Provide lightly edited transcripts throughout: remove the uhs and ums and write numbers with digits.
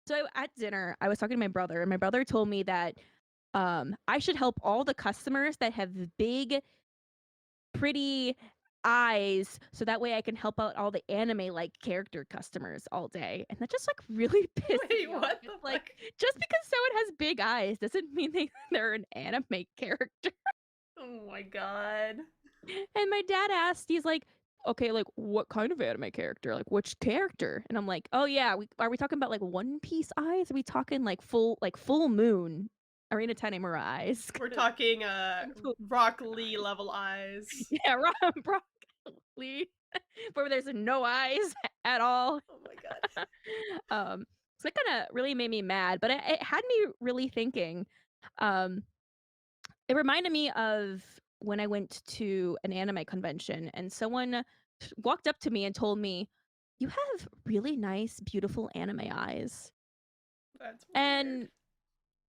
So at dinner, I was talking to my brother, and my brother told me that I should help all the customers that have big, pretty eyes, so that way I can help out all the anime like character customers all day. And that just like really pissed Wait, me off. what the It's fuck? like just because someone has big eyes doesn't mean they're an anime character. Oh my god. And my dad asked, he's like, "Okay, like what kind of anime character? Like which character?" And I'm like, "Oh yeah, are we talking about like One Piece eyes? Are we talking like full moon Arena Tanemura eyes?" We're talking Full Rock moon Lee eyes. level eyes. Yeah, broccoli, where there's no eyes at all. Oh my god. So it kind of really made me mad, but it had me really thinking. Um, It reminded me of when I went to an anime convention and someone walked up to me and told me, "You have really nice, beautiful anime eyes." That's weird. And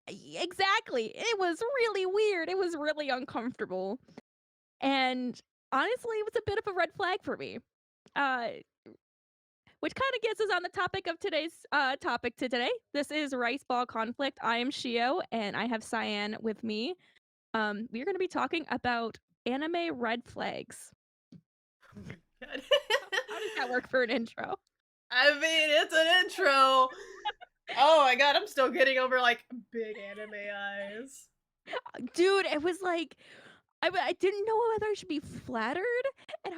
exactly, it was really weird. It was really uncomfortable. And honestly, it was a bit of a red flag for me. Uh, which kind of gets us on the topic of today's topic today. This is Rice Ball Conflict. I am Shio and I have Cyan with me. We're going to be talking about anime red flags. Oh my god. How does that work for an intro? I mean, it's an intro. Oh my god, I'm still getting over like big anime eyes. Dude, it was like I didn't know whether I should be flattered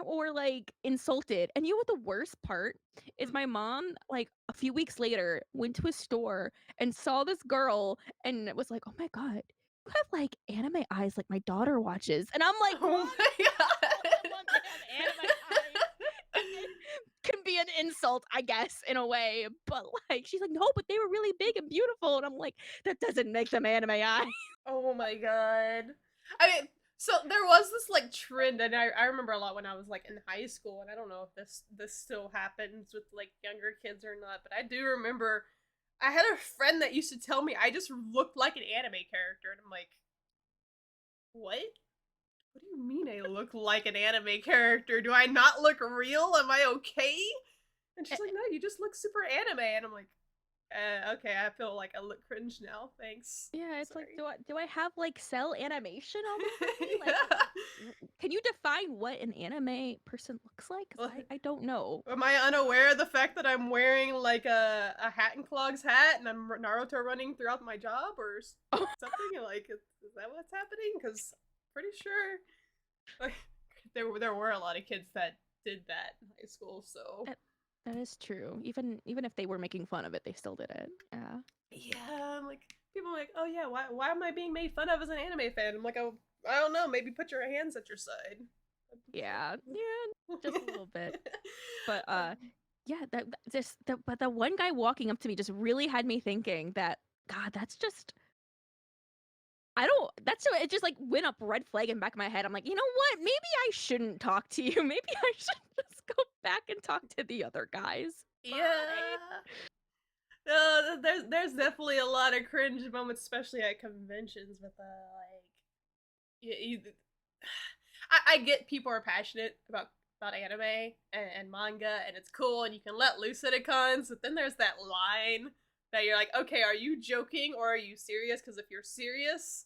or like insulted. And you know what the worst part is? My mom, like a few weeks later, went to a store and saw this girl and was like, "Oh my god, you have like anime eyes like my daughter watches." And I'm like, Oh "Mom, my someone to have anime eyes." Can be an insult, I guess, in a way. But like she's like, "No, but they were really big and beautiful." And I'm like, that doesn't make them anime eyes. Oh my god. I mean, so there was this like trend, and I remember a lot when I was like in high school, and I don't know if this still happens with like younger kids or not, but I do remember I had a friend that used to tell me I just looked like an anime character, and I'm like, what? What do you mean I look like an anime character? Do I not look real? Am I okay? And she's like, no, you just look super anime, and I'm like, okay, I feel like I look cringe now. Thanks. Yeah, it's like, Sorry. do I have like cell animation all over me? Like, Yeah. can you define what an anime person looks like? Because Well, I don't know. am I unaware of the fact that I'm wearing like a hat and clogs hat and I'm Naruto running throughout my job or something? Like, is that what's happening? Because pretty sure like there were a lot of kids that did that in high school. So That, that is true. Even if they were making fun of it, they still did it. Yeah. yeah, I'm like people are like, oh yeah, why am I being made fun of as an anime fan? I'm like, oh, I don't know. Maybe put your hands at your side. Yeah. Yeah. Just a little bit. But yeah, but the one guy walking up to me just really had me thinking that God, that's just I don't that's it just like went up red flag in the back of my head. I'm like, you know what? Maybe I shouldn't talk to you. Maybe I should just go back and talk to the other guys. Bye. Yeah. No, there's definitely a lot of cringe moments, especially at conventions with like you, I get people are passionate about anime and manga and it's cool and you can let loose at a cons, but then there's that line that you're like, okay, are you joking or are you serious? Because if you're serious,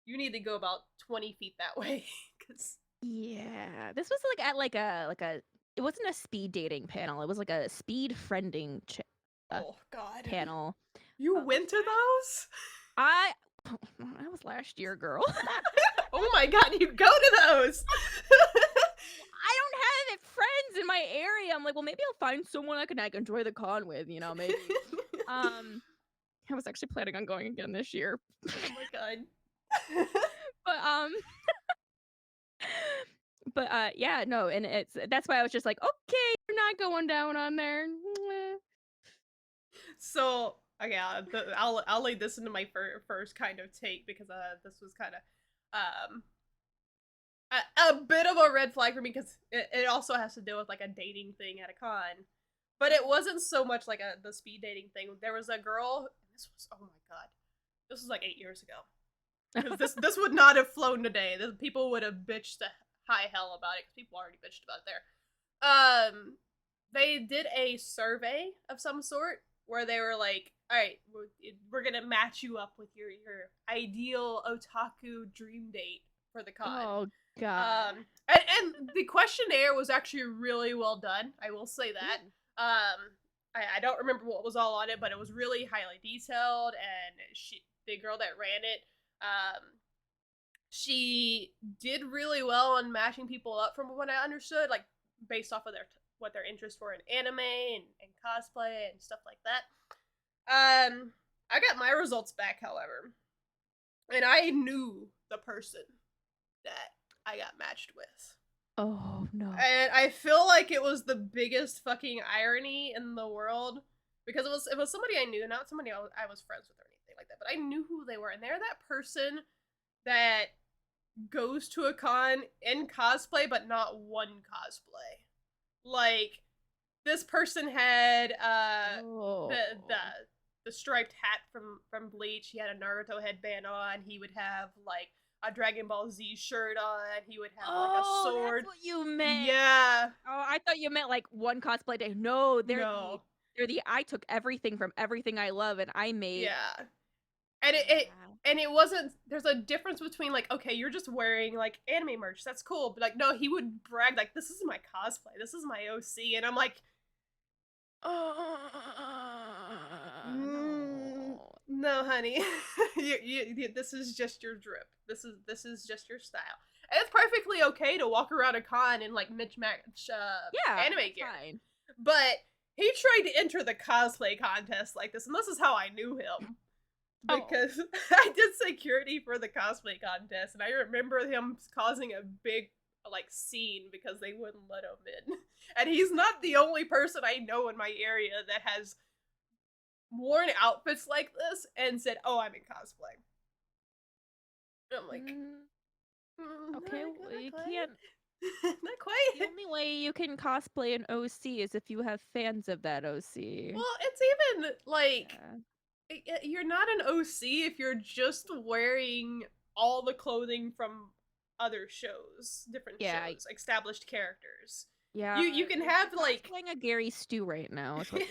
you need to go about 20 feet that way. Because Yeah. This was like at like a it wasn't a speed dating panel. It was like a speed friending oh god, panel. you Which went to those? I I was last year, girl. Oh my god, you go to those. I don't have friends in my area. I'm like, well, maybe I'll find someone I can like enjoy the con with, maybe. Um, I was actually planning on going again this year, Oh my god. but yeah, no, and that's why I was just like, okay, you're not going down on there. So okay, I'll lay this into my first kind of take because this was kind of um a bit of a red flag for me because it also has to deal with like a dating thing at a con, but it wasn't so much like the speed dating thing. There was a girl. This was oh my god, this was like 8 years ago. Because this would not have flown today. People would have bitched to high hell about it because people already bitched about it there. They did a survey of some sort where they were like, all right, we're gonna match you up with your ideal otaku dream date for the con. Oh God. And the questionnaire was actually really well done. I will say that. Ooh. I don't remember what was all on it, but it was really highly detailed, and the girl that ran it, she did really well on matching people up from what I understood, like based off of what their interests were in anime and cosplay and stuff like that. I got my results back, however, and I knew the person that I got matched with. Oh no. And I feel like it was the biggest fucking irony in the world because it was somebody I knew, not somebody I was friends with or anything like that, but I knew who they were, and they're that person that goes to a con in cosplay, but not one cosplay. Like this person had Oh. the striped hat from Bleach. He had a Naruto headband on. He would have like a Dragon Ball Z shirt on. He would have like a Oh, sword. that's what you meant. Yeah. Oh, I thought you meant like one cosplay day. No, No. they're the I took everything from everything I love and I made. Yeah. And it wasn't, there's a difference between like, okay, you're just wearing like anime merch, that's cool, but like no, he would brag like, this is my cosplay, this is my OC, and I'm like, No. no honey. This is just your drip, this is just your style, and it's perfectly okay to walk around a con in like mismatch Yeah, anime gear, fine. but he tried to enter the cosplay contest like this, and this is how I knew him. Because I did security for the cosplay contest, and I remember him causing a big like scene because they wouldn't let him in. And he's not the only person I know in my area that has worn outfits like this and said, "Oh, I'm in cosplay." I'm like, Okay, not, well, you quite. can't. Not quite. The only way you can cosplay an OC is if you have fans of that OC. Well, it's even like you're not an OC if you're just wearing all the clothing from other shows, different shows, established characters. Yeah. You can have like playing a Gary Stew right now. Is what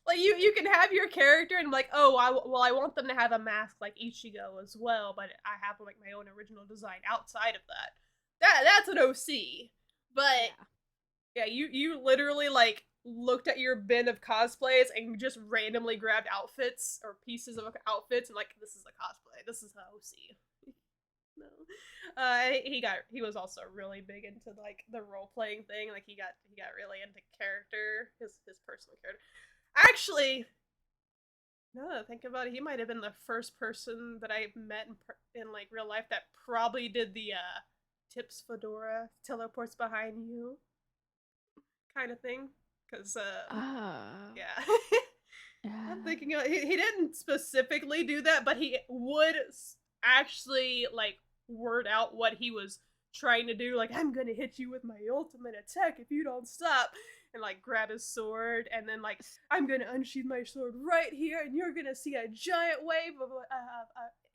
like you can have your character and like, oh, I want them to have a mask like Ichigo as well, but I have like my own original design outside of that. That's an OC. But yeah, you literally like looked at your bin of cosplays and just randomly grabbed outfits or pieces of outfits and like, this is a cosplay. This is a OC. No. He was also really big into like the role playing thing. Like he got really into character, his personal character. Actually, now that I think about it, he might have been the first person that I met in like real life that probably did the tips fedora, teleports behind you kind of thing. Because yeah. I'm thinking he didn't specifically do that, but he would actually like word out what he was trying to do. Like, I'm gonna hit you with my ultimate attack if you don't stop, and like grab his sword, and then like, I'm gonna unsheath my sword right here, and you're gonna see a giant wave of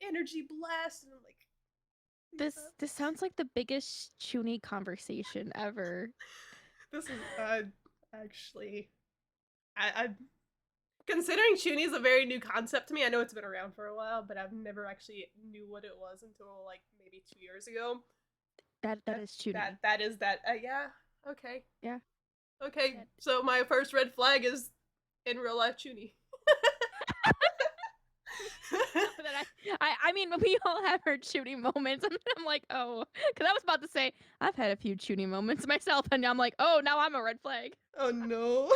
energy blast, and I'm like, this sounds like the biggest Chuny conversation ever. This is actually, I considering Chuny is a very new concept to me. I know it's been around for a while, but I've never actually knew what it was until like maybe 2 years ago. That is Chuny. That is that. Yeah. Okay. Yeah. Okay. So my first red flag is in real life Chuny. I mean, we all have our Chuny moments, and I'm like, oh, because I was about to say I've had a few Chuny moments myself, and I'm like, oh, now I'm a red flag. Oh no.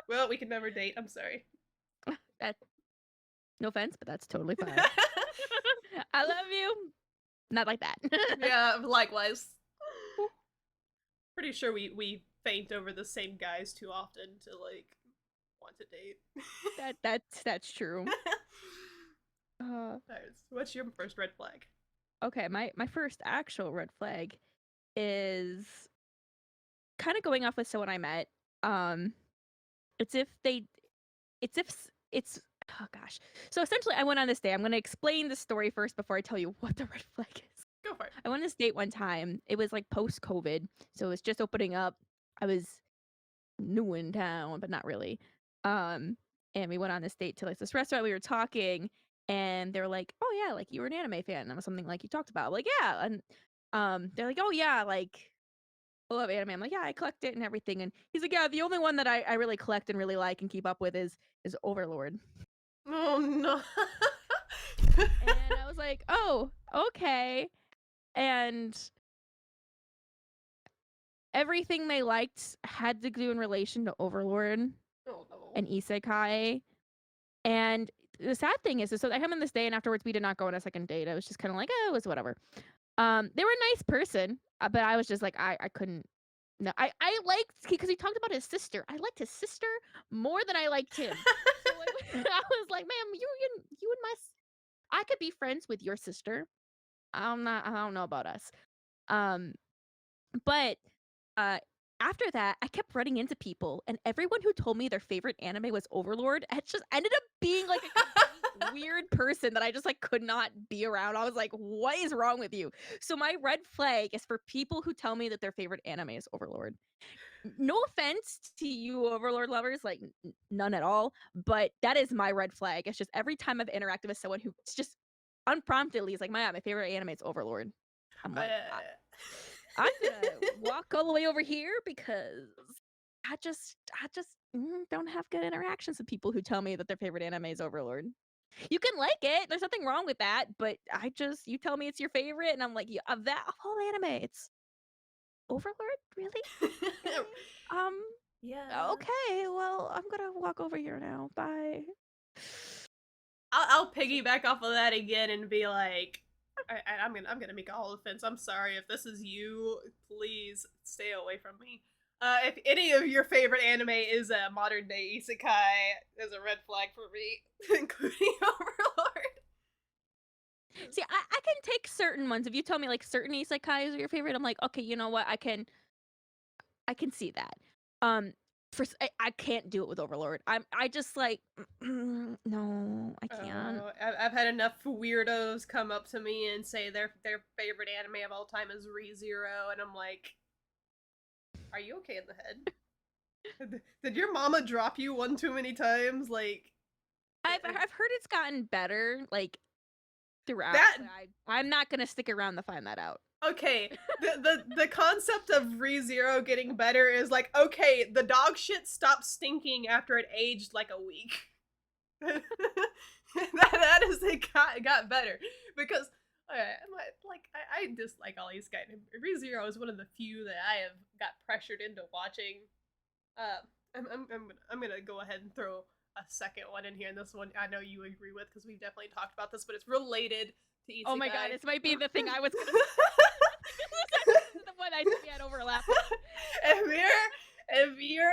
Well, we can never date. I'm sorry. No offense, but that's totally fine. I love you. Not like that. Yeah, likewise. Pretty sure we faint over the same guys too often to like want to date. That's true. What's your first red flag? Okay, my first actual red flag is kind of going off with someone I met. It's oh gosh. So essentially, I went on this date. I'm going to explain the story first before I tell you what the red flag is. Go for it. I went on this date one time. It was like post-COVID, so it was just opening up. I was new in town, but not really. And we went on this date to like this restaurant. We were talking, and they were like, "Oh yeah, like you were an anime fan," and it was something like you talked about. I'm like, yeah, and they're like, "Oh yeah, like I love anime." I'm like, "Yeah, I collect it and everything." And he's like, "Yeah, the only one that I really collect and really like and keep up with is Overlord." Oh no. And I was like, "Oh, okay." And everything they liked had to do in relation to Overlord Oh no. and Isekai. And the sad thing is so I come in this day, and afterwards we did not go on a second date. I was just kind of like, oh, it was whatever. They were a nice person, but I was just like, I couldn't. No, I liked because he talked about his sister. I liked his sister more than I liked him. So like, I was like, ma'am, you and I could be friends with your sister. I don't know about us. Um, but uh after that, I kept running into people, and everyone who told me their favorite anime was Overlord, it just ended up being like a complete weird person that I just like could not be around. I was like, what is wrong with you? So my red flag is for people who tell me that their favorite anime is Overlord. No offense to you Overlord lovers, like none at all, but that is my red flag. It's just every time I've interacted with someone who just unpromptedly is like, my favorite anime is Overlord. I'm like, I'm gonna walk all the way over here because I just don't have good interactions with people who tell me that their favorite anime is Overlord. You can like it. There's nothing wrong with that, but you tell me it's your favorite, and I'm like, yeah, of all anime, it's Overlord, really? Really? Um, Yeah. okay. Well, I'm gonna walk over here now. Bye. I'll piggyback off of that again and be like, I'm gonna make a whole offense. I'm sorry if this is you. Please stay away from me. If any of your favorite anime is a modern day isekai, there's a red flag for me, including Overlord. See, I can take certain ones. If you tell me like certain isekais are your favorite, I'm like, okay, you know what? I can see that. I can't do it with Overlord. I just like no, I can't. I've had enough weirdos come up to me and say their favorite anime of all time is ReZero, and I'm like, are you okay in the head? Did your mama drop you one too many times? Like, I've heard it's gotten better like throughout. that But I'm not gonna stick around to find that out. okay. The concept of ReZero getting better is like, okay, the dog shit stopped stinking after it aged like a week. that is it got better because I dislike all these guys. ReZero is one of the few that I have got pressured into watching. I'm gonna go ahead and throw a second one in here, and this one I know you agree with because we've definitely talked about this, but it's related to Isekai. Oh my god, this might be the thing I was gonna this is the one I think we had overlap. If your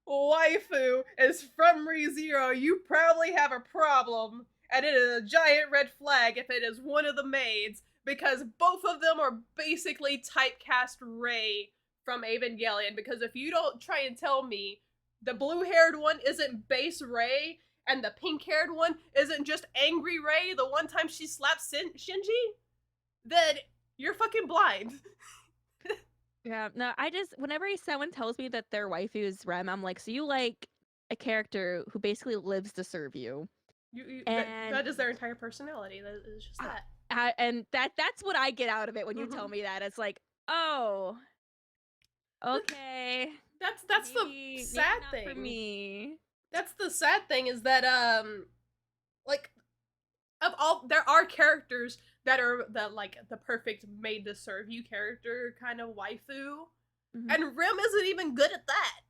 waifu is from ReZero, you probably have a problem, and it is a giant red flag if it is one of the maids, because both of them are basically typecast Rei from Evangelion. Because if you don't try and tell me the blue-haired one isn't base Rei, and the pink-haired one isn't just angry Rei the one time she slaps Shinji, then you're fucking blind. Yeah, no, whenever someone tells me that their waifu is Rem, I'm like, so you like a character who basically lives to serve you. And that is their entire personality. That is just that. And that's what I get out of it when you tell me that. It's like, oh, okay. That's the sad thing for me. That's the sad thing is that like there are characters that are the perfect made to serve you character kind of waifu, and Rim isn't even good at that.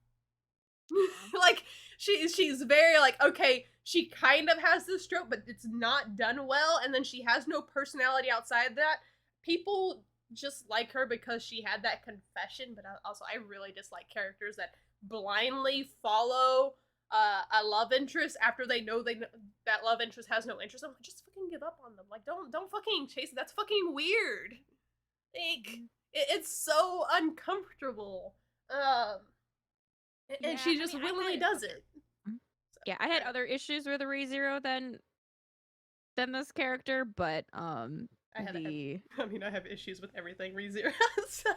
Like she's very like, okay, she kind of has this trope, but it's not done well, and then she has no personality outside that. People just like her because she had that confession, but also I really dislike characters that blindly follow a love interest after they know that love interest has no interest. I'm like, just fucking give up on them. Like, don't fucking chase it. That's fucking weird. Like, it's so uncomfortable. And she just willingly does it. Yeah, I had other issues with ReZero than this character, but I have issues with everything ReZero. So.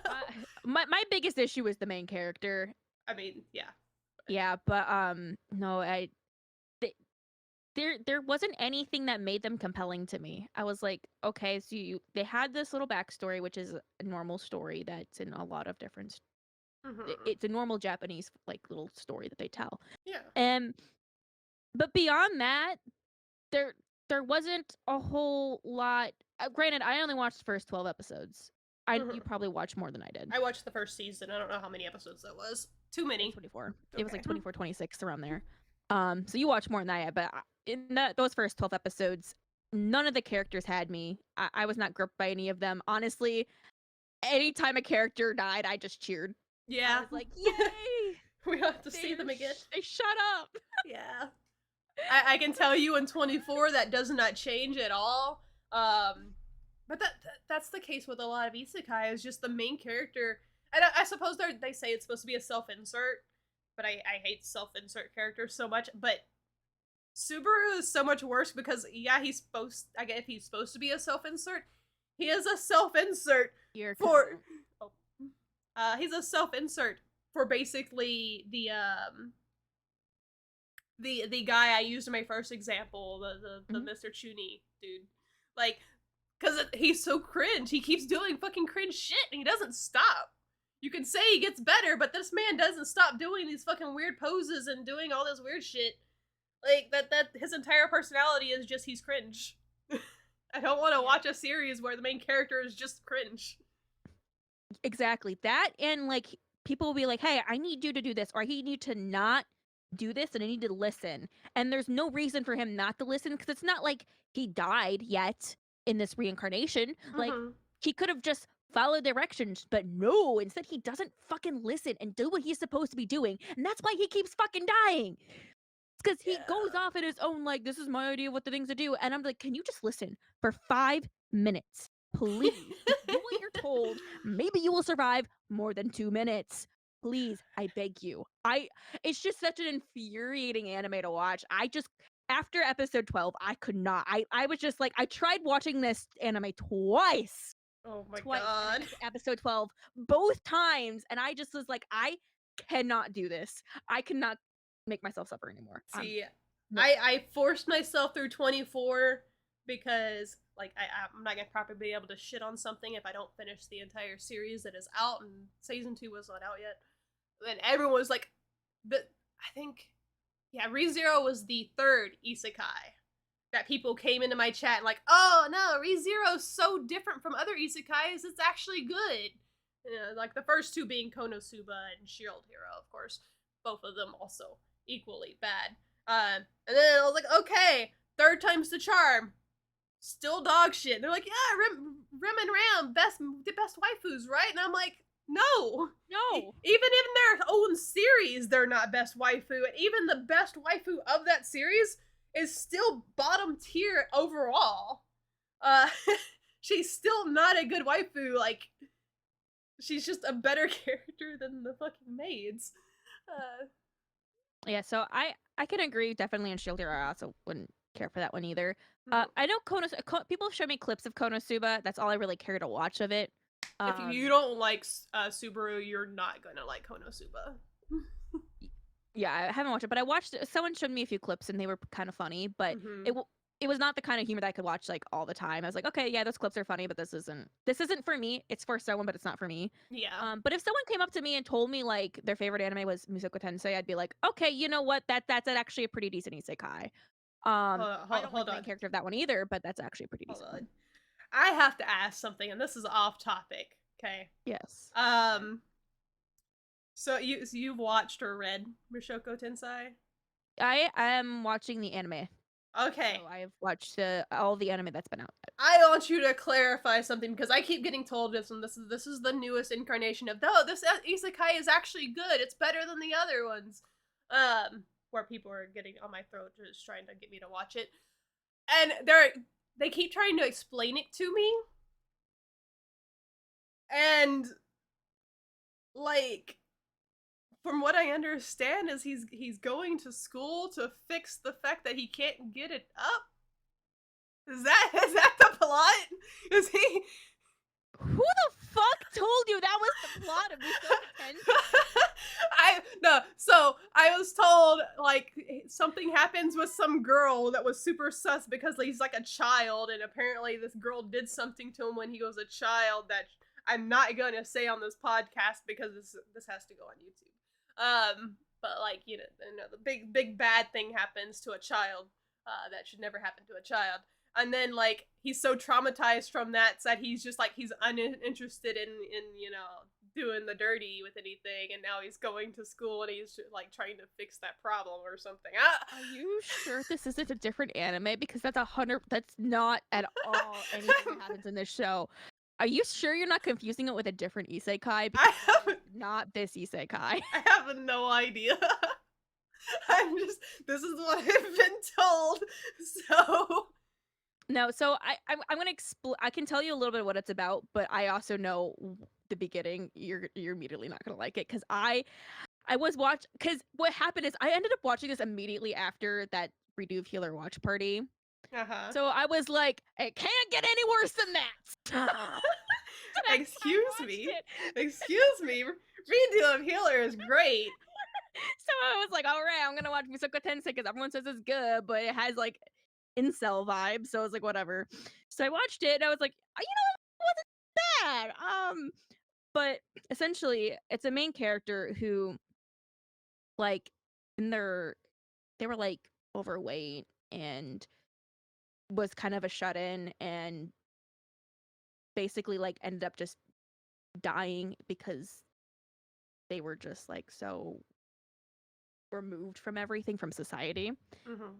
My biggest issue was the main character. I mean, yeah. Yeah, but no, th- there wasn't anything that made them compelling to me. I was like, okay, so they had this little backstory, which is a normal story that's in a lot of different. Hmm. It's a normal Japanese like little story that they tell. Yeah. And but beyond that, there there wasn't a whole lot. Granted, I only watched the first 12 episodes. You Hmm. probably watched more than I did. I watched the first season. I don't know how many episodes that was. Too It was many. 24. It was like Okay. 24, 26 around there. So you watched more than I had, but in those first 12 episodes, none of the characters had me. I was not gripped by any of them. Honestly, anytime a character died, I just cheered. I Yeah. was like, "Yay! We have to see them again. They shut up." Yeah. I can tell you in 24 that does not change at all. But that's the case with a lot of isekai. Is just the main character, and I suppose they say it's supposed to be a self-insert, but I hate self-insert characters so much. But Subaru is so much worse because yeah, I guess if he's supposed to be a self-insert, he is a self-insert Here, for oh, he's a self-insert for basically the guy I used in my first example, the Mhm. Mr. Chuni dude. Like, cause he's so cringe. He keeps doing fucking cringe shit and he doesn't stop. You can say he gets better, but this man doesn't stop doing these fucking weird poses and doing all this weird shit. Like that his entire personality is just he's cringe. I don't want to Yeah. watch a series where the main character is just cringe. Exactly. That and like people will be like, "Hey, I need you to do this," or "I need you to not do this, and I need to listen." And there's no reason for him not to listen because it's not like he died yet in this reincarnation. Like Mm-hmm. he could have just followed directions, but no. Instead, he doesn't fucking listen and do what he's supposed to be doing, and that's why he keeps fucking dying. It's because he goes Yeah. off in his own like, "This is my idea of what the things to do," and I'm like, "Can you just listen for 5 minutes?" Please, just do what you're told. Maybe you will survive more than 2 minutes. Please, I beg you. It's just such an infuriating anime to watch. After episode 12, I could not. I was just like, I tried watching this anime twice. Oh my Twice, and I god. got to episode 12 both times, and I just was like, I cannot do this. I cannot make myself suffer anymore. See, No. I forced myself through 24 because like I'm not gonna probably be able to shit on something if I don't finish the entire series that is out, and season 2 was not out yet. And everyone was like, but I think yeah, ReZero was the third isekai that people came into my chat and like, oh no, ReZero's so different from other isekais, it's actually good. Like the first two being Konosuba and Shield Hero, of course, both of them also equally bad. And then I was like, okay, third time's the charm. Still dog shit. They're like, yeah, Rim and Ram, the best waifus, right? And I'm like, no. No. Even in their own series, they're not best waifu. And even the best waifu of that series is still bottom tier overall. Uh, she's still not a good waifu. Like, she's just a better character than the fucking maids. Uh, Yeah, so I can agree definitely on Shield Hero. I also wouldn't care for that one either. mhm. I know people show me clips of Konosuba. That's all I really care to watch of it. If you Um, don't like Subaru, you're not gonna like Konosuba. yeah, I haven't watched it, but I watched someone showed me a few clips and they were kind of funny, but Mm-hmm. it was not the kind of humor that I could watch like all the time. I was like, okay, yeah, those clips are funny, but this isn't for me. It's for someone, but it's not for me. Yeah. But if someone came up to me and told me like their favorite anime was Mushoku Tensei, I'd be like, okay, you know what? That's actually a pretty decent isekai. I don't like Hold the main on. character of that one either, but that's actually a pretty Hold decent on. one. I have to ask something, and this is off topic. Okay. Yes. Um. So you've watched or read Mushoku Tensei? I am watching the anime. Okay. So I've watched all the anime that's been out. I want you to clarify something because I keep getting told this, and this is the newest incarnation of this isekai is actually good. It's better than the other ones. Where people are getting on my throat just trying to get me to watch it, and they keep trying to explain it to me, and like from what I understand is he's going to school to fix the fact that he can't get it up. Is that the plot? Is he Who the fuck told you that was the plot of Mushoku Tensei? So I was told like something happens with some girl that was super sus because he's like a child, and apparently this girl did something to him when he was a child that I'm not gonna say on this podcast because this has to go on YouTube. But like the big bad thing happens to a child that should never happen to a child. And then like he's so traumatized from that he's just like he's uninterested in doing the dirty with anything, and now he's going to school and he's like trying to fix that problem or something. Are you sure this isn't a different anime? Because that's not at all anything that happens in this show. Are you sure you're not confusing it with a different isekai? Because I that have is not this isekai. I have no idea. This is what I've been told. So No, so I'm gonna I can tell you a little bit of what it's about, but I also know the beginning. You're immediately not gonna like it because I was because what happened is I ended up watching this immediately after that Redo Healer watch party. uh-huh. So I was like, it can't get any worse than that. Excuse me. Excuse me. Redo of Healer is great. So I was like, all right, I'm gonna watch Mushoku Tensei because everyone says it's good, but it has like incel vibes. So I was like, whatever. So I watched it and I was like, you know, it wasn't bad. But essentially, it's a main character who, like, in they were like overweight and was kind of a shut in and basically like ended up just dying because they were just like so removed from everything from society.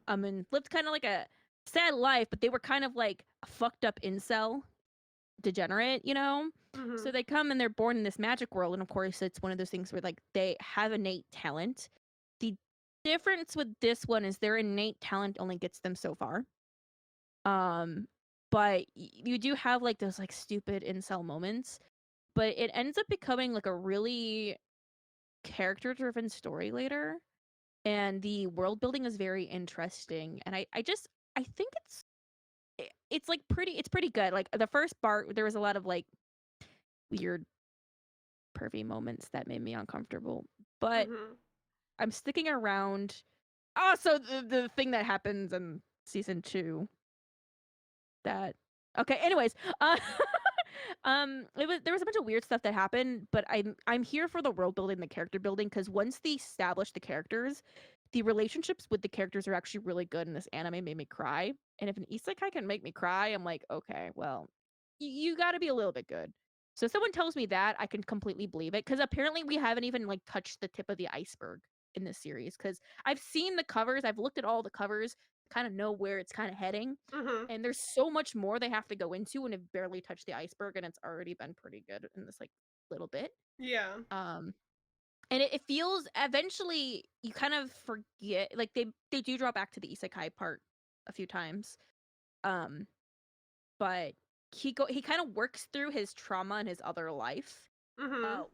And lived kind of like a sad life, but they were kind of like a fucked up incel degenerate, you know? So they come and they're born in this magic world, and of course it's one of those things where like they have innate talent. The difference with this one is their innate talent only gets them so far. But you do have like those like stupid incel moments, but it ends up becoming like a really character driven story later, and the world building is very interesting, and I think it's like it's pretty good. Like the first part there was a lot of like weird pervy moments that made me uncomfortable, but I'm sticking around. Also, the thing that happens in season 2 that okay. Anyways, there was a bunch of weird stuff that happened, but I'm here for the world building, the character building, because once they establish the characters, the relationships with the characters are actually really good, and this anime made me cry. And if an isekai can make me cry, I'm like, okay, well, you got to be a little bit good. So if someone tells me that, I can completely believe it, because apparently we haven't even like touched the tip of the iceberg in this series. Because I've seen the covers, I've looked at all the covers, kind of know where it's kind of heading, and there's so much more they have to go into, and have barely touched the iceberg, and it's already been pretty good in this like little bit. Yeah. And it feels eventually you kind of forget, like they do draw back to the isekai part a few times, um but he kind of works through his trauma in his other life,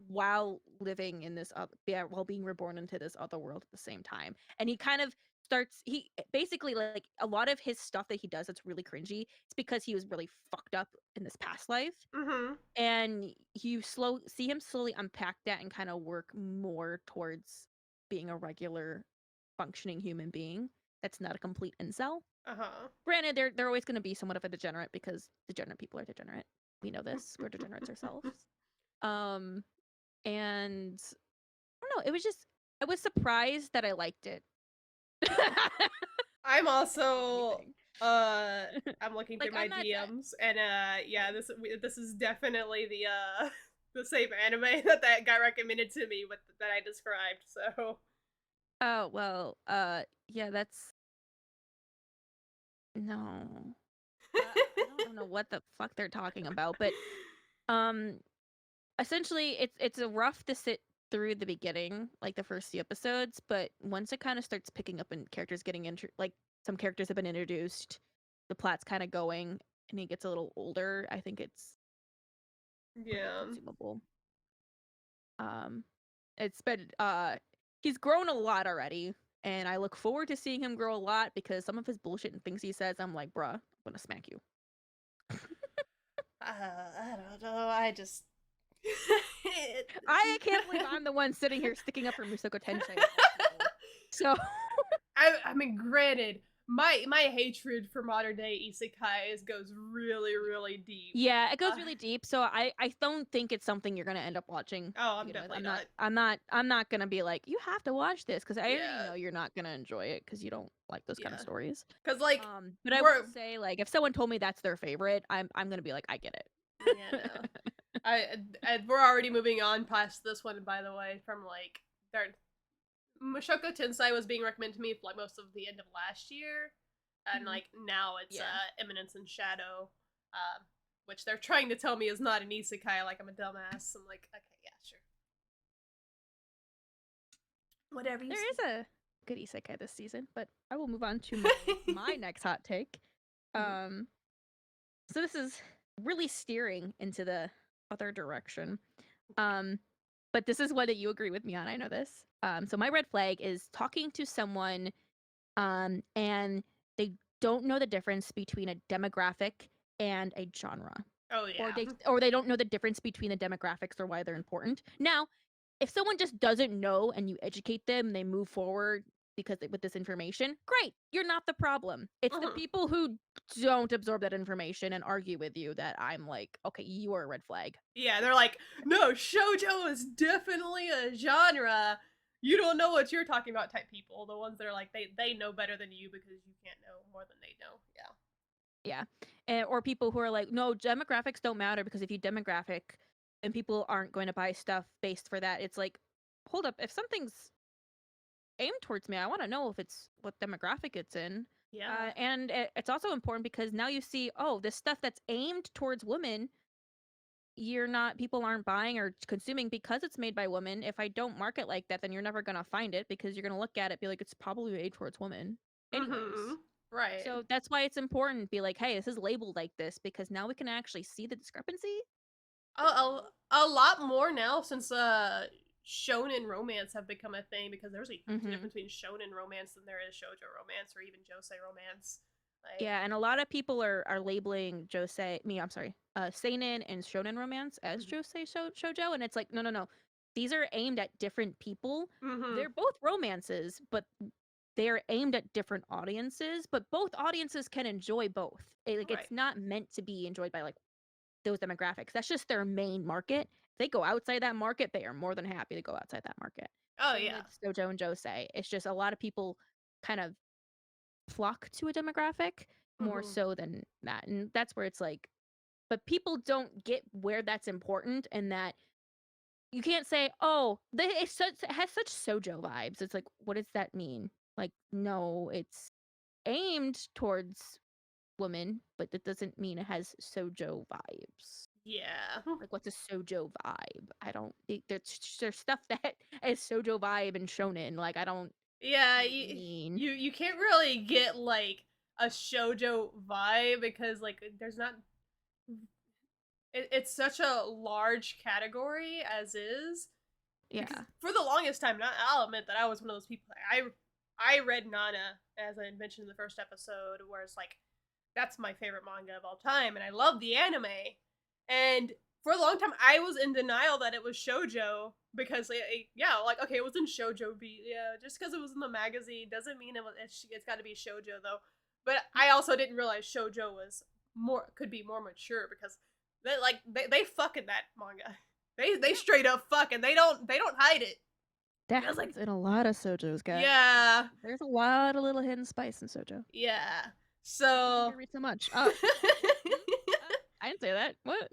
while living in this yeah, while being reborn into this other world at the same time. And he kind of starts he basically like a lot of his stuff that he does that's really cringy, it's because he was really fucked up in this past life. And you see him slowly unpack that and kind of work more towards being a regular functioning human being that's not a complete incel. Granted, they're always going to be somewhat of a degenerate because degenerate people are degenerate. We know this. We're degenerates ourselves. And I don't know. It was just I was surprised that I liked it. I'm also I'm looking Like through my I'm not. DMs, and yeah, this is definitely the the same anime that guy recommended to me with that I described. So Oh well. Yeah. That's no. I don't know what the fuck they're talking about, but um, essentially, it's a rough to sit through the beginning, like the first few episodes, but once it kind of starts picking up and characters getting like some characters have been introduced, the plot's kind of going, and he gets a little older. I think it's pretty yeah. consumable. Um, it's been he's grown a lot already, and I look forward to seeing him grow a lot because some of his bullshit and things he says, I'm like, bruh, I'm gonna smack you. I don't know. I just. I can't believe I'm the one sitting here sticking up for Musoko Tensei of all people. So I mean, granted, my hatred for modern day isekais goes really, really deep. yeah, it goes really deep. So I don't think it's something you're gonna end up watching Oh, to I'm begin with. definitely not. I'm not gonna be like, you have to watch this, because I already Yeah, know you're not gonna enjoy it because you don't like those kind of yeah. stories. Cause like But I we're will say, like, if someone told me that's their favorite, I'm gonna be like, I get yeah it. no. We're already moving on past this one, by the way, from like their Mushoku Tensei was being recommended to me for like most of the end of last year, and Mhm. like now it's Yeah. Eminence and Shadow, uh, which they're trying to tell me is not an isekai. Like I'm a dumbass. I'm like, okay, yeah, sure, whatever you There is say. a good isekai this season, but I will move on to my next hot take. Mhm. Um, so this is really steering into the other direction. Um, but this is one that you agree with me on. I know this. So my red flag is talking to someone, and they don't know the difference between a demographic and a genre, Oh or yeah. they don't know the difference between the demographics or why they're important. Now, if someone just doesn't know and you educate them, they move forward with this information, great. You're not the problem. It's the Mhm. people who don't absorb that information and argue with you that I'm like, okay, you are a red flag. Yeah, they're like, no, shojo is definitely a genre. You don't know what you're talking about type people. The ones that are like they know better than you because you can't know more than they know. Yeah. Yeah. Or people who are like, no, demographics don't matter, because if you demographic and people aren't going to buy stuff based for that, it's like, hold up, if something's aimed towards me, I want to know if it's what demographic it's in. Yeah. And it's also important because now you see, oh, this stuff that's aimed towards women, people aren't buying or consuming because it's made by women. If I don't market like that, then you're never going to find it, because you're going to look at it, be like, it's probably made towards women anyways. Mhm. Right. So that's why it's important to be like, hey, this is labeled like this, because now we can actually see the discrepancy. A lot more now since shonen romance have become a thing because there's a huge Hmm. difference between shonen romance than there is shoujo romance or even josei romance. Like, Yeah, and a lot of people are labeling seinen and shonen romance as shoujo, and it's like, no, no, no. These are aimed at different people. mm-hmm. They're both romances, but they are aimed at different audiences. But both audiences can enjoy both. Like, Right. it's not meant to be enjoyed by like those demographics. That's just their main market. If they go outside that market, they are more than happy to go outside that market. Oh Same yeah. with shoujo and josei. It's just a lot of people kind of flock to a demographic more Mm-hmm. so than that. And that's where it's like, but people don't get where that's important, and that you can't say, oh, it has such sojo vibes. It's like, what does that mean? Like, no, it's aimed towards women, but that doesn't mean it has sojo vibes. Yeah. Like, what's a sojo vibe? I don't think there's stuff that is sojo vibe and shonen. Like, I don't Yeah, see what you mean. you can't really get like a shojo vibe because like there's not it's such a large category as is because Yeah. for the longest time, I'll admit that I was one of those people. I read Nana as I mentioned in the first episode, where it's like that's my favorite manga of all time, and I love the anime. And for a long time, I was in denial that it was shojo because, yeah, like okay, it was in shojo beat, yeah, just because it was in the magazine doesn't mean it's got to be shojo though. But I also didn't realize shojo was could be more mature because they fuck in that manga. They straight up fuck and they don't hide it. That And I was like, happens in a lot of sojos, guys. yeah, There's a lot of little hidden spice in sojo. yeah. You think So I read so much? I didn't say that. What?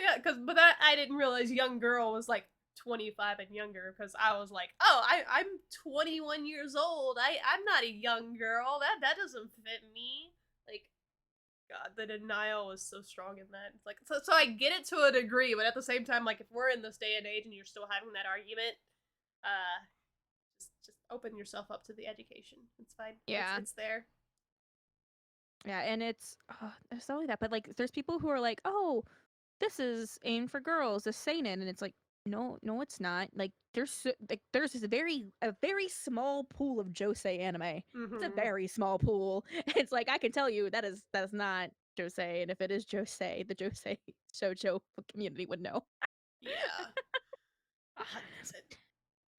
yeah, but that I didn't realize young girl was like 25 and younger because I was like, oh, I'm 21 years old. I'm not a young girl. That doesn't fit me. Like God, the denial was so strong in that. It's like so I get it to a degree, but at the same time, like if we're in this day and age and you're still having that argument, uh, just open yourself up to the education. It's fine. Yeah. It's there. Yeah, and it's only that, but like there's people who are like, "Oh, this is aimed for girls, a seinen," and it's like, no, no, it's not. Like there's this a very small pool of josei anime. It's a Mm-hmm. very small pool. It's like, I can tell you that is not josei, and if it is josei, the josei shoujo community would know. Yeah. 100%.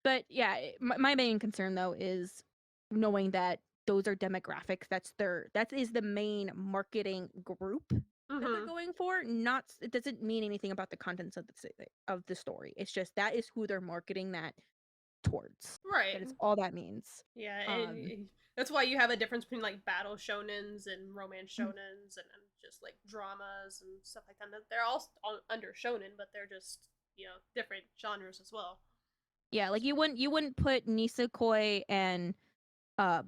But yeah, my main concern though is knowing that those are demographics. That is the main marketing group that they're Mm-hmm. going for. Not it doesn't mean anything about the contents of the story. It's just that is who they're marketing that towards. Right. That is all that means. Yeah, Um, and that's why you have a difference between like battle shonens and romance mm, shonens and just like dramas and stuff like that. They're all under shonen, but they're just different genres as well. yeah, like you wouldn't put Nisekoi and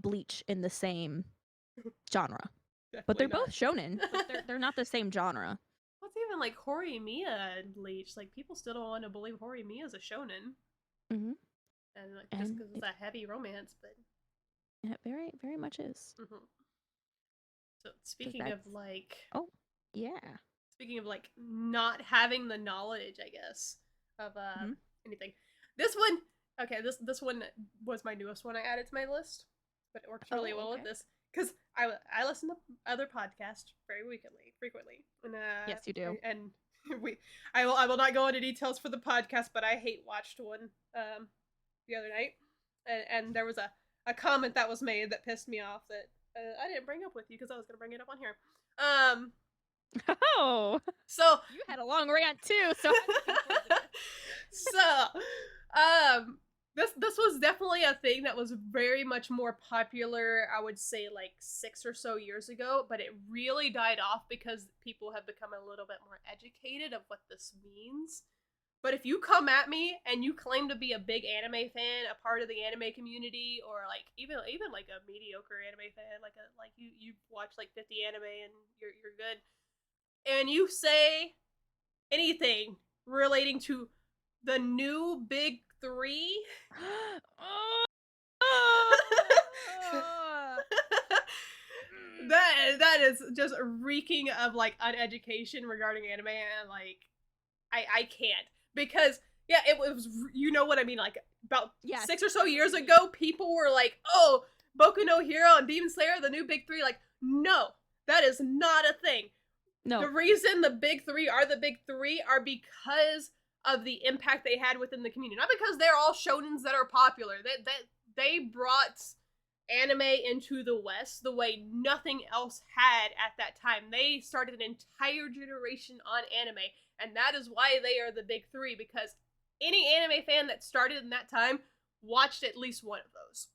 Bleach in the same genre, but Definitely they're both not. shonen. But they're not the same genre. What's even like Horimiya and Bleach? Like people still don't want to believe Horimiya is a shonen, Hmm. and like just And because it's a heavy romance, but it very very much is. mm-hmm. So Because speaking of that's like oh yeah. not having the knowledge, I guess, of Hmm. anything. This one, okay, this one was my newest one I added to my list, but it works really Oh, well with okay. this because I listen to other podcasts very frequently, and Yes, you do. and we I will not go into details for the podcast, but I hate watched one the other night, and there was a comment that was made that pissed me off that I didn't bring up with you because I was gonna bring it up on here. Um, Oh, so you had a long rant too, so I'm looking forward to this. so um this was definitely a thing that was very much more popular, I would say like 6 or so years ago, but it really died off because people have become a little bit more educated of what this means. But if you come at me and you claim to be a big anime fan, a part of the anime community, or like even like a mediocre anime fan, like you watch like 50 anime and you're good, and you say anything relating to the new big three, Oh, that is just reeking of like uneducation regarding anime, and like I can't, because yeah, it was, you know what I mean, like about yes, 6 or so I know years what you ago people were like, oh, Boku no Hero and Demon Slayer, the new big three. Like, no, that is not a thing. The no, reason the big three are the big three are because of the impact they had within the community, not because they're all shonens that are popular. They brought anime into the West the way nothing else had at that time. They started an entire generation on anime, and that is why they are the big three, because any anime fan that started in that time watched at least one of those.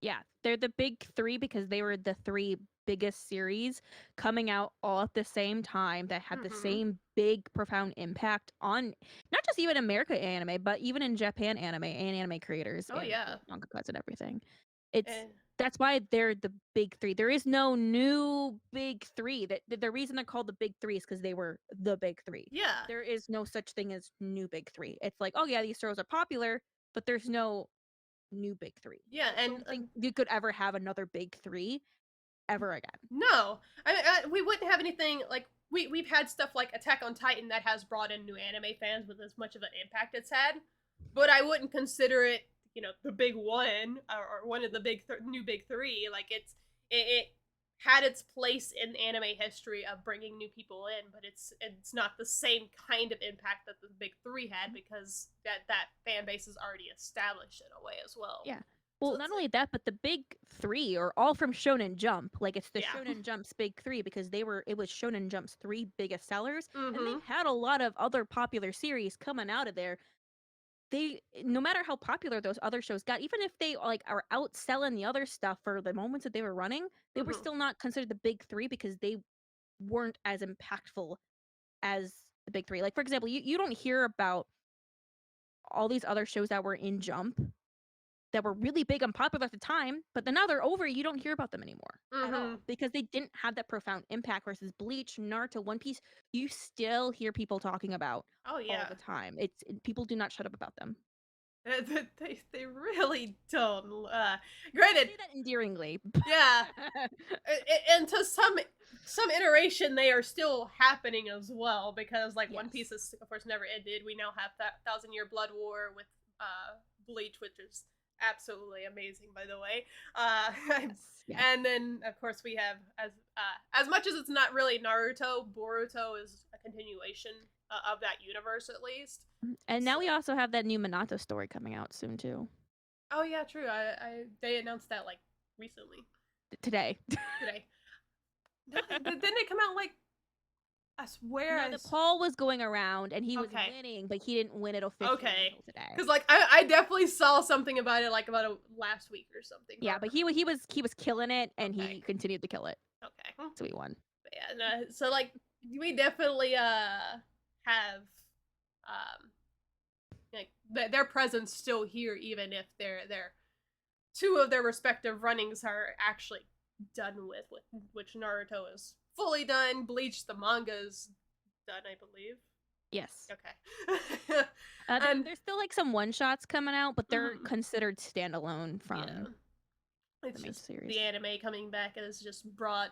yeah, they're the big three because they were the three biggest series coming out all at the same time that had the Mm-hmm. same big profound impact on not just even America anime, but even in Japan anime and anime creators Oh and yeah. mangakas and everything. It's And that's why they're the big three. There is no new big three. That the reason they're called the big three is because they were the big three. yeah. There is no such thing as new big three. It's like, oh yeah, these shows are popular, but there's no new big three. Yeah, I and don't think you could ever have another big three ever again. no, we wouldn't have anything like we've had stuff like Attack on Titan that has brought in new anime fans with as much of an impact it's had, but I wouldn't consider it, the big one, or one of the new big three. Like it had its place in anime history of bringing new people in, but it's not the same kind of impact that the big three had, because that fan base is already established in a way as well. Yeah. So Well, it's not like, only that, but the big three are all from Shonen Jump. Like it's the yeah. Shonen Jump's big three because it was Shonen Jump's three biggest sellers, and Mm-hmm. they've had a lot of other popular series coming out of there. They no matter how popular those other shows got, even if they like are outselling the other stuff for the moments that they were running, they were Mm-hmm. still not considered the big three because they weren't as impactful as the big three. Like for example, you don't hear about all these other shows that were in Jump that were really big and popular at the time, but then now they're over, you don't hear about them anymore at Mm-hmm. all because they didn't have that profound impact versus Bleach, Naruto, One Piece. You still hear people talking about Oh all yeah. the time. People do not shut up about them. They really don't. I Granted, say that endearingly. yeah, and to some iteration, they are still happening as well, because like One Piece Yes. is, of course, never ended. We now have that 1,000-year blood war with Bleach, which is absolutely amazing, by the way. Uh, Yes, yes. and then of course we have as much as it's not really Naruto, Boruto is a continuation of that universe at least. And now So, we also have that new Minato story coming out soon too. oh yeah, true. I they announced that like recently Today. today. No, didn't it come out like I swear No, I the poll was going around and he was okay. winning, but he didn't win it officially Okay. until today. Because like I definitely saw something about it like about last week or something. Yeah, but he was killing it and Okay. he continued to kill it. Okay. So he won. But yeah, no, so like we definitely have like their presence still here even if their two of their respective runnings are actually done with which Naruto is fully done. Bleach the manga is done, I believe. Yes. Okay. And There's still like some one shots coming out, but they're mhm, considered standalone yeah. from the It's main just series. the anime coming back has just brought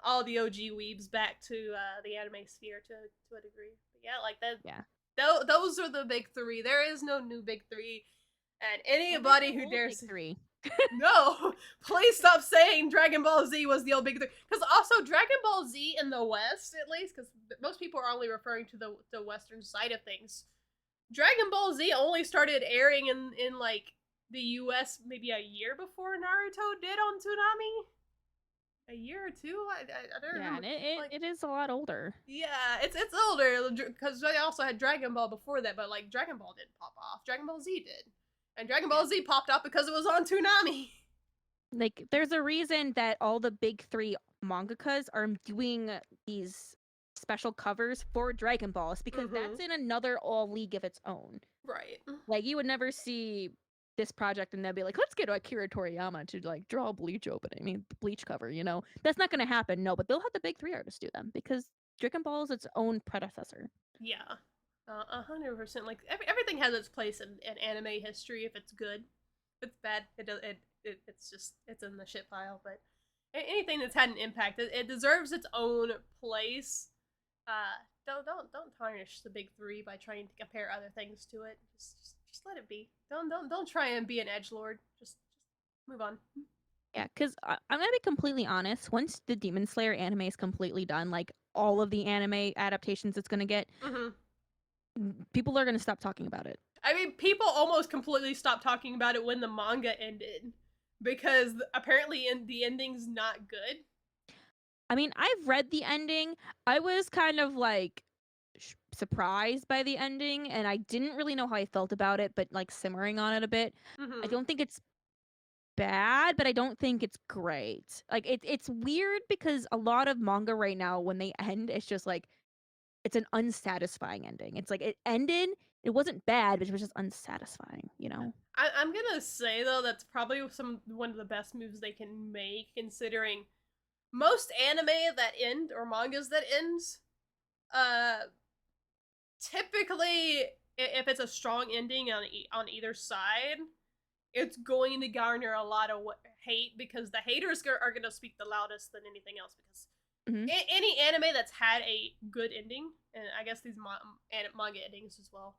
all the OG weebs back to the anime sphere to a degree. But yeah, like that. Yeah. Those are the big three. There is no new big three, and Well, there's anybody no who old big dares three. no, please stop saying Dragon Ball Z was the old big three. Because also Dragon Ball Z in the West, at least, because most people are only referring to the Western side of things. Dragon Ball Z only started airing in like the U.S. maybe a year before Naruto did on Toonami. A year or two? I don't Yeah, remember. and it, Like, it is a lot older. yeah, it's older because they also had Dragon Ball before that, but like Dragon Ball didn't pop off. Dragon Ball Z did, and Dragon Yeah. Ball Z popped off because it was on Toonami. Like there's a reason that all the big three mangakas are doing these special covers for Dragon Ball. It's because Mm-hmm. that's in another all league of its own. Right. Like you would never see this project and then be like, let's get Akira Toriyama to like draw a Bleach opening. I mean, Bleach cover. That's not going to happen. No, but they'll have the big three artists do them because Dragon Ball is its own predecessor. Yeah. 100%. Like everything has its place in anime history if it's good. If it's bad, it's just it's in the shit pile. But anything that's had an impact, it deserves its own place. Don't tarnish the big three by trying to compare other things to it. Just let it be. Don't try and be an edge lord. Just move on. Yeah, because I'm gonna be completely honest. Once the Demon Slayer anime is completely done, like all of the anime adaptations it's gonna get, Mm-hmm. people are gonna stop talking about it. I mean, people almost completely stopped talking about it when the manga ended because apparently the ending's not good. I mean, I've read the ending. I was kind of like surprised by the ending, and I didn't really know how I felt about it, but like simmering on it a bit. I Mm-hmm. don't think it's bad, but I don't think it's great. Like it's weird because a lot of manga right now when they end, it's just like it's an unsatisfying ending. It's like it ended, it wasn't bad, but it was just unsatisfying. I'm gonna say though that's probably one of the best moves they can make, considering most anime that end or mangas that ends, uh, typically if it's a strong ending on either side, it's going to garner a lot of hate because the haters are going to speak the loudest than anything else because Hmm. any anime that's had a good ending, and I guess these manga endings as well,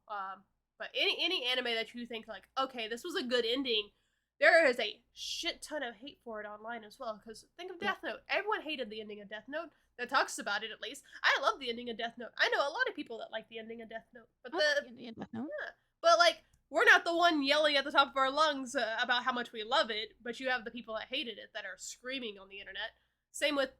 but any anime that you think like, okay, this was a good ending, there is a shit ton of hate for it online as well. Because think of Yeah. Death Note. Everyone hated the ending of Death Note. That talks about it at least. I love the ending of Death Note. I know a lot of people that like the ending of Death Note, but I like Indian Death Note. yeah, but like we're not the one yelling at the top of our lungs about how much we love it, but you have the people that hated it that are screaming on the internet. Same with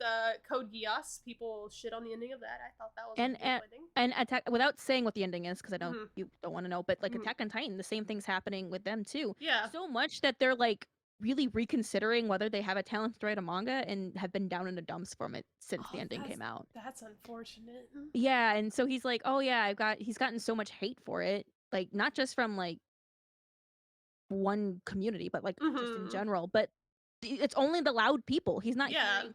Code Geass. People shit on the ending of that. I thought that was a And beautiful ending. and Attack, without saying what the ending is, because I know Mm-hmm. you don't want to know, but like Mm-hmm. Attack on Titan, the same thing's happening with them too. Yeah. So much that they're like really reconsidering whether they have a talent to write a manga and have been down in the dumps from it since the Oh, ending came out. that's unfortunate. Yeah, and so he's like, "Oh yeah, he's gotten so much hate for it, like not just from like one community, but like just in Mm-hmm. general, but it's only the loud people. He's not Yeah. hearing.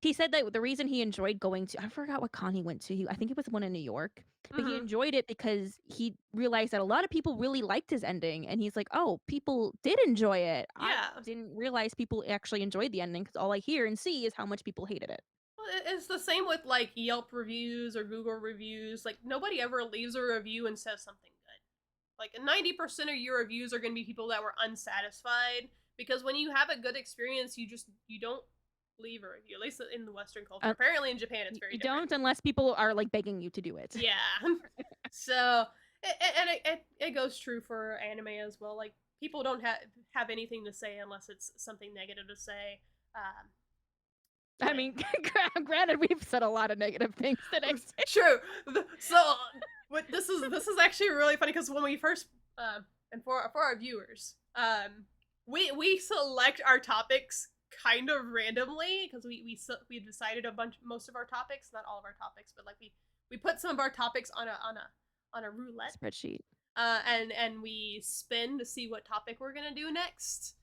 He said that the reason he enjoyed going to, I forgot what con he went to. I think it was one in New York, but he Mm-hmm. enjoyed it because he realized that a lot of people really liked his ending, and he's like, "Oh, people did enjoy it. I Yeah. didn't realize people actually enjoyed the ending because all I hear and see is how much people hated it." Well, it's the same with like Yelp reviews or Google reviews. Like nobody ever leaves a review and says something good. like 90% of your reviews are going to be people that were unsatisfied, because when you have a good experience, you don't leave a review, at least in the Western culture. Apparently in Japan it's very different. Don't unless people are like begging you to do it. Yeah. So it goes true for anime as well. Like, people don't have anything to say unless it's something negative to say. I mean, granted, we've said a lot of negative things today. True. So this is actually really funny, because when we first and for our viewers, we select our topics kind of randomly, because we decided most of our topics, not all of our topics, but like we put some of our topics on a roulette spreadsheet, and we spin to see what topic we're gonna do next.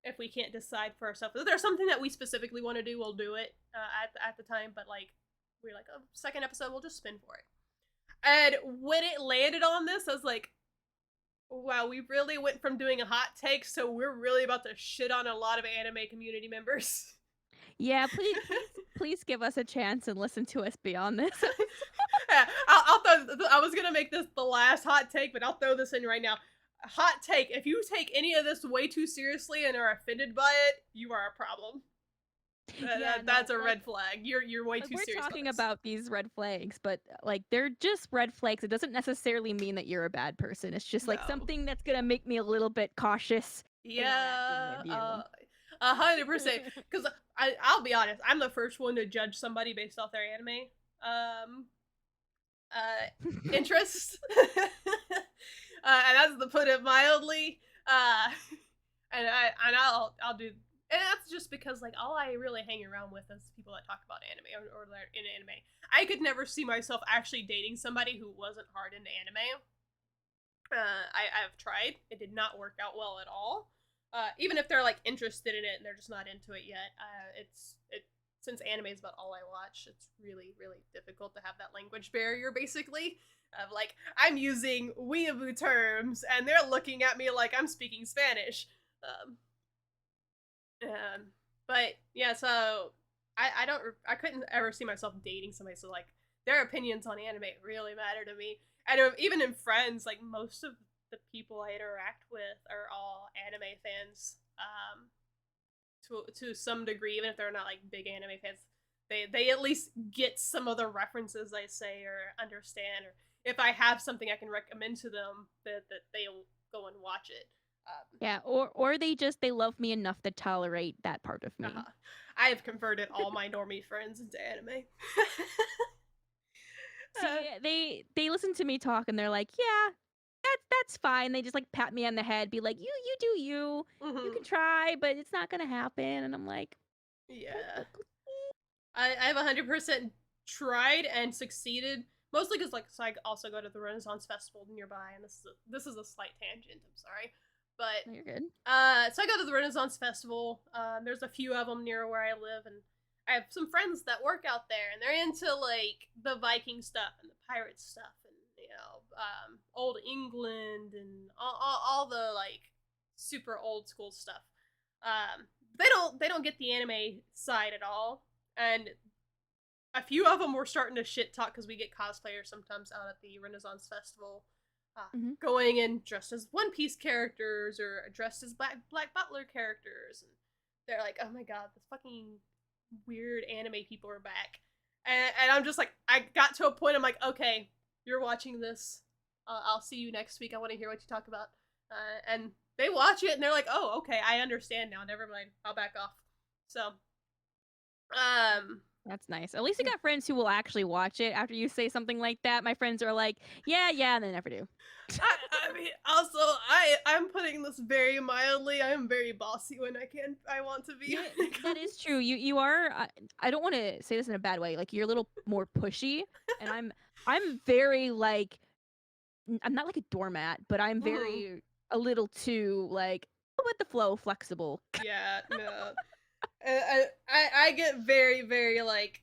If we can't decide for ourselves, if there's something that we specifically want to do, we'll do it at the time. But like, we're like, oh, second episode, we'll just spin for it. And when it landed on this, I was like, wow, we really went from doing a hot take, so we're really about to shit on a lot of anime community members. Yeah, please give us a chance and listen to us beyond this. Yeah, I was gonna make this the last hot take, but I'll throw this in right now. Hot take: if you take any of this way too seriously and are offended by it, you are a problem. That's a red flag. You're way too serious. We're talking about these red flags, but like, they're just red flags. It doesn't necessarily mean that you're a bad person. It's just like something that's gonna make me a little bit cautious. Yeah, 100%. Because I'll be honest, I'm the first one to judge somebody based off their anime interest. And that's to put it mildly. And I'll do, and that's just because like all I really hang around with is people that talk about anime or in anime. I could never see myself actually dating somebody who wasn't hard into anime. I've tried. It did not work out well at all. Even if they're like interested in it and they're just not into it yet. Since anime is about all I watch, it's really, really difficult to have that language barrier, basically. Of like, I'm using weeaboo terms, and they're looking at me like I'm speaking Spanish. But yeah, so I couldn't ever see myself dating somebody, so like, their opinions on anime really matter to me. And even in friends, like, most of the people I interact with are all anime fans. To some degree, even if they're not like big anime fans, they at least get some of the references I say or understand, or if I have something I can recommend to them, that they'll go and watch it. Yeah, or they love me enough to tolerate that part of me. I have converted all my normie friends into anime. See, they listen to me talk and they're like, yeah, that's fine. They just like pat me on the head, be like, you do you. Mm-hmm. You can try, but it's not gonna happen. And I'm like, yeah. I've 100% tried and succeeded, mostly because like, so I also go to the Renaissance Festival nearby, and this is a slight tangent, I'm sorry, but you're good. So I go to the Renaissance Festival. There's a few of them near where I live, and I have some friends that work out there, and they're into like the Viking stuff and the pirate stuff, and old England and all the like super old school stuff. They don't get the anime side at all, and a few of them were starting to shit talk because we get cosplayers sometimes out at the Renaissance Festival, going in dressed as One Piece characters or dressed as Black Butler characters, and they're like, oh my god, the fucking weird anime people are back. And I'm just like, I got to a point, I'm like, okay, you're watching this, I'll see you next week, I want to hear what you talk about. And they watch it and they're like, oh, okay, I understand now, never mind, I'll back off. So that's nice. At least you got friends who will actually watch it after you say something like that. My friends are like, yeah, and they never do. I mean, also, I'm putting this very mildly. I am very bossy when I want to be. Yeah, that is true. You are. I don't want to say this in a bad way. Like, you're a little more pushy, and I'm very like, I'm not like a doormat, but I'm very a little too like, with the flow, flexible. Yeah, no. I get very, very like,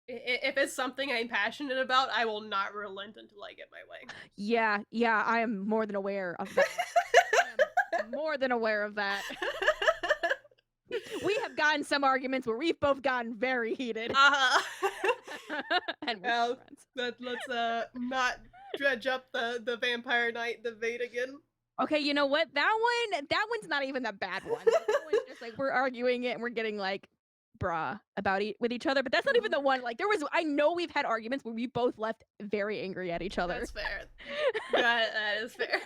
if it's something I'm passionate about, I will not relent until I get my way. Yeah, I am more than aware of that. I am more than aware of that. We have gotten some arguments where we've both gotten very heated. And well, Let's not dredge up the Vampire Knight debate again. Okay, you know what? That one's not even the bad one. That one's just like we're arguing it and we're getting like bruh about with each other, but that's not even the one. Like I know we've had arguments where we both left very angry at each other. That's fair. That is fair.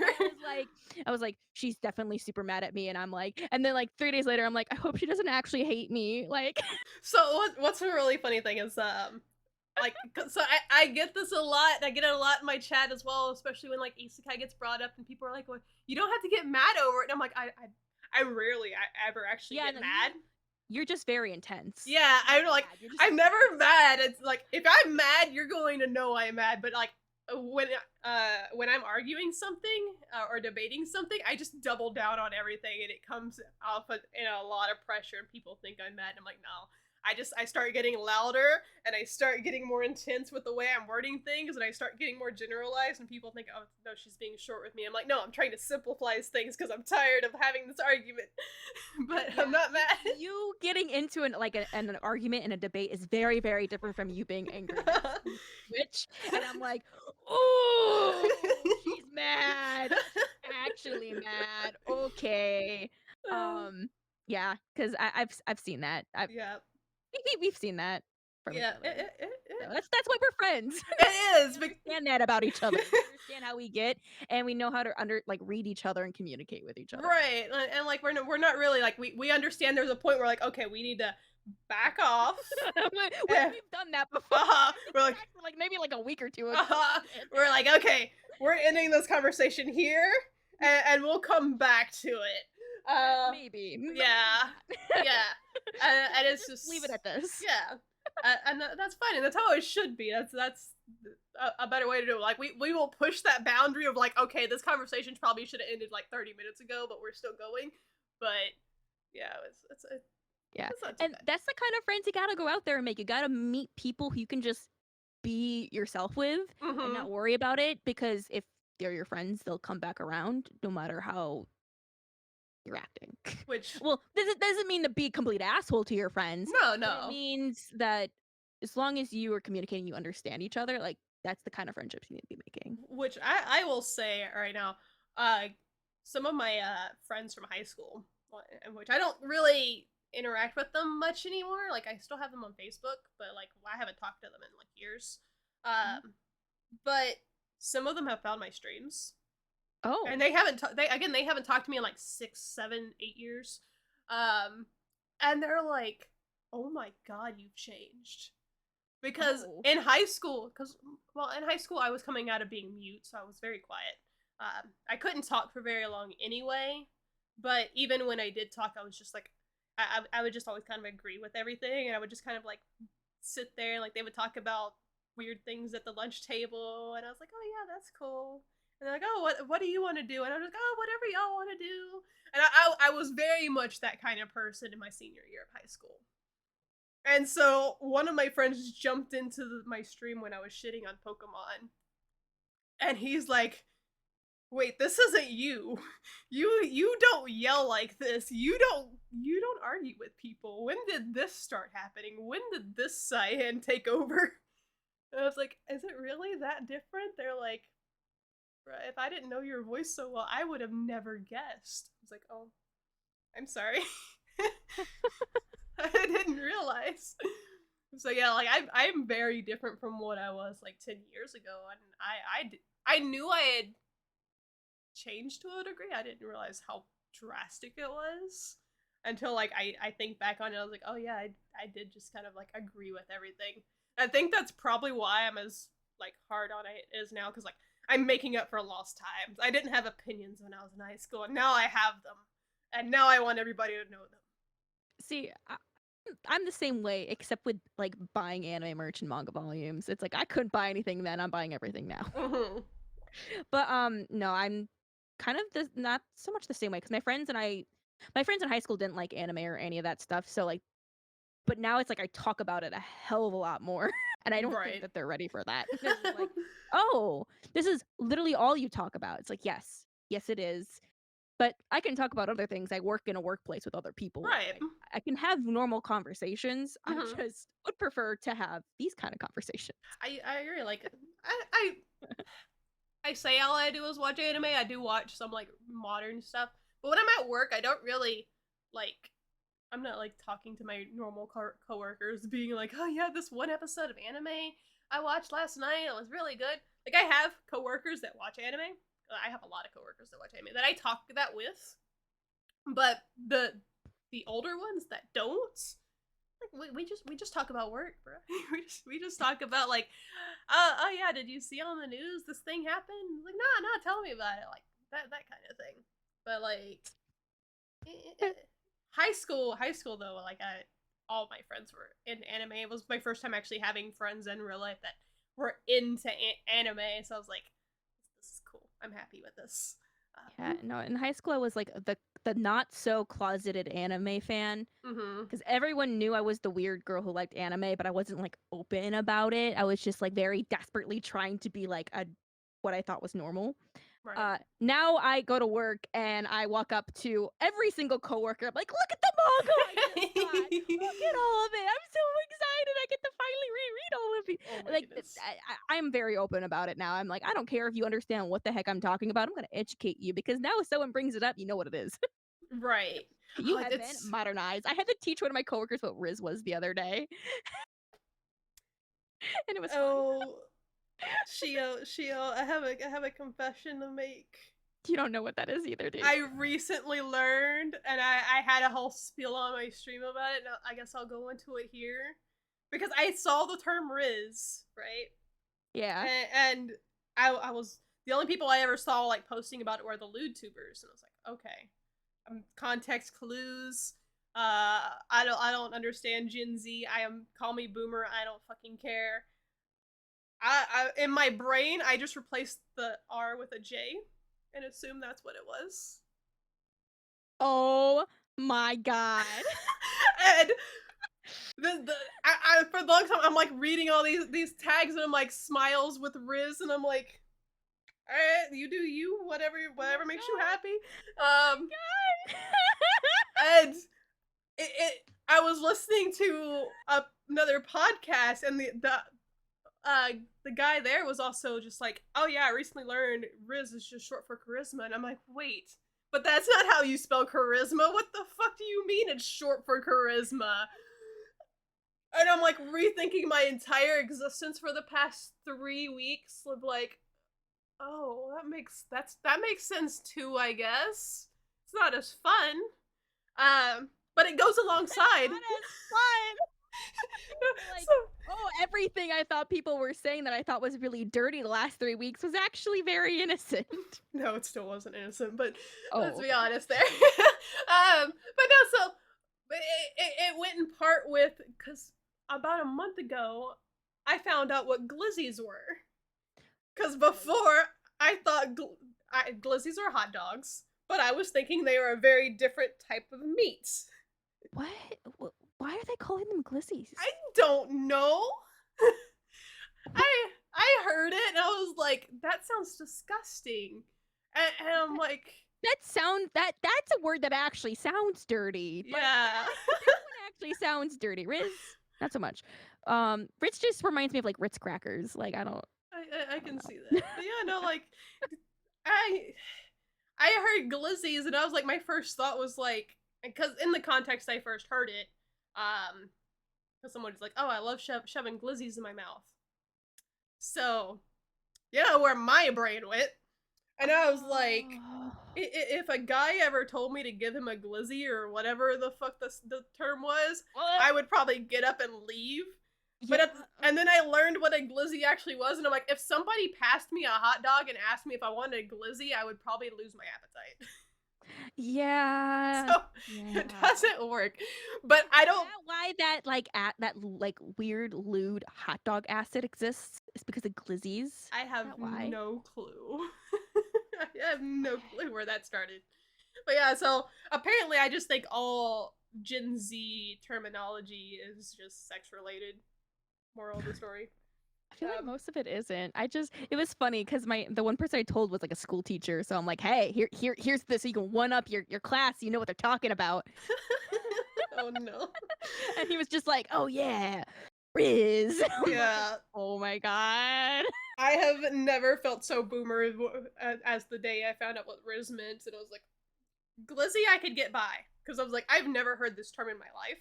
I was like, she's definitely super mad at me, and I'm like, and then like 3 days later, I'm like, I hope she doesn't actually hate me. Like, So what's a really funny thing is like so I get this a lot. I get it a lot in my chat as well, especially when like Isekai gets brought up and people are like, well, you don't have to get mad over it. And I'm like, I rarely ever actually get mad. You're just very intense. Yeah, I'm like, I'm never mad. It's like if I'm mad, you're going to know I'm mad. But like when I'm arguing something or debating something, I just double down on everything, and it comes off in a lot of pressure, and people think I'm mad. And I'm like, no. I start getting louder, and I start getting more intense with the way I'm wording things, and I start getting more generalized, and people think, oh, no, she's being short with me. I'm like, no, I'm trying to simplify things because I'm tired of having this argument. But yeah, I'm not mad. You getting into an argument and a debate is very, very different from you being angry. Which, and I'm like, oh, she's mad. Actually mad. Okay. Yeah, because I've seen that. Yeah. We've seen that from each other. So that's why we're friends. It is. We understand that about each other. We understand how we get, and we know how to read each other and communicate with each other. Right, and like we're not really like we understand. There's a point where like, okay, we need to back off. We've done that before. We're like maybe like a week or two ago. We're like, okay, we're ending this conversation here, and we'll come back to it. Maybe. Yeah. And it's just leave it at this. Yeah. And that's fine, and that's how it should be. That's a better way to do it. Like we will push that boundary of like, okay, this conversation probably should have ended like 30 minutes ago, but we're still going. But yeah, it's and that's the kind of friends you gotta go out there and make. You gotta meet people who you can just be yourself with and not worry about it, because if they're your friends, they'll come back around no matter how you're acting. Which, well, this doesn't mean to be a complete asshole to your friends. No. It means that as long as you are communicating, you understand each other. Like, that's the kind of friendships you need to be making. Which I will say right now, some of my friends from high school, which I don't really interact with them much anymore. Like, I still have them on Facebook, but like I haven't talked to them in like years. But some of them have found my streams. Oh, and they haven't they haven't talked to me in like 6, 7, 8 years, and they're like, oh my god, you've changed. Because in high school, in high school I was coming out of being mute, so I was very quiet. I couldn't talk for very long anyway, but even when I did talk, I was just like, I would just always kind of agree with everything, and I would just kind of like sit there, and like they would talk about weird things at the lunch table, and I was like, oh yeah, that's cool. And they're like, oh, what do you want to do? And I was like, oh, whatever y'all want to do. And I was very much that kind of person in my senior year of high school. And so one of my friends jumped into my stream when I was shitting on Pokemon. And he's like, wait, this isn't you. You don't yell like this. You don't argue with people. When did this start happening? When did this Cyan take over? And I was like, is it really that different? They're like, if I didn't know your voice so well, I would have never guessed. I was like, oh, I'm sorry. I didn't realize. So yeah, like I'm very different from what I was like 10 years ago, and I knew I had changed to a degree. I didn't realize how drastic it was until like I think back on it. I was like, oh yeah, I did just kind of like agree with everything. I think that's probably why I'm as like hard on it as now, because like I'm making up for lost times. I didn't have opinions when I was in high school, and now I have them. And now I want everybody to know them. See, I'm the same way, except with like buying anime merch and manga volumes. It's like I couldn't buy anything then, I'm buying everything now. But no, I'm kind of not so much the same way, because my friends in high school didn't like anime or any of that stuff. So like, but now it's like I talk about it a hell of a lot more. And I don't think that they're ready for that. Like, oh, this is literally all you talk about. It's like, yes, it is. But I can talk about other things. I work in a workplace with other people. Right. I can have normal conversations. I Hmm. just would prefer to have these kind of conversations. I agree. Like, I say all I do is watch anime. I do watch some like modern stuff, but when I'm at work, I don't really like. I'm not like talking to my normal coworkers, being like, "Oh yeah, this one episode of anime I watched last night. It was really good." Like I have coworkers that watch anime. I have a lot of coworkers that watch anime that I talk that with, but the older ones that don't, like we just talk about work, bro. we just talk about like, oh yeah, did you see on the news this thing happened? Like, no, tell me about it, like that kind of thing. But like, high school though, like all my friends were in anime. It was my first time actually having friends in real life that were into anime. So I was like, this is cool. I'm happy with this. Yeah, no, in high school I was like the not so closeted anime fan Mm-hmm. because everyone knew I was the weird girl who liked anime, but I wasn't like open about it. I was just like very desperately trying to be like a what I thought was normal. Right. Now I go to work and I walk up to every single coworker. I'm like, look at the manga I just got. Look at all of it. I'm so excited. I get to finally reread all of it. Oh my Like, goodness. I'm very open about it now. I'm like, I don't care if you understand what the heck I'm talking about. I'm going to educate you because now if someone brings it up, you know what it is. Right. You Oh, have been it's modernized. I had to teach one of my coworkers what Riz was the other day, and it was fun. oh Shio, I have a confession to make. You don't know what that is either, do you? I recently learned, and I had a whole spiel on my stream about it. And I guess I'll go into it here because I saw the term Riz, right? Yeah. And I was the only people I ever saw like posting about it were the lewd tubers, and I was like, okay, context clues. I don't understand Gen Z. I am call me boomer. I don't fucking care. In my brain, I just replaced the R with a J and assumed that's what it was. Oh my god. And for a long time I'm like reading all these tags and I'm like smiles with Riz and I'm like, all right, you do you, whatever makes you happy. And I was listening to another podcast and the guy there was also just like, oh yeah, I recently learned Riz is just short for charisma, and I'm like, wait, but that's not how you spell charisma. What the fuck do you mean it's short for charisma? And I'm like rethinking my entire existence for the past 3 weeks of like, oh, that makes sense too, I guess. It's not as fun. But it goes alongside. Not as fun. Like, So, oh, everything I thought people were saying that I thought was really dirty the last 3 weeks was actually very innocent. no, it still wasn't innocent, but let's be Okay. honest there. But no, so it went in part with because about a month ago, I found out what glizzies were. Because before, I thought glizzies are hot dogs, but I was thinking they were a very different type of meat. What? Why are they calling them glissies? I don't know. I heard it and I was like, that sounds disgusting. And I'm like, that's a word that actually sounds dirty. But yeah. that one actually sounds dirty. Riz, not so much. Ritz just reminds me of like Ritz crackers. Like I don't. I can see that. But yeah, no, like I heard glizzies and I was like, my first thought was like, because in the context I first heard it, because someone's like, oh, I love shoving glizzies in my mouth. So, you know where my brain went. And I was like, if a guy ever told me to give him a glizzy or whatever the fuck the term was, I would probably get up and leave. Yeah. And then I learned what a glizzy actually was, and I'm like, if somebody passed me a hot dog and asked me if I wanted a glizzy, I would probably lose my appetite. Yeah. So it doesn't work. But I don't. Is that why that like weird lewd hot dog acid exists? It's because of glizzies. I have no clue. I have no clue where that started. But yeah, so apparently I just think all Gen Z terminology is just sex related. Moral of the story. I feel like Um, most of it isn't. It was funny because the one person I told was like a school teacher, so I'm like, hey, here's this so you can one up your class, so you know what they're talking about. oh no. And he was just like, oh yeah, Riz. I'm like, Yeah. oh my god. I have never felt so boomer as the day I found out what Riz meant, and I was like, Glizzy I could get by, because I was like, I've never heard this term in my life.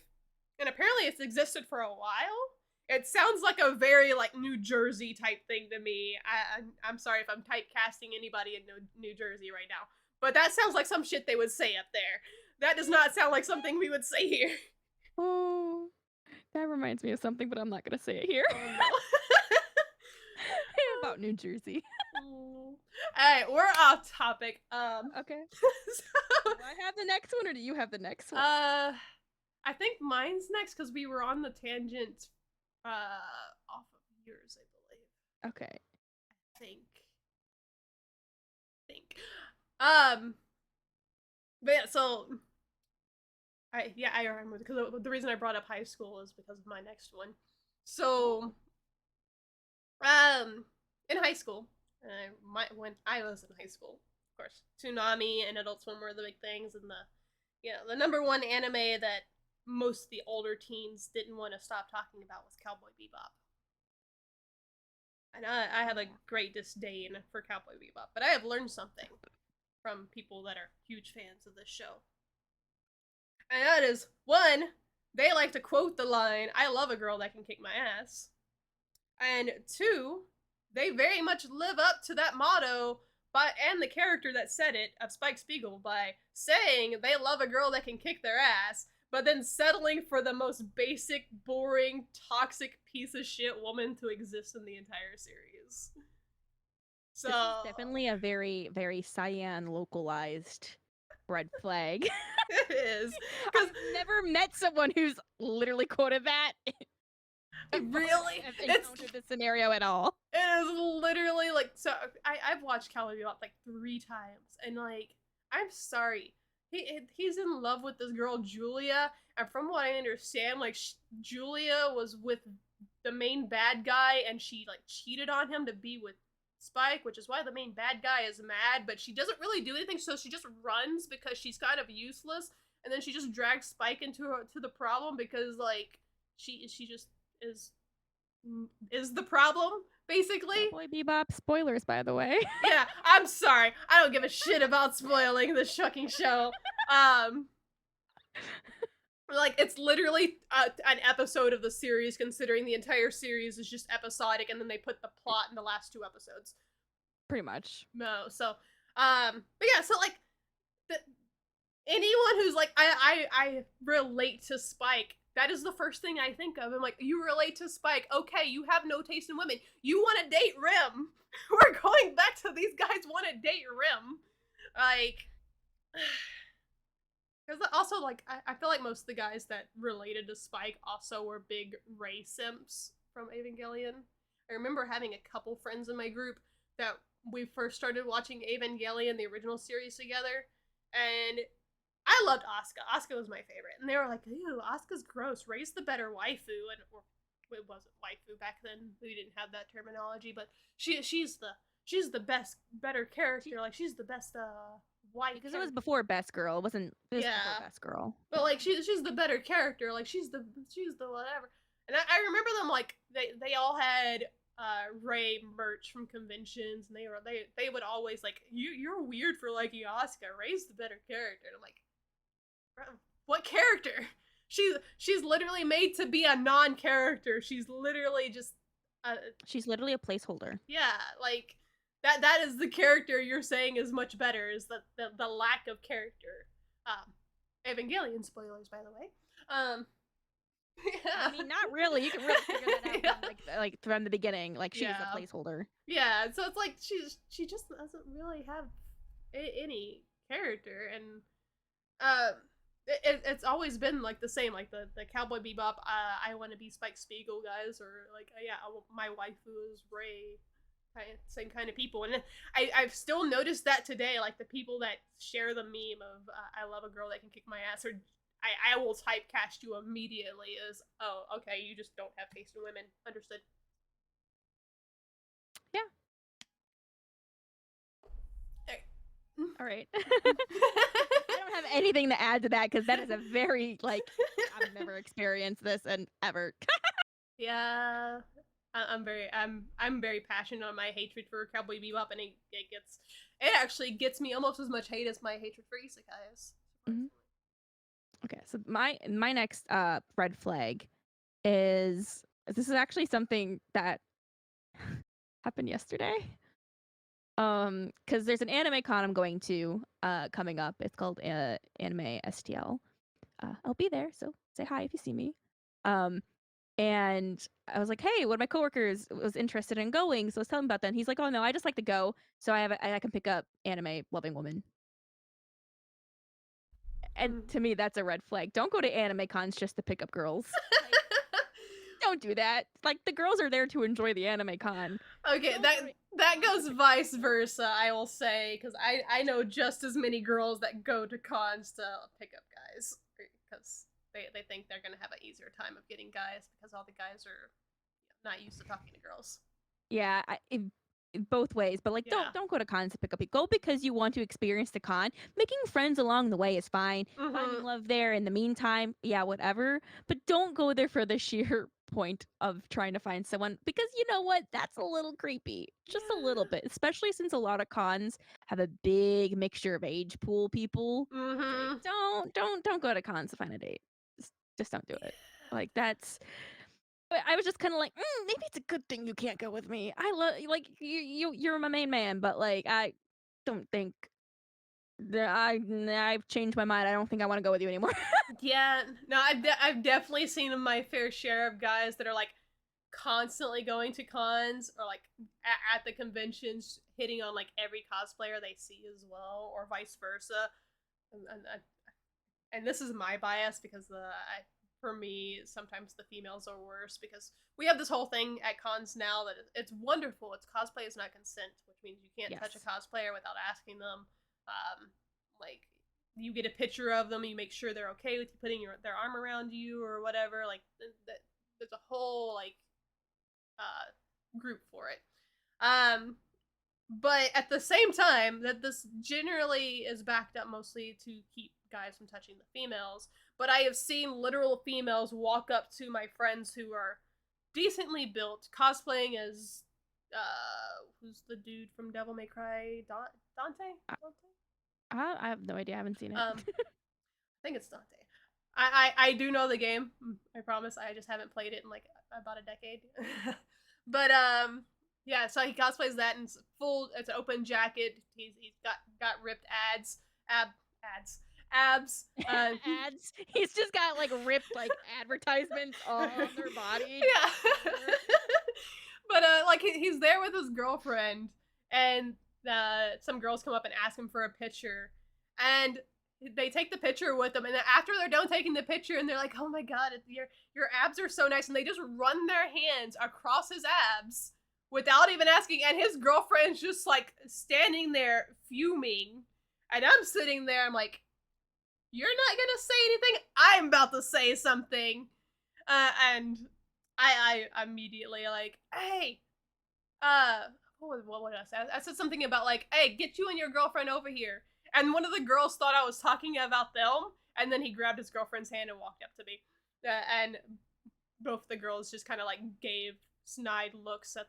And apparently it's existed for a while. It sounds like a very like New Jersey type thing to me. I'm sorry if I'm typecasting anybody in New Jersey right now, but that sounds like some shit they would say up there. That does not sound like something we would say here. Oh, that reminds me of something, but I'm not gonna say it here. Oh no. About New Jersey. All right, we're off topic. Okay. So, Do I have the next one, or do you have the next one? I think mine's next because we were on the tangent, off of yours, I believe. Okay. Think. Think. Um, but yeah, so I remember because the reason I brought up high school is because of my next one. So, in high school, when I was in high school, of course, Toonami and Adult Swim were the big things, and the number one anime that most of the older teens didn't want to stop talking about was Cowboy Bebop. And I have a great disdain for Cowboy Bebop, but I have learned something from people that are huge fans of this show. And that is, one, they like to quote the line, I love a girl that can kick my ass. And two, they very much live up to that motto and the character that said it, of Spike Spiegel, by saying they love a girl that can kick their ass, but then settling for the most basic, boring, toxic piece of shit woman to exist in the entire series. So This is definitely a very, very Cyan localized red flag. it is. I've never met someone who's literally quoted that. Really, I've encountered this scenario at all. it is literally like, so I've watched Cowboy Bebop like 3 times, and like, I'm sorry, he's in love with this girl Julia, and from what I understand, like Julia was with the main bad guy, and she like cheated on him to be with Spike, which is why the main bad guy is mad, but she doesn't really do anything, so she just runs because she's kind of useless, and then she just drags Spike into the problem because like she just is the problem, basically. Boy Bebop spoilers, by the way. Yeah, I'm sorry. I don't give a shit about spoiling this fucking show. Like, it's literally an episode of the series, considering the entire series is just episodic, and then they put the plot in the last 2 episodes. Pretty much. No, so, but yeah, so like, anyone who's like, I relate to Spike, that is the first thing I think of. I'm like, you relate to Spike. Okay, you have no taste in women. You want to date Rim. We're going back to these guys want to date Rim. Like, because also, like, I feel like most of the guys that related to Spike also were big Rey simps from Evangelion. I remember having a couple friends in my group that we first started watching Evangelion, the original series, together, and I loved Asuka. Asuka was my favorite. And they were like, ew, Asuka's gross. Ray's the better waifu. And or it wasn't waifu back then. We didn't have that terminology, but she's the best, better character. Like, she's the best white Because character. it was before Best Girl. It was Yeah. before Best Girl. But like she's the better character. Like she's the whatever. And I remember them like they all had Ray merch from conventions, and they would always like, you're weird for liking Asuka. Ray's the better character. And I'm like, what character? She's literally made to be a non-character. She's literally just she's literally a placeholder. yeah, like that is the character you're saying is much better, is the lack of character. Evangelion spoilers, by the way. Yeah. I mean, not really. You can really figure that out Yeah. from, like from the beginning. Like, she's Yeah. a placeholder. Yeah, so it's like she just doesn't really have any character, and it's always been like the same, like the Cowboy Bebop, I want to be Spike Spiegel guys, or like, yeah, my waifu is Ray, same kind of people. And I've still noticed that today, like the people that share the meme of I love a girl that can kick my ass, or I will typecast you immediately as, oh, okay, you just don't have taste in women. Understood. Yeah. Alright. All right. I don't have anything to add to that because that is a very I've never experienced this and ever. Yeah, I'm very passionate on my hatred for Cowboy Bebop, and it actually gets me almost as much hate as my hatred for isekais. Mhm. Okay, so my next red flag is this is actually something that happened yesterday. Because there's an anime con I'm going to coming up. It's called Anime STL. I'll be there, so say hi if you see me. Um, and I was like, hey, one of my coworkers was interested in going, so I was telling him about that. And he's like, oh no, I just like to go, so I can pick up anime loving woman. And Mm. to me, that's a red flag. Don't go to anime cons just to pick up girls. Like, don't do that. Like the girls are there to enjoy the anime con. Okay, that goes vice versa, I will say, because I know just as many girls that go to cons to pick up guys because they think they're gonna have an easier time of getting guys because all the guys are not used to talking to girls. Yeah, both ways, but like Yeah. don't go to cons to pick up people. Go because you want to experience the con. Making friends along the way is fine. Finding Mm-hmm. love there in the meantime, yeah, whatever. But don't go there for the sheer point of trying to find someone because you know what? That's a little creepy. Just a little bit. Especially since a lot of cons have a big mixture of age pool people. Like Mm-hmm. don't go to cons to find a date. Just don't do it. Like that's I was just kind of like, maybe it's a good thing you can't go with me. I love like you're my main man, but like I don't think that I've changed my mind. I don't think I want to go with you anymore. Yeah, no, I've definitely seen my fair share of guys that are like constantly going to cons or like at the conventions hitting on like every cosplayer they see as well, or vice versa. And this is my bias because for me sometimes the females are worse because we have this whole thing at cons now that it's wonderful. It's cosplay is not consent, which means you can't touch a Yes. cosplayer without asking them. Like you get a picture of them, you make sure they're okay with you putting their arm around you or whatever. Like there's a whole like group for it. Um, but at the same time, that this generally is backed up mostly to keep guys from touching the females. But I have seen literal females walk up to my friends who are decently built, cosplaying as who's the dude from Devil May Cry? Dante? I, Dante? I have no idea. I haven't seen it. I think it's Dante. I do know the game. I promise. I just haven't played it in like about a decade. But yeah, so he cosplays that and it's an open jacket. He's got ripped abs. Ads. He's just got like ripped like advertisements on their body. Yeah. But like he's there with his girlfriend, and some girls come up and ask him for a picture, and they take the picture with him, and then after they're done taking the picture, and they're like, "Oh my god, your abs are so nice," and they just run their hands across his abs without even asking, and his girlfriend's just like standing there fuming, and I'm sitting there, I'm like, "You're not gonna say anything? I'm about to say something," and I immediately like, "Hey, what did I say? I said something about like, hey, get you and your girlfriend over here." And one of the girls thought I was talking about them, and then he grabbed his girlfriend's hand and walked up to me. And both the girls just kind of like gave snide looks at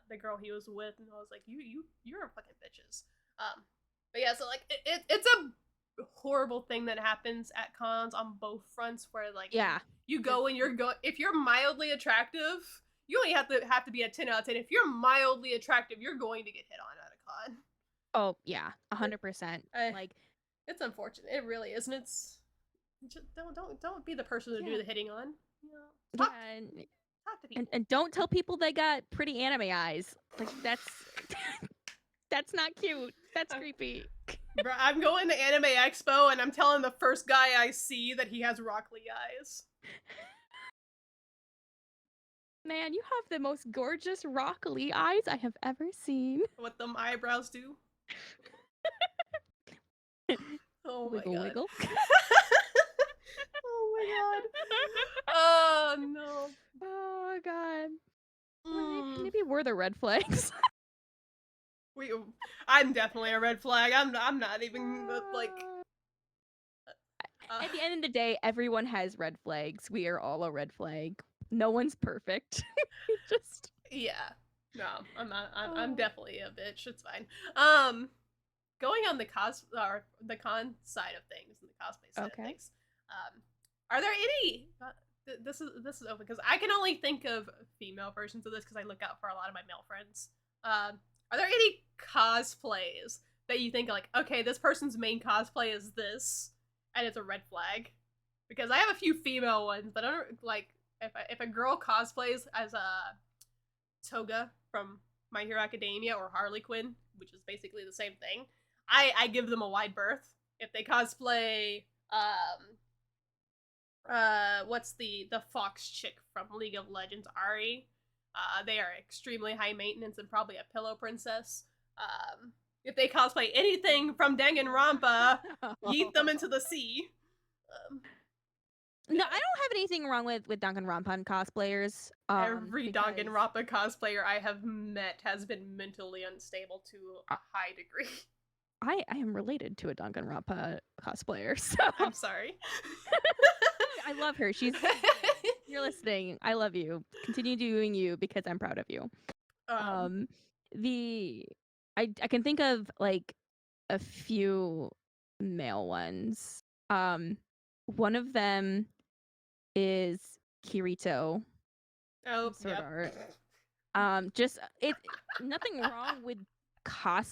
the girl he was with, and I was like, you're fucking bitches. But yeah, so like it's a horrible thing that happens at cons on both fronts, where like Yeah. you go and if you're mildly attractive, you only have to be a 10 out of 10. If you're mildly attractive, you're going to get hit on at a con. Oh yeah, 100%. Like It's unfortunate. It really is, and it's just don't be the person to do the hitting on. You know, talk to people. and don't tell people they got pretty anime eyes. Like that's not cute. That's creepy. Bro, I'm going to Anime Expo and I'm telling the first guy I see that he has Rock Lee eyes. Man, you have the most gorgeous Rock Lee eyes I have ever seen. What them eyebrows do. Oh Wiggle, my god. wiggle. Oh my god. Oh no. Oh god. Mm. Maybe we're the red flags. We, I'm definitely a red flag. I'm not even like. At the end of the day, everyone has red flags. We are all a red flag. No one's perfect. Just Yeah. No, I'm not. I'm oh. definitely a bitch. It's fine. Going on the the con side of things and the cosplay side of Okay. things. Are there any? This is open because I can only think of female versions of this because I look out for a lot of my male friends. Are there any cosplays that you think like, okay, this person's main cosplay is this, and it's a red flag? Because I have a few female ones, but I don't like if a girl cosplays as a Toga from My Hero Academia or Harley Quinn, which is basically the same thing. I give them a wide berth. If they cosplay what's the fox chick from League of Legends, Ari, they are extremely high maintenance and probably a pillow princess. If they cosplay anything from Danganronpa, yeet them into the sea. Um, No, I don't have anything wrong with Danganronpa cosplayers. every Because Danganronpa cosplayer I have met has been mentally unstable to a high degree. I am related to a Danganronpa cosplayer, so I'm sorry. I love her. She's great. You're listening. I love you. Continue doing you because I'm proud of you. um, Um, the I can think of like a few male ones. One of them is Kirito oh, from Sword yep. Art. Just it nothing wrong with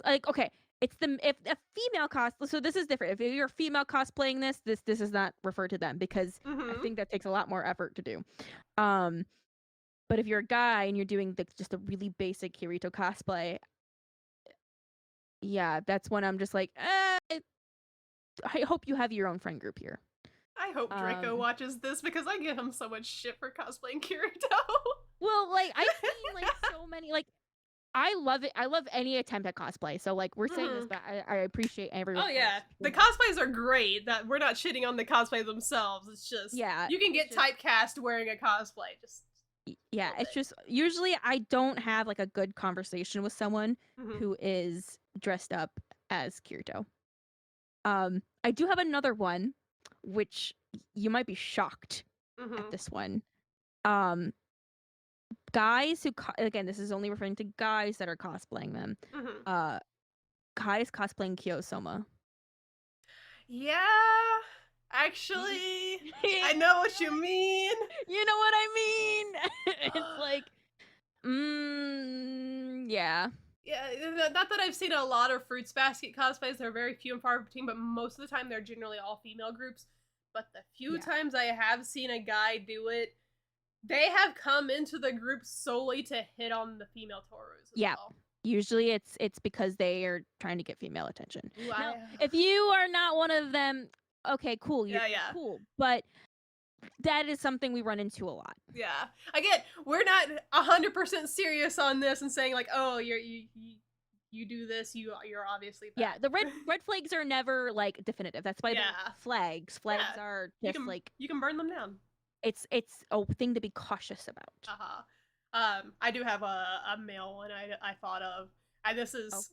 like okay, it's the if a female so this is different. If you're a female cosplaying this is not referred to them because I Mm-hmm. think that takes a lot more effort to do. Um, but if you're a guy and you're doing just a really basic Kirito cosplay, yeah, that's when I'm just like, I hope you have your own friend group here. I hope Draco Um, watches this because I give him so much shit for cosplaying Kirito. well, like I've seen like so many like I love it. I love any attempt at cosplay. So like we're saying this, Mm-hmm. but I appreciate everyone Oh yeah, the who cosplays are great. That we're not shitting on the cosplay themselves. It's just yeah, you can it's get just typecast wearing a cosplay. Just a yeah, little it's bit. just usually I don't have like a good conversation with someone Mm-hmm. who is dressed up as Kirito. I do have another one, which you might be shocked at Mm-hmm. this one. Um, guys who again, this is only referring to guys that are cosplaying them. Mm-hmm. Uh, guys cosplaying Kyosoma. Yeah, actually, I know what you mean. You know what I mean? It's like, yeah, Yeah, not that I've seen a lot of Fruits Basket cosplays. They're very few and far between, but most of the time they're generally all female groups. But the few yeah, times I have seen a guy do it, they have come into the group solely to hit on the female Torus as yeah. well. Usually it's because they are trying to get female attention. Ooh, Now, if you are not one of them, okay, cool, yeah, you're yeah. cool. But that is something we run into a lot. Yeah. Again, we're not 100% serious on this and saying like, oh, you do this, you're obviously Yeah, bad. the red flags are never like definitive. That's why they're Yeah. flags. Flags Yeah. are You just can like you can burn them down. it's a thing to be cautious about. Uh-huh. I do have a male one I thought of. And this Oh, is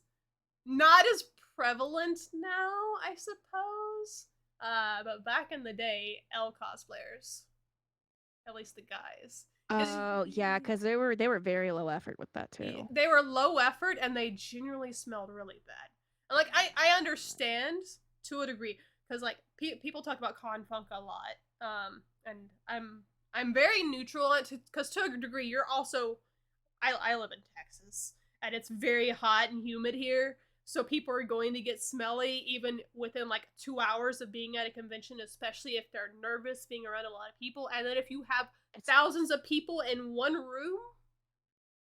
not as prevalent now, I suppose. But back in the day, L cosplayers, at least the guys, because oh yeah, because they were very low effort with that too. they were low effort and they generally smelled really bad. And like I understand to a degree because like people talk about con funk a lot, and I'm very neutral on it because to a degree you're also I live in Texas and it's very hot and humid here. So people are going to get smelly even within like 2 hours of being at a convention, especially if they're nervous being around a lot of people. And then if you have It's thousands of people in one room,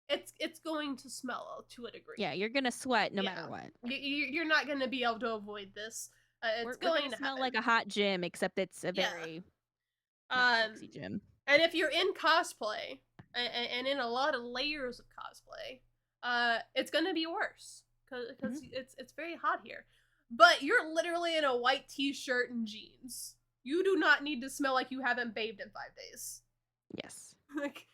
it's going to smell to a degree. yeah, you're gonna sweat no matter Yeah, what. you're not going to be able to avoid this. It's We're going gonna to smell happen. like a hot gym, except it's a Yeah. very not Um, sexy gym. and if you're in cosplay and in a lot of layers of cosplay, it's going to be worse because it's very hot here. But you're literally in a white t-shirt and jeans. You do not need to smell like you haven't bathed in 5 days. Yes. Like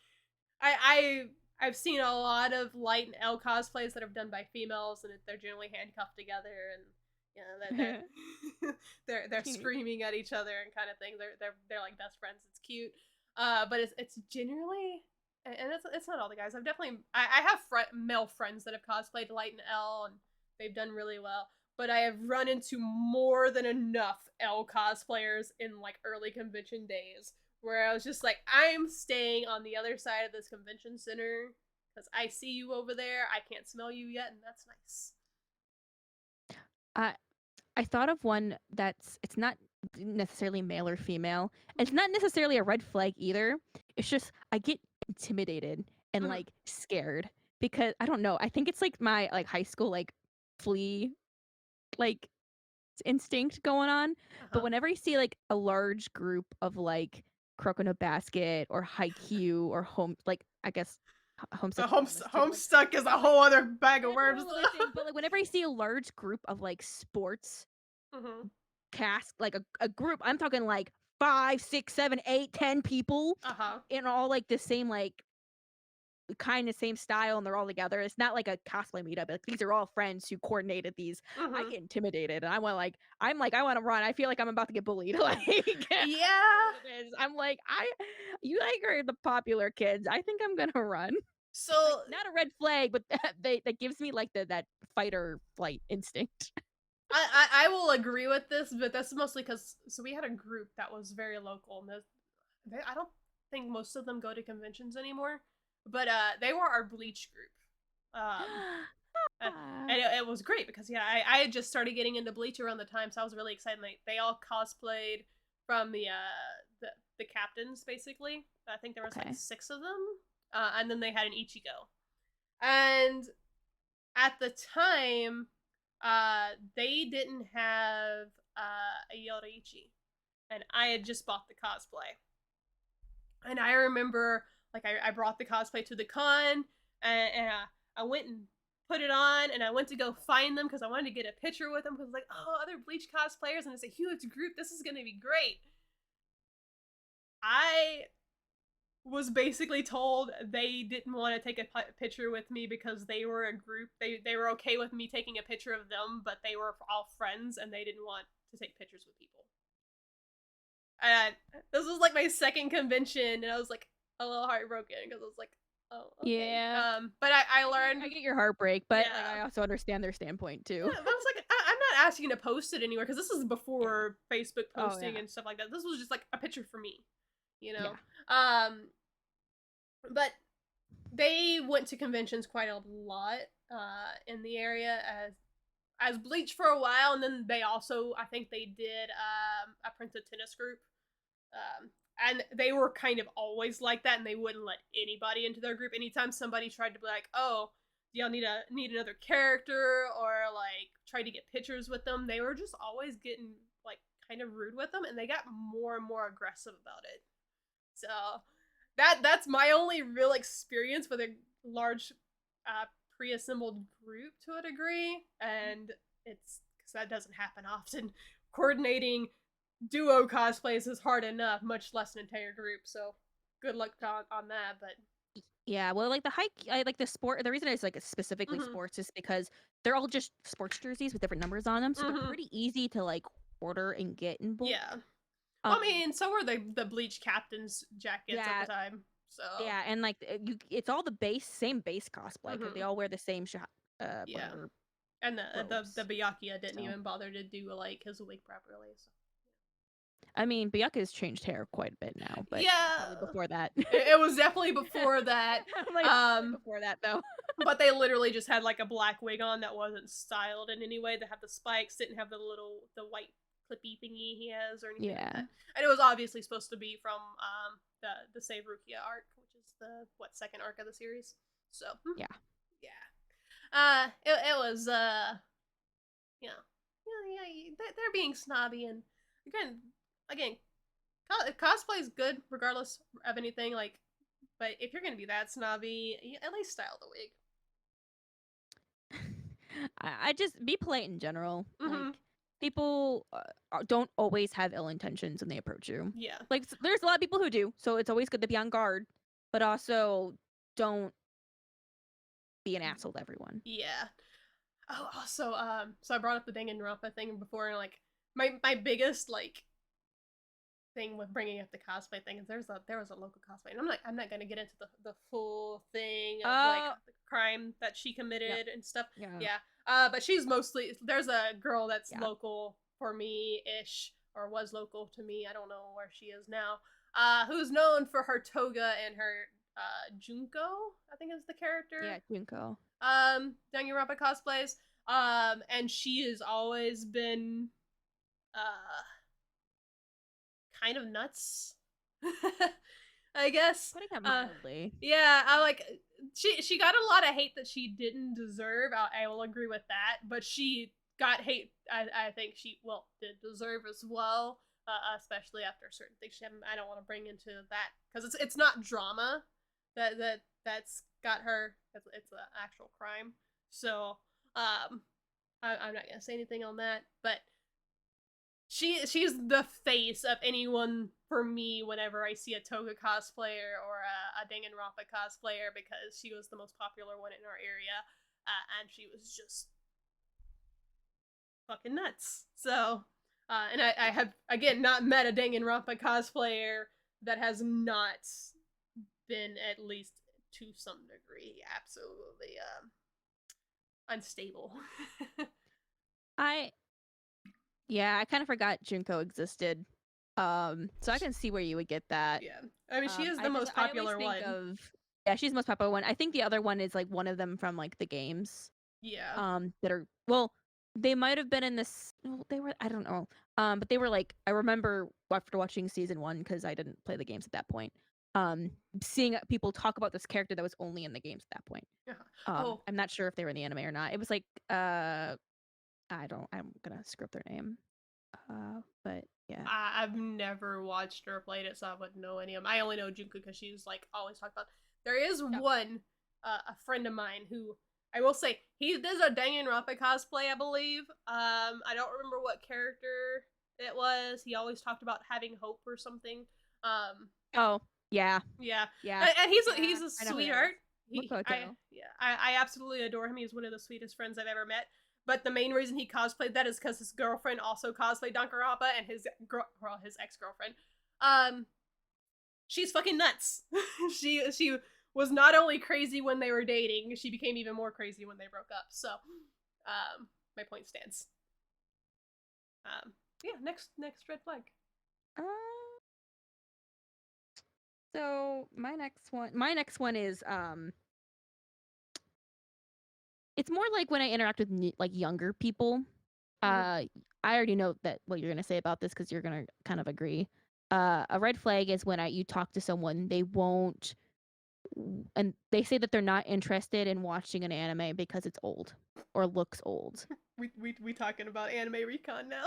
I I've seen a lot of light and L cosplays that are done by females, and they're generally handcuffed together, and they're screaming at each other and kind of thing. They're like best friends. It's cute, but it's generally, and it's not all the guys. I have male friends that have cosplayed light and L, and they've done really well. But I have run into more than enough L cosplayers in like early convention days where I was just like, I'm staying on the other side of this convention center because I see you over there. I can't smell you yet, and that's nice. I thought of one it's not necessarily male or female. It's not necessarily a red flag either. It's just I get intimidated and like scared because I don't know. I think it's like my like high school like flea like instinct going on. But whenever I see like a large group of like Croak in a Basket or Haikyuu or home like I guess Homestuck Homestuck is a whole other bag of worms. But like whenever I see a large group of like sports cast, like a group, I'm talking like 5, 6, 7, 8, 10 people in all like the same like kind of same style, and they're all together. It's not like a cosplay meetup. Like, these are all friends who coordinated these. I get intimidated, and I want I want to run. I feel like I'm about to get bullied. Like, yeah, I'm like you like are the popular kids. I think I'm gonna run. So like, not a red flag, but that gives me like that fight or flight instinct. I will agree with this, but that's mostly because we had a group that was very local, and I don't think most of them go to conventions anymore, but they were our Bleach group, and it was great because I had just started getting into Bleach around the time, so I was really excited. They all cosplayed from the captains basically. I think there was like 6 of them, and then they had an Ichigo, and at the time. They didn't have a Yoruichi, and I had just bought the cosplay. And I remember, like, I brought the cosplay to the con, and I went and put it on, and I went to go find them because I wanted to get a picture with them because like, oh, other Bleach cosplayers, and it's a huge group. This is gonna be great. I was basically told they didn't want to take a picture with me because they were a group. They were okay with me taking a picture of them, but they were all friends and they didn't want to take pictures with people. And this was like my second convention, and I was like a little heartbroken because I was like, oh, okay. Yeah. But I learned. I get your heartbreak, but like, I also understand their standpoint too. Yeah, but I was like, I'm not asking to post it anywhere because this is before Facebook posting and stuff like that. This was just like a picture for me, you know. Yeah. But they went to conventions quite a lot in the area as Bleach for a while, and then they also, I think they did a Prince of Tennis group, and they were kind of always like that, and they wouldn't let anybody into their group. Anytime somebody tried to be like, oh, do y'all need another character, or like try to get pictures with them, they were just always getting like kind of rude with them, and they got more and more aggressive about it. So that's my only real experience with a large pre-assembled group to a degree, and it's because that doesn't happen often. Coordinating duo cosplays is hard enough, much less an entire group, so good luck on that. But yeah, well, like the sport, the reason it's like specifically sports is because they're all just sports jerseys with different numbers on them, so they're pretty easy to like order and get in bulk. Yeah. Well, I mean, so were the Bleach captains jackets at the time. So yeah, and like it's all the same base cosplay because they all wear the same whatever. And the Byakuya didn't even bother to do like his wig properly. So. I mean, Byakuya's changed hair quite a bit now, but before that, it was definitely before that. Before that though. But they literally just had like a black wig on that wasn't styled in any way. They had the spikes, didn't have the white clippy thingy he has or anything like that. And it was obviously supposed to be from the Save Rukia arc, which is the second arc of the series. So yeah. It was they're being snobby, and again cosplay is good regardless of anything, like, but if you're gonna be that snobby, at least style the wig. I just be polite in general. Like, people don't always have ill intentions when they approach you. Yeah. Like, there's a lot of people who do, so it's always good to be on guard, but also don't be an asshole to everyone. Yeah. Oh, also, so I brought up the Danganronpa thing before, and like my biggest like thing with bringing up the cosplay thing is there was a local cosplay, and I'm not gonna get into the full thing of like the crime that she committed and stuff. Yeah. But she's mostly there's a girl that's local for me ish, or was local to me. I don't know where she is now. Who's known for her toga and her Junko, I think is the character. Yeah, Junko. Danganronpa cosplays. And she has always been kind of nuts. I guess. Putting it mildly. Yeah, I like she got a lot of hate that she didn't deserve. I will agree with that, but she got hate. I think she did deserve as well, especially after certain things. I don't want to bring into that because it's not drama that's got her. It's an actual crime. So I'm not gonna say anything on that, but she's the face of anyone for me whenever I see a Toga cosplayer or a Danganronpa cosplayer, because she was the most popular one in our area, and she was just fucking nuts. So, and I have again not met a Danganronpa cosplayer that has not been at least to some degree absolutely unstable. I kind of forgot Junko existed. So I can see where you would get that. Yeah. I mean, she is the most popular one. Yeah, she's the most popular one. I think the other one is like one of them from like the games. Yeah. That are they might have been in this. Well, they were. I don't know. But they were like, I remember after watching season 1, because I didn't play the games at that point. Seeing people talk about this character that was only in the games at that point. I'm not sure if they were in the anime or not. It was like I'm gonna screw up their name. But yeah. I've never watched or played it, so I wouldn't know any of them. I only know Junko because she's like always talked about. There is one, a friend of mine who I will say he does a Danganronpa cosplay, I believe. I don't remember what character it was. He always talked about having hope or something. Oh yeah. Yeah. Yeah. And he's a sweetheart. I absolutely adore him. He's one of the sweetest friends I've ever met. But the main reason he cosplayed that is because his girlfriend also cosplayed Danganronpa, and his ex-girlfriend. She's fucking nuts. She was not only crazy when they were dating, she became even more crazy when they broke up. So, my point stands. Yeah, next red flag. So my next one is it's more like when I interact with like younger people. I already know that what you're gonna say about this because you're gonna kind of agree. A red flag is when you talk to someone, they won't, and they say that they're not interested in watching an anime because it's old or looks old. We talking about anime recon now.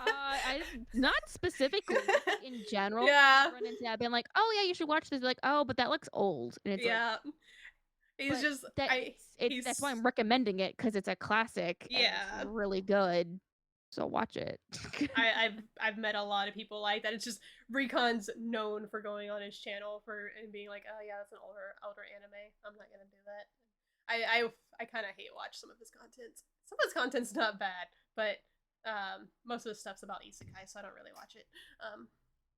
I not specifically, in general. Yeah. Run into that, being like, oh yeah, you should watch this. Like, oh, but that looks old, and it's like, he's just that's why I'm recommending it, because it's a classic. Yeah, and it's really good. So watch it. I've met a lot of people like that. It's just Recon's known for going on his channel and being like, oh yeah, that's an older anime. I'm not gonna do that. I kind of hate watch some of his content. Some of his content's not bad, but most of the stuff's about Isekai, so I don't really watch it.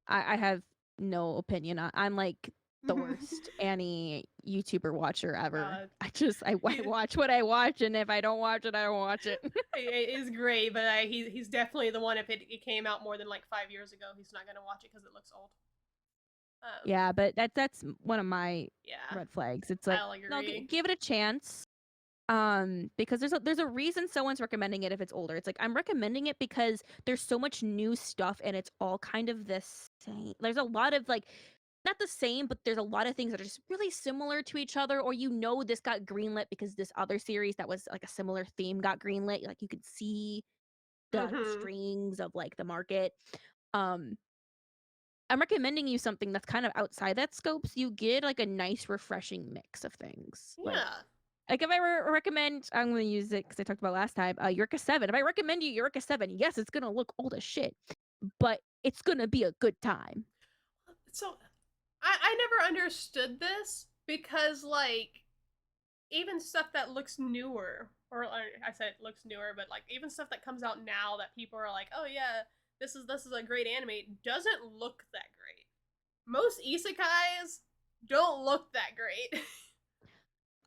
I have no opinion. I'm like the worst Annie YouTuber watcher ever. I watch what I watch, and if I don't watch it, I don't watch it. It is great, but he's definitely the one. If it came out more than like 5 years ago, he's not gonna watch it because it looks old. Yeah, but that's one of my red flags. It's like, no, give it a chance. Because there's a reason someone's recommending it if it's older. It's like, I'm recommending it because there's so much new stuff, and it's all kind of the same. There's a lot of like, not the same, but there's a lot of things that are just really similar to each other, or this got greenlit because this other series that was like a similar theme got greenlit. Like, you could see the strings of like the market. I'm recommending you something that's kind of outside that scope, so you get like a nice refreshing mix of things. Yeah. Like if I recommend, I'm going to use it because I talked about last time, Eureka 7. If I recommend you Eureka 7, yes, it's going to look old as shit, but it's going to be a good time. So I never understood this because, like, even stuff that looks newer, or I said it looks newer, but like even stuff that comes out now that people are like, oh yeah, this is a great anime, doesn't look that great. Most isekais don't look that great.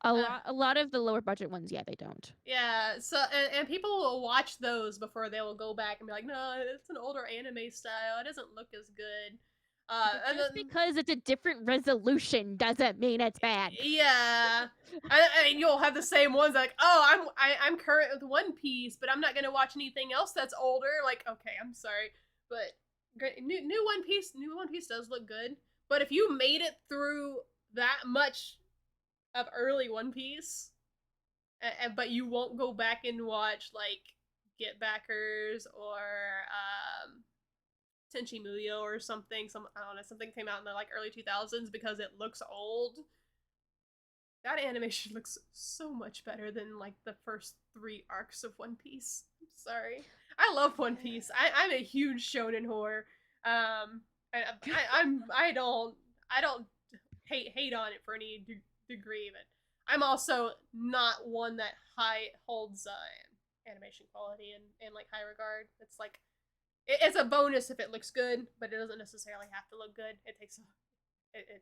A lot of the lower budget ones, yeah, they don't. Yeah, so and people will watch those before they will go back and be like, no, it's an older anime style. It doesn't look as good. But And just then because it's a different resolution doesn't mean it's bad. yeah, and you'll have the same ones like, oh, I'm current with One Piece, but I'm not gonna watch anything else that's older. Like, okay, I'm sorry, but new One Piece does look good. But if you made it through that much of early One Piece, but you won't go back and watch like Get Backers or Tenchi Muyo or something. I don't know, something came out in the like early 2000s because it looks old. That animation looks so much better than like the first 3 arcs of One Piece. I'm sorry. I love One Piece. I'm a huge shonen whore. I don't hate on it for any degree, but I'm also not one that holds animation quality in like high regard. It's like it's a bonus if it looks good, but it doesn't necessarily have to look good. It takes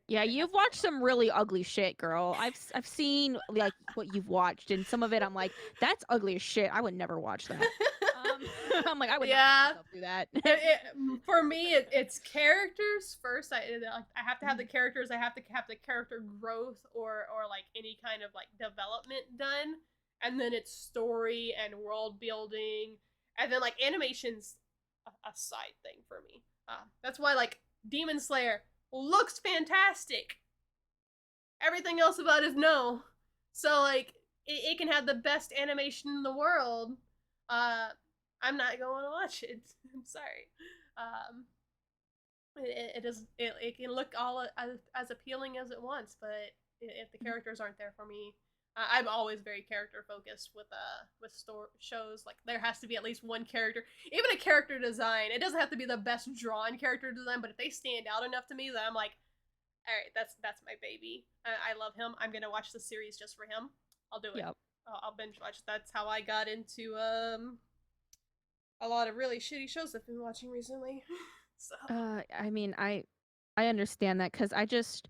Yeah, you've watched some really ugly shit, girl. I've seen like what you've watched, and some of it I'm like, that's ugly as shit. I would never watch that. I'm like, I would not put myself through that. For me, it's characters first. I have to have the characters. I have to have the character growth or like any kind of like development done, and then it's story and world building, and then like animation's a side thing for me. That's why like Demon Slayer looks fantastic. Everything else about it is no. So like it can have the best animation in the world. I'm not going to watch it. I'm sorry. It can look all as appealing as it wants, but if the characters aren't there for me, I'm always very character focused with shows. Like there has to be at least one character, even a character design. It doesn't have to be the best drawn character design, but if they stand out enough to me, that I'm like, all right, that's my baby. I love him. I'm gonna watch the series just for him. I'll do it. Yep. I'll binge watch. That's how I got into a lot of really shitty shows I've been watching recently. So I mean, I understand that because there's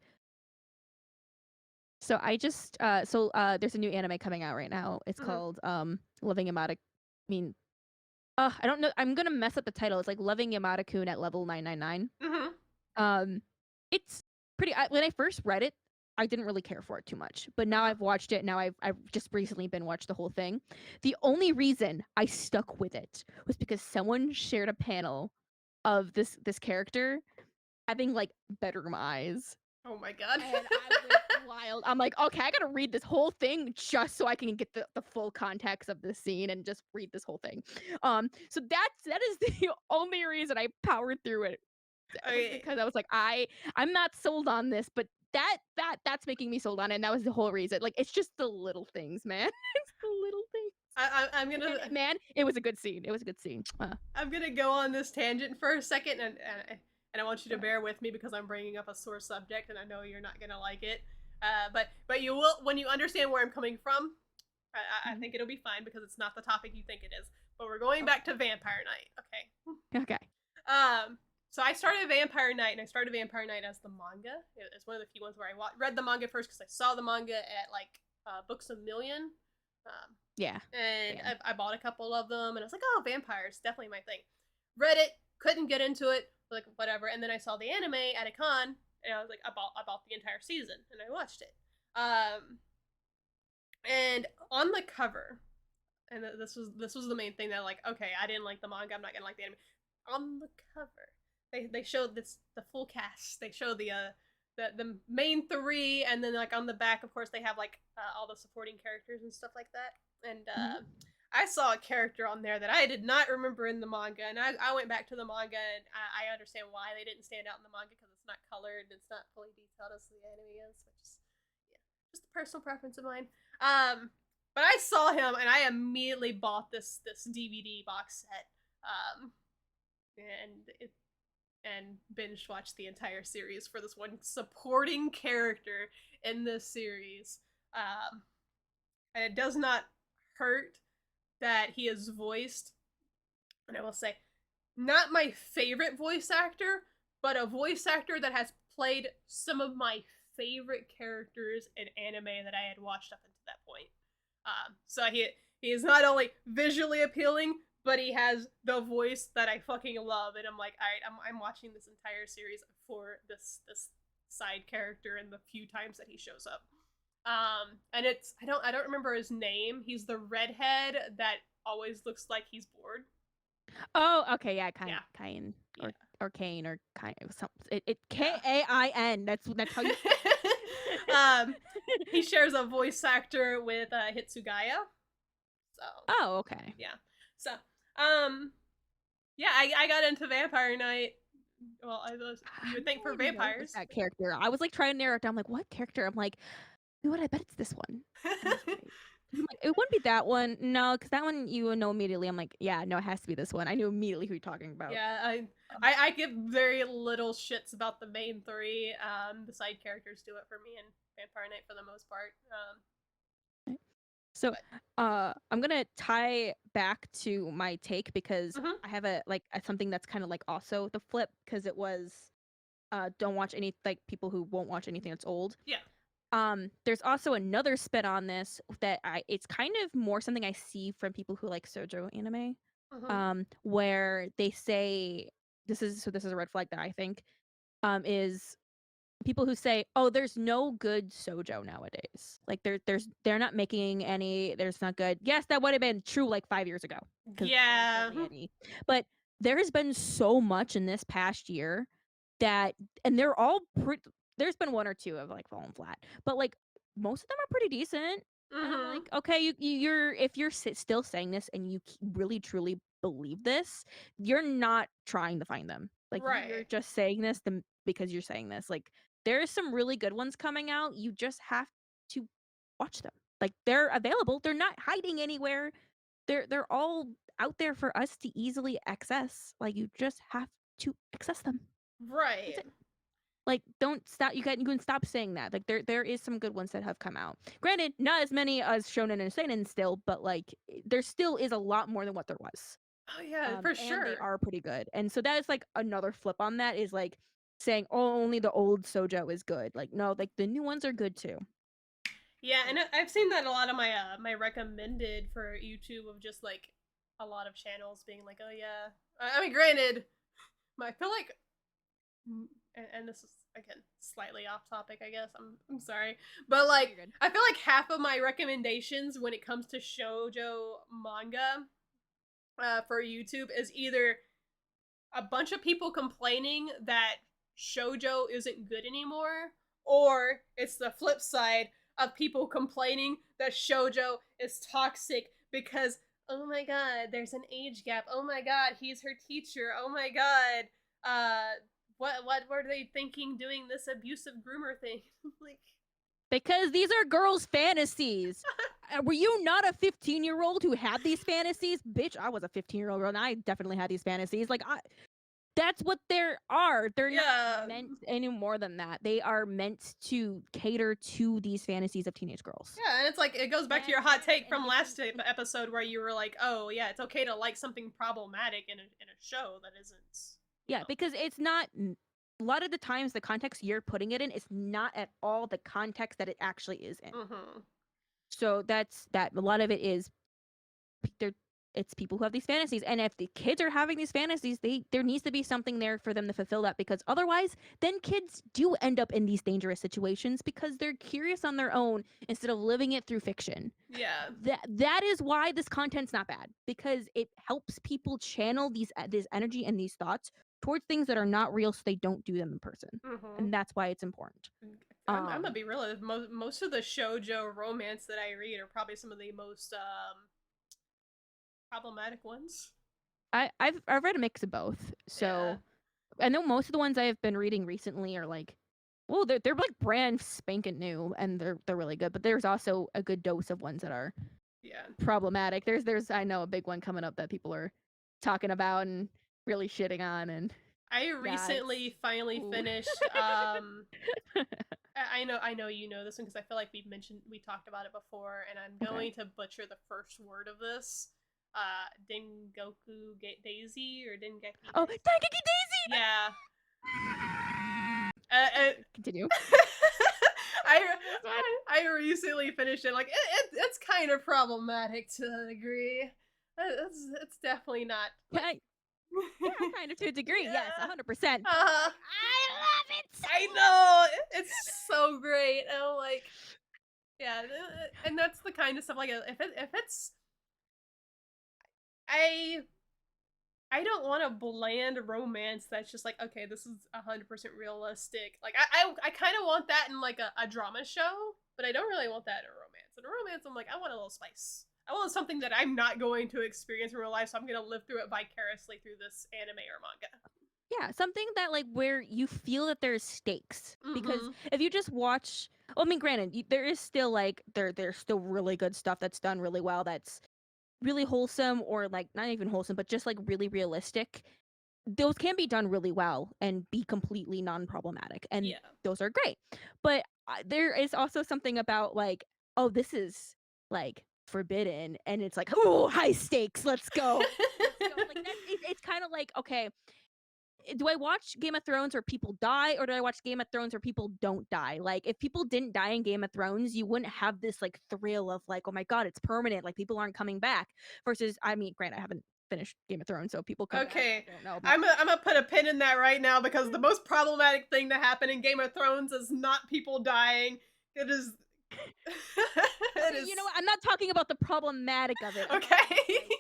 a new anime coming out right now. It's called Loving Yamada. I mean, I don't know. I'm gonna mess up the title. It's like Loving Yamada-kun at level 999. It's pretty. When I first read it, I didn't really care for it too much. But now I've watched it. Now I've just recently been watched the whole thing. The only reason I stuck with it was because someone shared a panel of this character having like bedroom eyes. Oh my god. And I went wild. I'm like, okay, I gotta read this whole thing just so I can get the full context of the scene and just read this whole thing. So that is the only reason I powered through it. Because I was like, I'm not sold on this, but that's making me sold on it, and that was the whole reason. Like, it's just the little things, man. It's the little things. I'm gonna man, it was a good scene. It was a good scene. I'm gonna go on this tangent for a second, and I want you to bear with me because I'm bringing up a sore subject, and I know you're not gonna like it. But you will when you understand where I'm coming from. I think it'll be fine because it's not the topic you think it is. But we're going back to Vampire Knight, okay? Okay. So I started Vampire Knight, and I started Vampire Knight as the manga. It's one of the few ones where I read the manga first because I saw the manga at like Books A Million. Yeah. And I bought a couple of them, and I was like, oh, vampires, definitely my thing. Read it, couldn't get into it, like whatever. And then I saw the anime at a con, and I was like, I bought the entire season, and I watched it. And on the cover, and this was the main thing that like, okay, I didn't like the manga, I'm not gonna like the anime. On the cover, they showed the full cast. They show the main 3, and then like on the back, of course, they have like all the supporting characters and stuff like that. And I saw a character on there that I did not remember in the manga, and I went back to the manga, and I understand why they didn't stand out in the manga because it's not colored, it's not fully detailed as the anime is, which is just a personal preference of mine. But I saw him, and I immediately bought this DVD box set. And binge watched the entire series for this one supporting character in this series. and it does not hurt that he is voiced, and I will say, not my favorite voice actor, but a voice actor that has played some of my favorite characters in anime that I had watched up until that point. So he is not only visually appealing, but he has the voice that I fucking love, and I'm like, all right, I'm watching this entire series for this side character and the few times that he shows up. And it's I don't remember his name. He's the redhead that always looks like he's bored. Oh, okay, yeah, Yeah. Cyan Yeah. or Kane or Kyan. It Yeah. Kain. That's how you. um, he shares a voice actor with Hitsugaya. So Oh, okay. yeah. So yeah, I got into Vampire Knight. Well, you would think for I don't know vampires. that character. I was like trying to narrow it down. I'm like, what character? I'm like, you know what? I bet it's this one. And I was right. I'm like, it wouldn't be that one. No, because that one you would know immediately. I'm like, yeah, no, it has to be this one. I knew immediately who you're talking about. Yeah, I give very little shits about the main three. The side characters do it for me in Vampire Knight for the most part. So, But I'm gonna tie back to my take because mhm. I have something that's kind of like also the flip because it was don't watch any like people who won't watch anything that's old. Yeah. There's also another spin on this that it's kind of more something I see from people who like shoujo anime, Mhm. where they say this is a red flag that I think is people who say, "Oh, there's no good sojo nowadays. Like they're not making any. There's not good." Yes, that would have been true like 5 years ago because there's Yeah. hardly any. But there has been so much in this past year that, and they're all pretty. There's been one or two of like fallen flat, but like most of them are pretty decent. And I'm Mhm. like, okay, you're if you're still saying this and you really truly believe this, you're not trying to find them. Like you're Right. just saying this because you're saying this. Like there's some really good ones coming out. You just have to watch them. Like they're available. They're not hiding anywhere. They're all out there for us to easily access. Like you just have to access them. That's Right. it. Like don't stop. You can stop saying that. Like there is some good ones that have come out. Granted, not as many as shonen and seinen still, but like there still is a lot more than what there was. Oh yeah, for And they sure. are pretty good. And so that is like another flip on that is like saying, oh, only the old sojo is good. Like, no, like the new ones are good too. Yeah, and I've seen that a lot of my my recommended for YouTube of just like a lot of channels being like, oh yeah. I mean, granted, I feel like, and this is again slightly off topic, I guess. I'm sorry, but No, like you're good. I feel like half of my recommendations when it comes to shojo manga for YouTube is either a bunch of people complaining that shojo isn't good anymore, or it's the flip side of people complaining that shojo is toxic because oh my god, there's an age gap. Oh my god, he's her teacher. Oh my god, what were they thinking doing this abusive groomer thing? Like, Because these are girls' fantasies. Were you not a 15-year-old who had these fantasies? Bitch, I was a 15-year-old girl and I definitely had these fantasies. That's what they are. They're not yeah, meant any more than that. They are meant to cater to these fantasies of teenage girls. yeah, and it's like it goes back to And your hot take and from last episode where you were like, "Oh yeah, it's okay to like something problematic in a show that isn't." You yeah, know. because it's not a lot of the times the context you're putting it in is not at all the context that it actually is in. Mm-hmm. So that's that a lot of it is they're it's people who have these fantasies, and if the kids are having these fantasies, there needs to be something there for them to fulfill that, because otherwise then kids do end up in these dangerous situations because they're curious on their own instead of living it through fiction. Yeah. That is why this content's not bad, because it helps people channel this energy and these thoughts towards things that are not real so they don't do them in person, Mm-hmm. and that's why it's important. I'm gonna um be real. Most of the shojo romance that I read are probably some of the most problematic ones. I've read a mix of both. Yeah. So I know most of the ones I have been reading recently are like, well, they're like brand spanking new, and they're really good. But there's also a good dose of ones that are Yeah. problematic. There's I know a big one coming up that people are talking about and really shitting on, and I yeah, it's recently finally ooh. finished I know you know this one because I feel like we talked about it before, and I'm Okay. going to butcher the first word of this. Dengoku Daisy or Dengeki Oh, Daisy. Taikiki Daisy! Yeah. Sorry, continue. I, This one. I recently finished it. Like it's kind of problematic to a degree. It's definitely not like. Yeah, kind of to a degree. Yes, Yeah. 100%. But Uh, like, I love it so I much. know it's so great. And I'm like, yeah, and that's the kind of stuff like if it's I I don't want a bland romance that's just like, okay, this is 100% realistic. Like I kind of want that in like a drama show, but I don't really want that in a romance. In a romance, I'm like, I want a little spice. I want something that I'm not going to experience in real life, so I'm gonna live through it vicariously through this anime or manga. Yeah, something that like where you feel that there's stakes because Mm-hmm. if you just watch, well, I mean, granted, there is still like there's still really good stuff that's done really well. That's really wholesome or like not even wholesome, but just like really realistic. Those can be done really well and be completely non-problematic, and Yeah. those are great. But there is also something about like, oh, this is like forbidden, and it's like, oh, high stakes. Let's go. Let's go. Like it's kind of like, okay, do I watch Game of Thrones where people die, or do I watch Game of Thrones where people don't die? Like, if people didn't die in Game of Thrones, you wouldn't have this like thrill of like, oh my god, it's permanent, like people aren't coming back. Versus, I mean, granted, I haven't finished Game of Thrones, so people come back. Okay, I don't know, but I'm gonna put a pin in that right now because the most problematic thing to happen in Game of Thrones is not people dying. It is. It okay, is you know what? I'm not talking about the problematic of it. I'm talking okay. about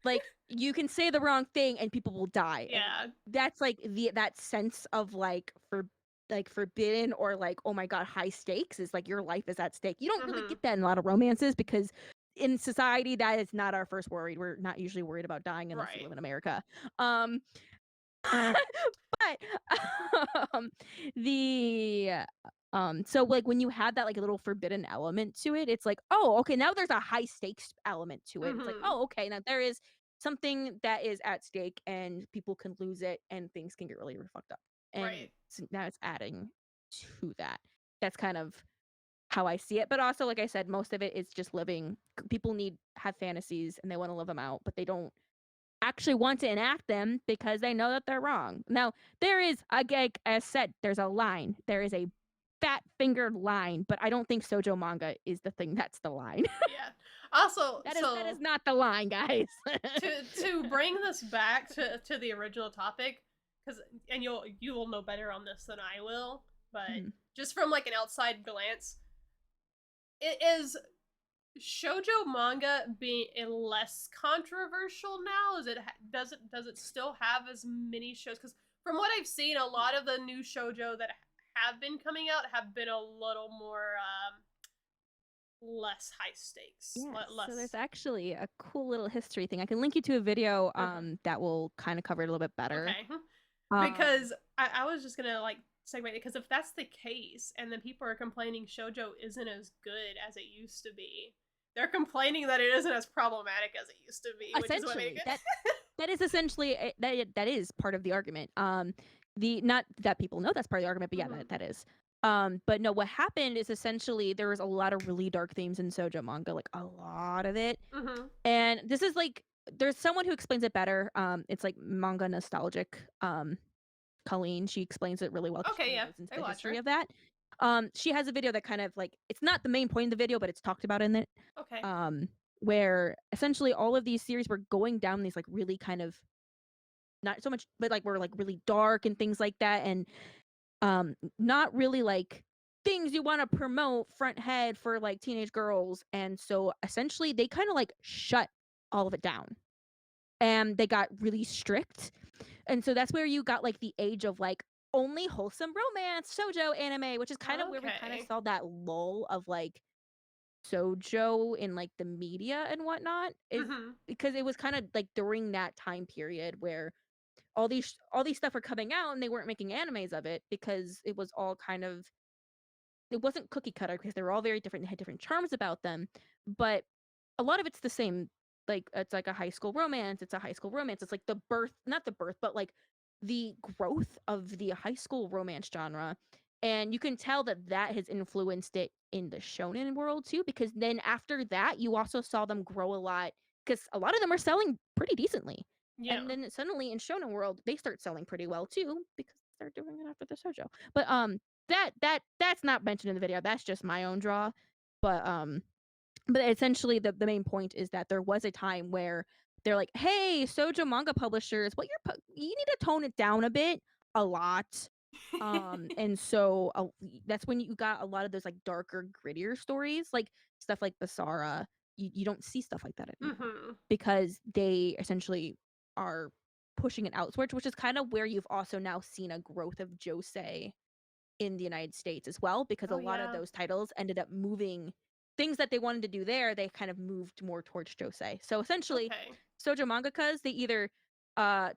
like you can say the wrong thing and people will die, and Yeah. that's like that sense of like for like forbidden or like, oh my god, high stakes is like your life is at stake. You don't really Mm-hmm. get that in a lot of romances because in society that is not our first worry. We're not usually worried about dying unless we Right. live in America. um but um the so like when you had that like a little forbidden element to it, it's like, oh, okay, now there's a high stakes element to it. It's like, Mm-hmm. oh, okay, now there is something that is at stake and people can lose it and things can get really fucked up. And Right. so now it's adding to that. That's kind of how I see it. But also, like I said, most of it is just living. People need have fantasies and they want to live them out, but they don't actually want to enact them because they know that they're wrong. Now, there is, again, as said, there's a line. There is a fat fingered line, but I don't think Sojo manga is the thing that's the line. Yeah. Also, That is so not the line, guys. to bring this back to the original topic, because and you will know better on this than I will, but Mhm. just from like an outside glance, it is shoujo manga being less controversial now? Is it does it still have as many shows? Because from what I've seen, a lot of the new shoujo that have been coming out have been a little more less high stakes, Yes, so there's less. actually a cool little history thing. I can link you to a video that will kind of cover it a little bit better. Okay, Um because I was just gonna like segue it because if that's the case, and then people are complaining shoujo isn't as good as it used to be, they're complaining that it isn't as problematic as it used to be, which is what made essentially it. that is essentially that is part of the argument. The not that people know that's part of the argument, but yeah, Mhm. that is. But no, what happened is essentially there was a lot of really dark themes in Sojo manga, like a lot of it. Mhm. And this is like there's someone who explains it better. It's like manga nostalgic. Colleen, she explains it really well because she Okay, kind of yeah, goes into I the watch history her. of that. She has a video that kind of like it's not the main point of the video, but it's talked about in it. Okay. Um, where essentially all of these series were going down these like really kind of not so much, but like were like really dark and things like that, and not really like things you want to promote front head for like teenage girls. And so essentially they kind of like shut all of it down and they got really strict. And so that's where you got like the age of like only wholesome romance shoujo anime, which is kind of where we kind of Okay. saw that lull of like sojo in like the media and whatnot, is Mhm. because it was kind of like during that time period where all these stuff were coming out and they weren't making animes of it because it was all kind of, it wasn't cookie cutter because they were all very different, they had different charms about them, but a lot of it's the same. Like it's like a high school romance, it's a high school romance, it's like the birth, not the birth, but like the growth of the high school romance genre. And you can tell that that has influenced it in the shonen world too, because then after that, you also saw them grow a lot because a lot of them are selling pretty decently. Yeah. And then suddenly in shonen world, they start selling pretty well too because they're doing it after the shoujo. But that's not mentioned in the video. That's just my own draw. But essentially the main point is that there was a time where they're like, "Hey, shoujo manga publishers, you need to tone it down a lot." And so that's when you got a lot of those like darker, grittier stories, like stuff like Basara. You don't see stuff like that anymore because they essentially are pushing it outwards, which is kind of where you've also now seen a growth of josei in the United States as well, because a Oh lot of yeah. those titles ended up moving things that they wanted to do there, they kind of moved more towards josei. So essentially, Okay. shoujo mangakas, they either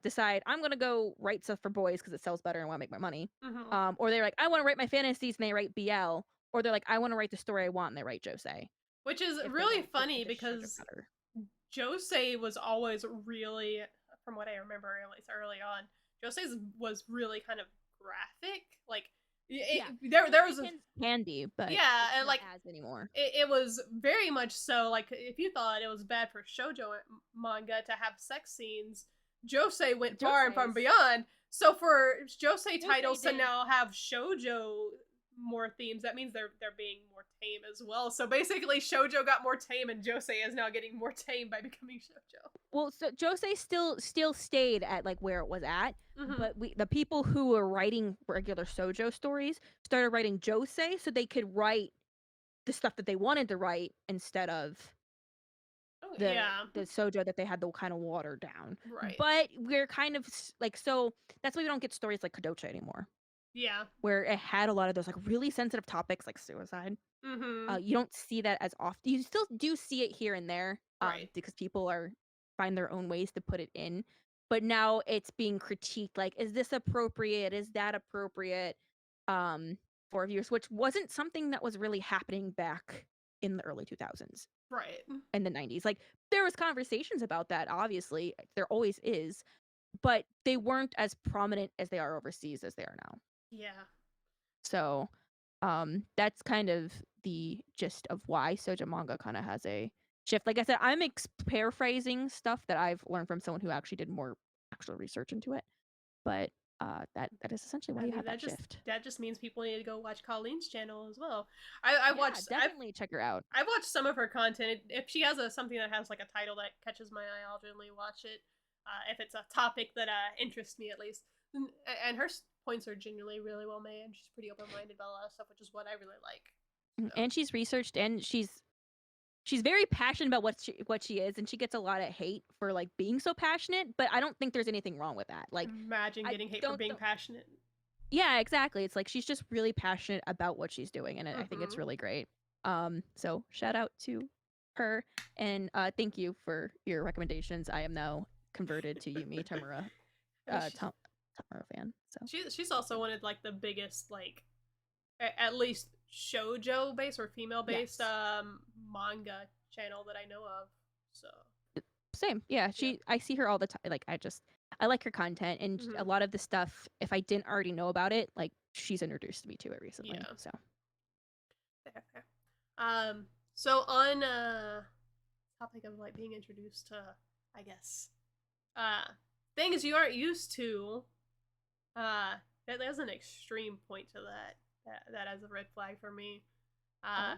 decide I'm gonna go write stuff for boys because it sells better and I want to make my money, or they're like I want to write my fantasies and they write BL, or they're like I want to write the story I want and they write josei Which is if they really don't get funny into shoujo because better. Josei was always really, from what I remember, at least early on, Josei's was really kind of graphic. Like, Yeah, there was a, candy, but yeah, it's and not like as anymore. it was very much so. Like, if you thought it was bad for shoujo manga to have sex scenes, Josei went far and far and Joseis, beyond. So for Josei Josei titles to did. now have shoujo more themes, that means they're being more tame as well. So basically, shoujo got more tame, and Josei is now getting more tame by becoming shoujo. Well, so Josei still stayed at like where it was at, Mm-hmm. but the people who were writing regular Sojo stories started writing Josei so they could write the stuff that they wanted to write instead of Oh the yeah, the Sojo that they had to kind of water down. right. But we're kind of like, so that's why we don't get stories like Kadocha anymore, Yeah. where it had a lot of those like really sensitive topics like suicide. Mm-hmm. You don't see that as often. You still do see it here and there, Right. because people are find their own ways to put it in. But now it's being critiqued. Like, is this appropriate? Is that appropriate? Um, for viewers, which wasn't something that was really happening back in the early 2000s Right. and the 90s. Like, there was conversations about that. Obviously, there always is, but they weren't as prominent as they are overseas as they are now. Yeah. So, that's kind of the gist of why Soja manga kind of has a shift. Like I said, I'm paraphrasing stuff that I've learned from someone who actually did more actual research into it. But that is essentially why I you mean have that shift. that just means people need to go watch Colleen's channel as well. I Yeah, watched definitely check her out. I've watched some of her content. If she has something that has like a title that catches my eye, I'll generally watch it. If it's a topic that interests me at least, and her points are genuinely really well made. And she's pretty open minded about a lot of stuff, which is what I really like. So. And she's researched and she's very passionate about what she is, and she gets a lot of hate for like being so passionate, but I don't think there's anything wrong with that. Like, Imagine I getting hate for being passionate. yeah, exactly. It's like she's just really passionate about what she's doing, and I think it's Mm-hmm. really great. So shout out to her, and thank you for your recommendations. I am now converted to Yumi Tamura, Tamura fan. So She's also one of like the biggest like at least shoujo based or female based yes, manga channel that I know of. So same. Yeah, yeah. I see her all the time. Like I like her content, and a Mm-hmm. lot of the stuff. If I didn't already know about it, like she's introduced me to it recently. Yeah. So Fair, fair. So on topic of like being introduced to, I guess, uh, things you aren't used to. There's an extreme point to that. That has a red flag for me. oh,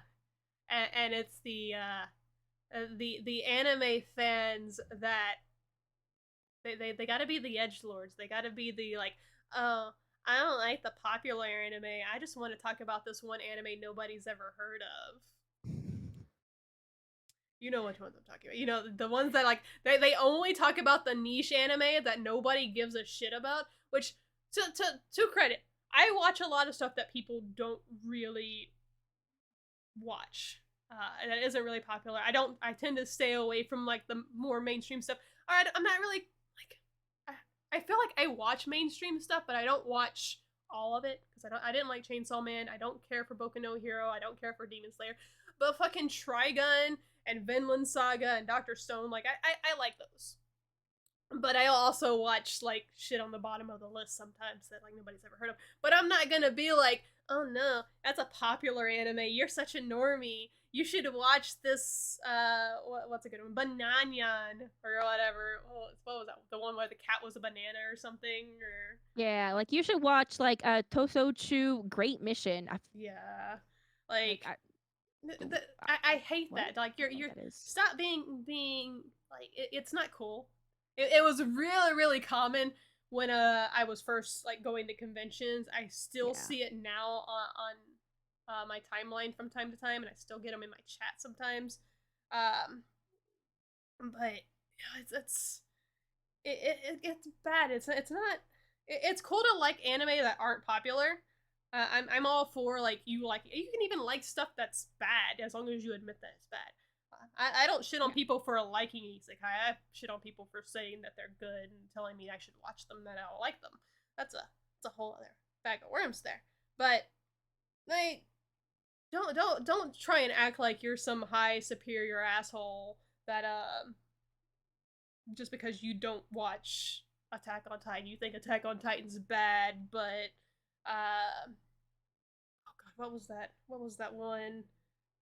And it's the anime fans that they gotta be the edge lords. They gotta be the like, oh, I don't like the popular anime. I just want to talk about this one anime nobody's ever heard of. You know which ones I'm talking about. You know, the ones that like they only talk about the niche anime that nobody gives a shit about. Which to credit, I watch a lot of stuff that people don't really watch. That isn't really popular. I tend to stay away from like the more mainstream stuff. Alright, I'm not really like I feel like I watch mainstream stuff, but I don't watch all of it because I didn't like Chainsaw Man. I don't care for Boku no Hero. I don't care for Demon Slayer. But fucking Trigun and Vinland Saga and Doctor Stone, like I like those. But I also watch like shit on the bottom of the list sometimes that like nobody's ever heard of. But I'm not gonna be like, oh no, that's a popular anime. You're such a normie. You should watch this. What's a good one? Bananyan or whatever. What was that? The one where the cat was a banana or something? Or Yeah, like you should watch like Tosochu Great Mission. yeah, Like like I hate what? that. Like I don't know you're what that is. stop being like it's not cool. It was really common when I was first like going to conventions. I still Yeah. see it now on my timeline from time to time, and I still get them in my chat sometimes. Um, but it gets bad. It's not. It's cool to like anime that aren't popular. I'm all for like you can even like stuff that's bad as long as you admit that it's bad. I don't shit on Yeah. people for liking isekai. I shit on people for saying that they're good and telling me I should watch them that I don't like them. That's a whole other bag of worms there. But like don't try and act like you're some high superior asshole that just because you don't watch Attack on Titan, you think Attack on Titan's bad, but oh god, what was that? What was that one?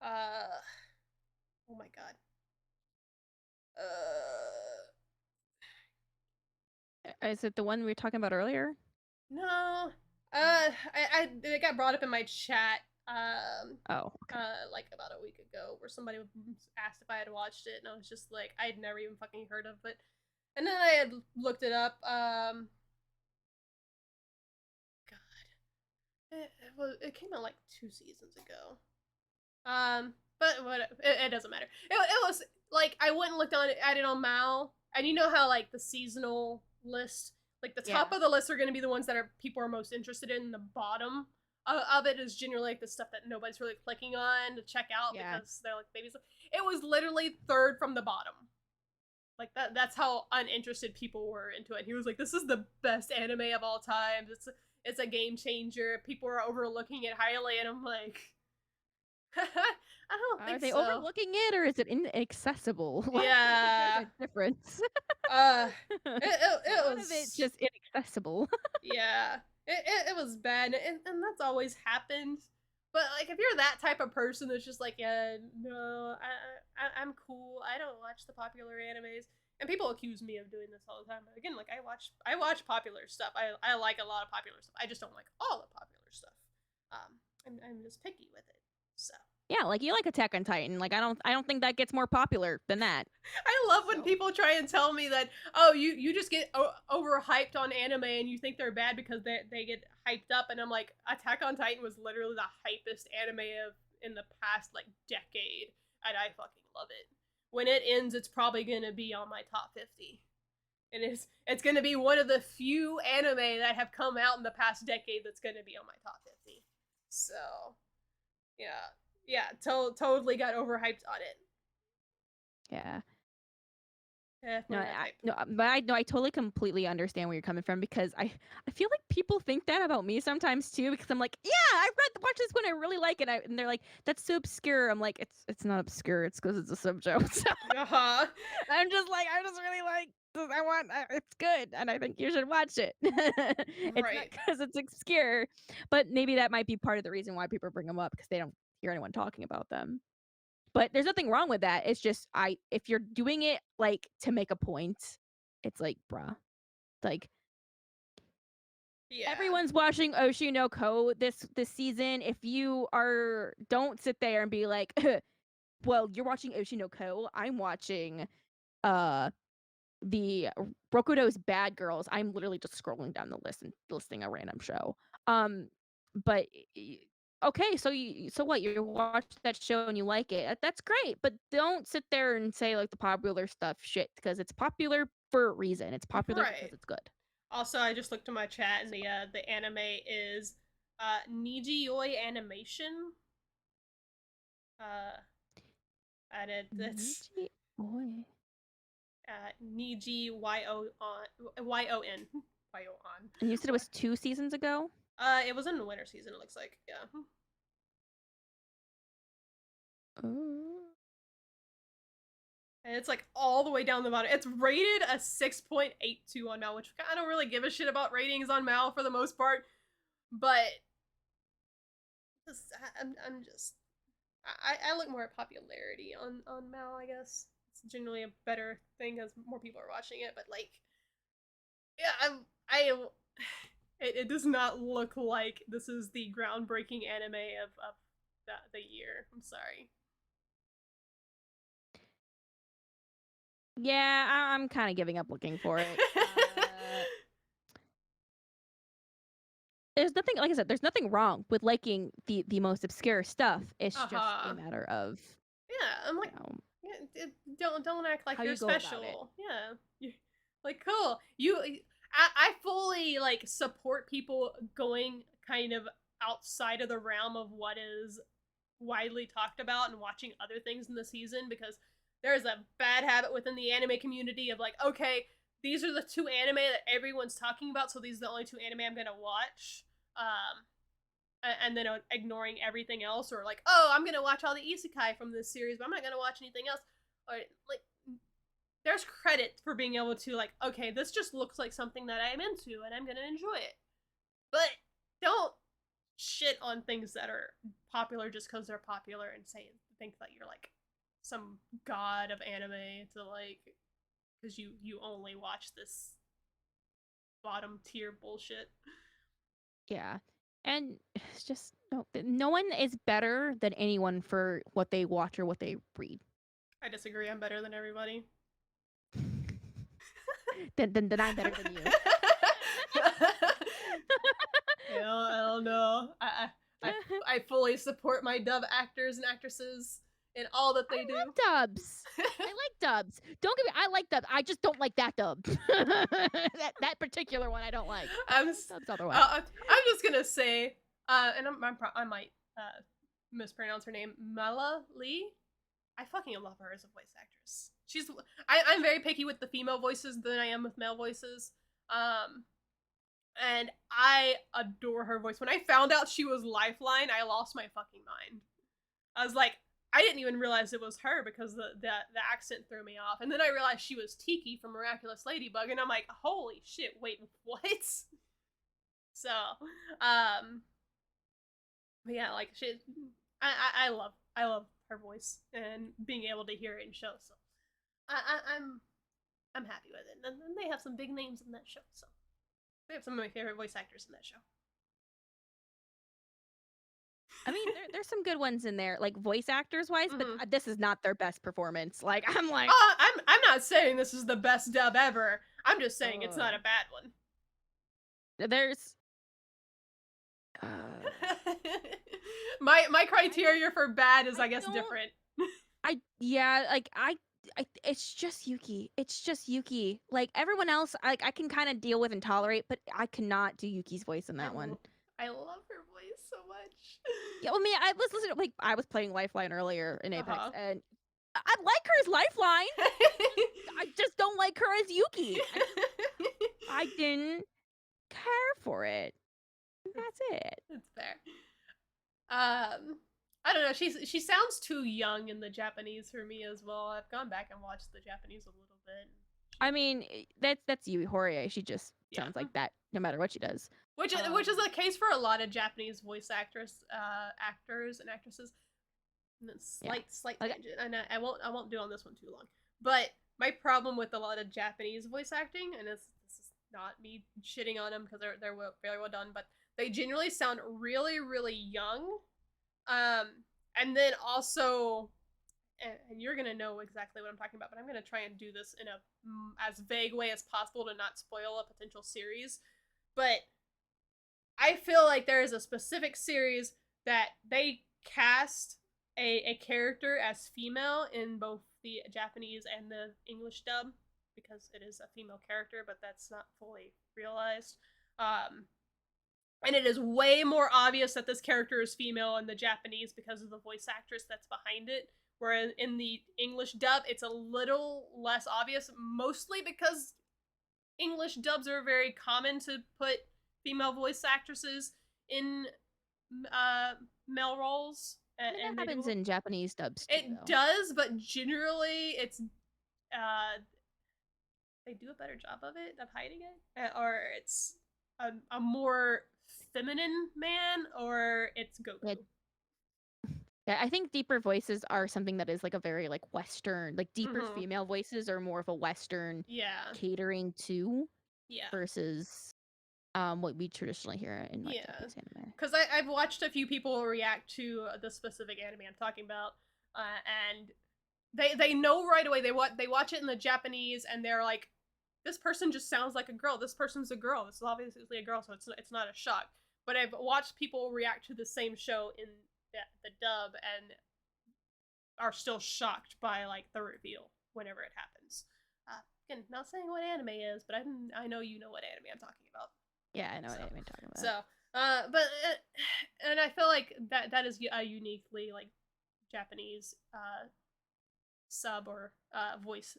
Uh oh my god. Is it the one we were talking about earlier? No. I it got brought up in my chat Oh, okay. like about a week ago where somebody asked if I had watched it and I was just like I'd never even fucking heard of it. And then I had looked it up. God, it came out like 2 seasons ago. But what it doesn't matter. It was like I went and looked at it on Mal, and you know how like the seasonal list, like the top Yeah. of the list are going to be the ones that are people are most interested in. The bottom of it is generally like the stuff that nobody's really clicking on to check out Yeah. because they're like babies. It was literally third from the bottom. Like that's how uninterested people were into it. He was like, "This is the best anime of all time. It's a game changer. People are overlooking it highly," and I'm like. I don't Are think they so. overlooking it or is it inaccessible? Like, there's Yeah. a difference. Uh, A it lot of it's was just inaccessible. yeah. It was bad, and that's always happened. But like, if you're that type of person that's just like, yeah, no, I'm cool. I don't watch the popular animes, and people accuse me of doing this all the time. But again, like I watch popular stuff. I like a lot of popular stuff. I just don't like all the popular stuff. I'm just picky with it. So. Yeah, like you like Attack on Titan. Like I don't think that gets more popular than that. I love when So people try and tell me that oh you just get overhyped on anime and you think they're bad because they get hyped up and I'm like Attack on Titan was literally the hypest anime of in the past like decade and I fucking love it. When it ends, it's probably gonna be on my top 50, and it's gonna be one of the few anime that have come out in the past decade that's gonna be on my top 50. So yeah, totally got overhyped on it. yeah. No, Definitely got hyped. but I no, I totally completely understand where you're coming from because I feel like people think that about me sometimes too because I'm like, yeah, I read watch this one, I really like it, and they're like, that's so obscure. I'm like, it's not obscure, it's because it's a sub show. So Uh-huh. I'm just like, I just really like. It's good, and I think you should watch it. It's not Right. because it's obscure, but maybe that might be part of the reason why people bring them up because they don't hear anyone talking about them. But there's nothing wrong with that. It's just if you're doing it like to make a point, it's like, bruh. Like Yeah. everyone's watching Oshi no Ko this season. If you are don't sit there and be like, well, you're watching Oshi no Ko. I'm watching uh the Rokudo's Bad Girls. I'm literally just scrolling down the list and listing a random show. Um but okay, so what? You watch that show and you like it. That's great, but don't sit there and say like the popular stuff shit because it's popular for a reason. It's popular because Right. it's good. Also, I just looked at my chat and So, the anime is Nijiyoi Animation. Uh added this Nichi Oi. Niji Y-O-N Y-O-N. And you said it was 2 seasons ago? It was in the winter season it looks like. Yeah. Oh. And it's like all the way down the bottom. It's rated a 6.82 on Mal, which I don't really give a shit about ratings on Mal for the most part. But I'm just I look more at popularity on Mal. I guess it's generally a better thing as more people are watching it. But like, yeah, I it does not look like this is the groundbreaking anime of the year. I'm sorry. Yeah, I'm kind of giving up looking for it. There's nothing, like I said, there's nothing wrong with liking the most obscure stuff. It's just a Uh-huh. matter of, Yeah, I'm you like, know, don't act like how you're you go about it. special. Yeah, you're, like cool. I fully like support people going kind of outside of the realm of what is widely talked about and watching other things in the season because there's a bad habit within the anime community of like, okay, these are the two anime that everyone's talking about, so these are the only two anime I'm gonna watch. Um, and then ignoring everything else, or like, oh, I'm gonna watch all the isekai from this series, but I'm not gonna watch anything else. Or like, there's credit for being able to like, okay, this just looks like something that I am into, and I'm gonna enjoy it. But don't shit on things that are popular just because they're popular and think that you're like some god of anime to like because you only watch this bottom tier bullshit. Yeah. And it's just no one is better than anyone for what they watch or what they read. I disagree. I'm better than everybody. Then I'm better than you. I don't know. I fully support my dub actors and actresses in all that they do. I love dubs. I like dubs. Don't get me. I like dubs. I just don't like that dub. that particular one I don't like. Dubs otherwise. I'm just gonna say, and I might mispronounce her name, Mela Lee. I fucking love her as a voice actress. I'm very picky with the female voices than I am with male voices. And I adore her voice. When I found out she was Lifeline, I lost my fucking mind. I was like, I didn't even realize it was her because the accent threw me off. And then I realized she was Tiki from Miraculous Ladybug, and I'm like, holy shit, wait, what? So, but yeah, like I love her voice and being able to hear it in shows. So, I'm happy with it. And they have some big names in that show. So, they have some of my favorite voice actors in that show. I mean, there's some good ones in there, like voice actors wise, Mm-hmm. but this is not their best performance. Like I'm like, I'm not saying this is the best dub ever. I'm just saying it's not a bad one. There's my criteria for bad is I guess different. It's just Yuki. It's just Yuki. Like everyone else, like I can kind of deal with and tolerate, but I cannot do Yuki's voice in that one. I love her voice so much. Yeah, well, I was listening to, like I was playing Lifeline earlier in Apex, and I like her as Lifeline. I just don't like her as Yuki. I didn't care for it. That's it. That's fair. I don't know. She sounds too young in the Japanese for me as well. I've gone back and watched the Japanese a little bit. I mean, that's Yui Horie. She just sounds like that no matter what she does. Which is the case for a lot of Japanese voice actors and actresses. Slight tangent, and I won't do on this one too long. But my problem with a lot of Japanese voice acting, and this is not me shitting on them because they're very well done, but they generally sound really really young. And then also, and you're gonna know exactly what I'm talking about, but I'm gonna try and do this in a as vague way as possible to not spoil a potential series. But I feel like there is a specific series that they cast a character as female in both the Japanese and the English dub because it is a female character, but that's not fully realized. And it is way more obvious that this character is female in the Japanese because of the voice actress that's behind it. Where in the English dub, it's a little less obvious, mostly because English dubs are very common to put female voice actresses in male roles. And that happens in Japanese dubs too. It does, but generally it's they do a better job of hiding it, or it's a more feminine man or it's Goku. Yeah, I think deeper voices are something that is like a very like Western, like deeper Mm-hmm. female voices are more of a Western Yeah. catering to Yeah. versus what we traditionally hear in like Yeah. Japanese anime. Because I've watched a few people react to the specific anime I'm talking about, and they know right away. They watch it in the Japanese and they're like, this person just sounds like a girl. This person's a girl. This is obviously a girl, so it's not a shock. But I've watched people react to the same show in the dub and are still shocked by like the reveal whenever it happens. Again, not saying what anime is, but I know you know what anime I'm talking about. Yeah, I know what So, anime I'm talking about. but and I feel like that is a uniquely like Japanese sub or voice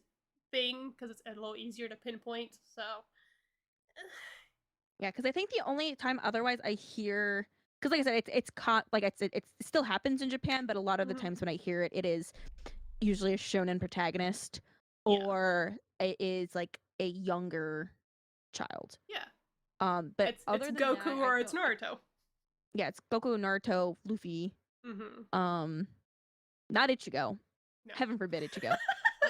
thing because it's a little easier to pinpoint. So Yeah, because I think the only time otherwise I hear, because like I said, it's caught like it still happens in Japan, but a lot of the times when I hear it, it is usually a shonen protagonist yeah, or it is like a younger child. yeah, But it's other than that, Goku or it's Naruto. Yeah, it's Goku, Naruto, Luffy. Not Ichigo. No. Heaven forbid Ichigo.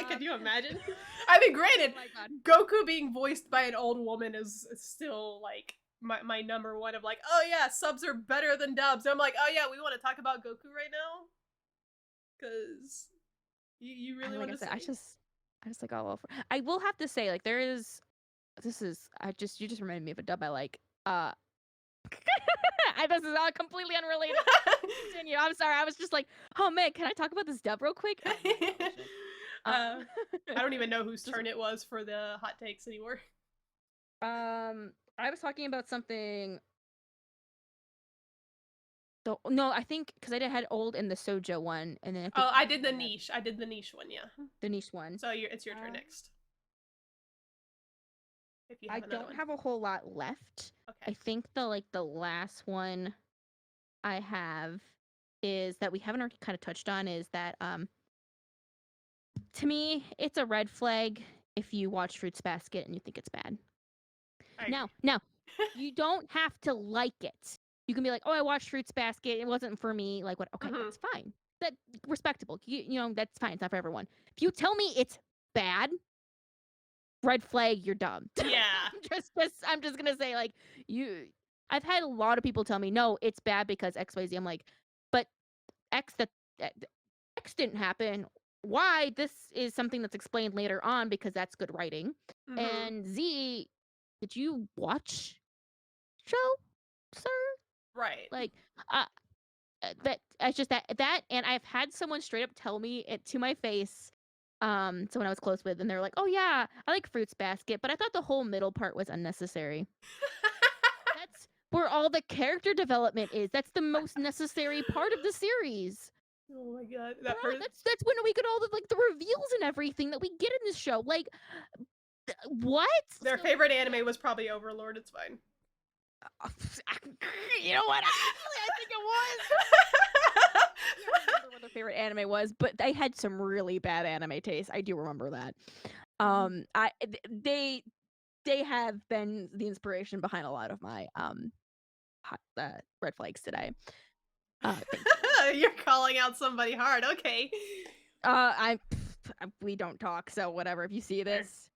Could you imagine? I mean, granted, oh my God. Goku being voiced by an old woman is still like my number one of like, oh yeah, subs are better than dubs. And I'm like, oh yeah, we want to talk about Goku right now, because you really want to say. I just like all over. I will have to say, like, there is. You just reminded me of a dub I like. This is all completely unrelated. Continue. I'm sorry. I was just like, oh man, can I talk about this dub real quick? I don't even know whose turn it was for the hot takes anymore. I was talking about something. No, I think because I had old in the Sojo one, and then I did the niche. I did the niche one, yeah. The niche one. So it's your turn next. If you have I don't have a whole lot left. Okay. I think the last one I have is that we haven't already kind of touched on is that to me it's a red flag if you watch Fruits Basket and you think it's bad. Now you don't have to like it. You can be like, oh, I watched Fruits Basket, it wasn't for me. Like, what? Okay, that's fine. That's respectable. You know, that's fine. It's not for everyone. If you tell me it's bad, red flag, you're dumb. Yeah. I'm just gonna say, like, I've had a lot of people tell me, no, it's bad because XYZ. I'm like, but X didn't happen. Y, this is something that's explained later on because that's good writing. And Z, did you watch show, sir? Right. Like, that it's just that, and I've had someone straight up tell me it to my face. Someone I was close with, and they're like, "Oh yeah, I like Fruits Basket, but I thought the whole middle part was unnecessary." That's where all the character development is. That's the most necessary part of the series. Oh my God, that's when we get all the the reveals and everything that we get in this show. Like, what? Their favorite anime was probably Overlord. It's fine. You know what? I think it was. I don't remember what their favorite anime was, but they had some really bad anime taste. I do remember that. They have been the inspiration behind a lot of my red flags today. You're calling out somebody hard. Okay. We don't talk, so whatever. If you see this,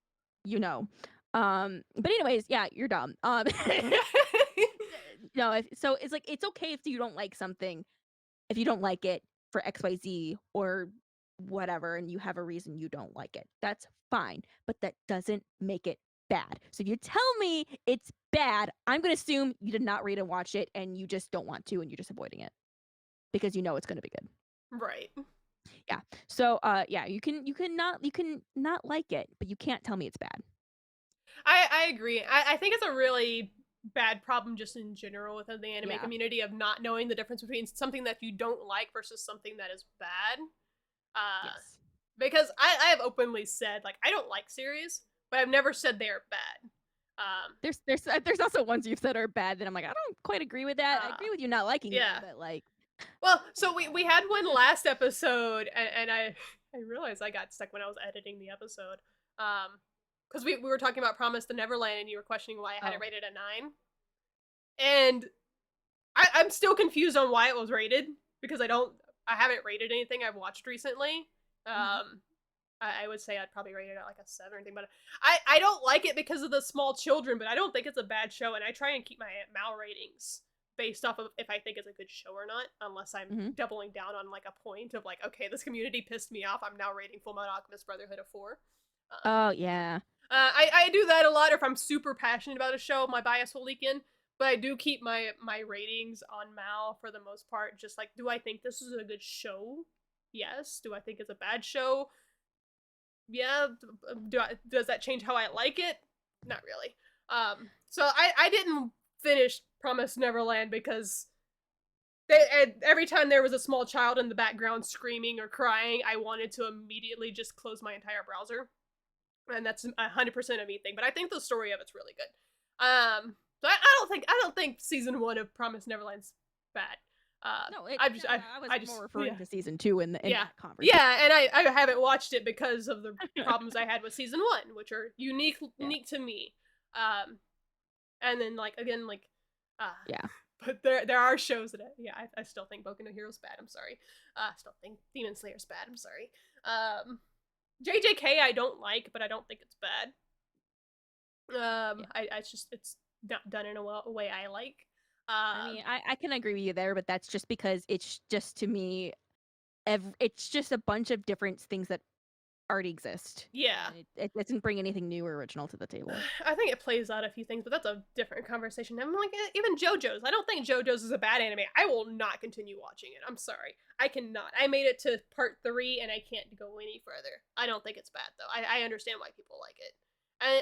you know. But anyways, yeah, you're dumb. No, so it's like it's okay if you don't like something, if you don't like it for XYZ or whatever, and you have a reason you don't like it. That's fine, but that doesn't make it bad. So if you tell me it's bad, I'm gonna assume you did not read and watch it, and you just don't want to, and you're just avoiding it because you know it's gonna be good. Right. Yeah. So yeah, you can not like it, but you can't tell me it's bad. I agree. I think it's a really bad problem just in general within the anime community of not knowing the difference between something that you don't like versus something that is bad. Yes. Because I have openly said, like, I don't like series, but I've never said they are bad. There's also ones you've said are bad that I'm like, I don't quite agree with that. I agree with you not liking them, but like, well, so we had one last episode, and I realized I got stuck when I was editing the episode. Because we were talking about Promise to Neverland, and you were questioning why I had it rated a 9. and I'm still confused on why it was rated because I haven't rated anything I've watched recently. Mhm. I would say I'd probably rate it at like a 7 or anything, but I don't like it because of the small children, but I don't think it's a bad show, and I try and keep my Mal ratings based off of if I think it's a good show or not, unless I'm Mhm. doubling down on like a point of like, okay, this community pissed me off, I'm now rating Full Metal Alchemist Brotherhood a 4. Oh yeah. I do that a lot, or if I'm super passionate about a show, my bias will leak in. But I do keep my ratings on Mal for the most part. Just like, do I think this is a good show? Yes. Do I think it's a bad show? Yeah. Does that change how I like it? Not really. So I didn't finish Promise Neverland because every time there was a small child in the background screaming or crying, I wanted to immediately just close my entire browser, and that's 100% a me thing. But I think the story of it's really good. So I don't think season 1 of Promise Neverland's bad. No, I was I just more referring yeah to season 2 in yeah that conversation. yeah, and I haven't watched it because of the problems I had with season 1, which are Yeah. unique to me. Um, and then like again like, uh, Yeah. but there are shows that I still think Boku no Hero's bad. I'm sorry. Still think Demon Slayer's bad. I'm sorry. JJK I don't like, but I don't think it's bad. Yeah. It's not done in a way I like. I mean, I can agree with you there, but that's just because it's just to me, it's just a bunch of different things that already exist, Yeah. and it doesn't bring anything new or original to the table. I think it plays out a few things, but that's a different conversation. I'm like, even JoJo's. I don't think JoJo's is a bad anime. I will not continue watching it. I'm sorry. I cannot. I made it to part 3 and I can't go any further. I don't think it's bad though. I understand why people like it.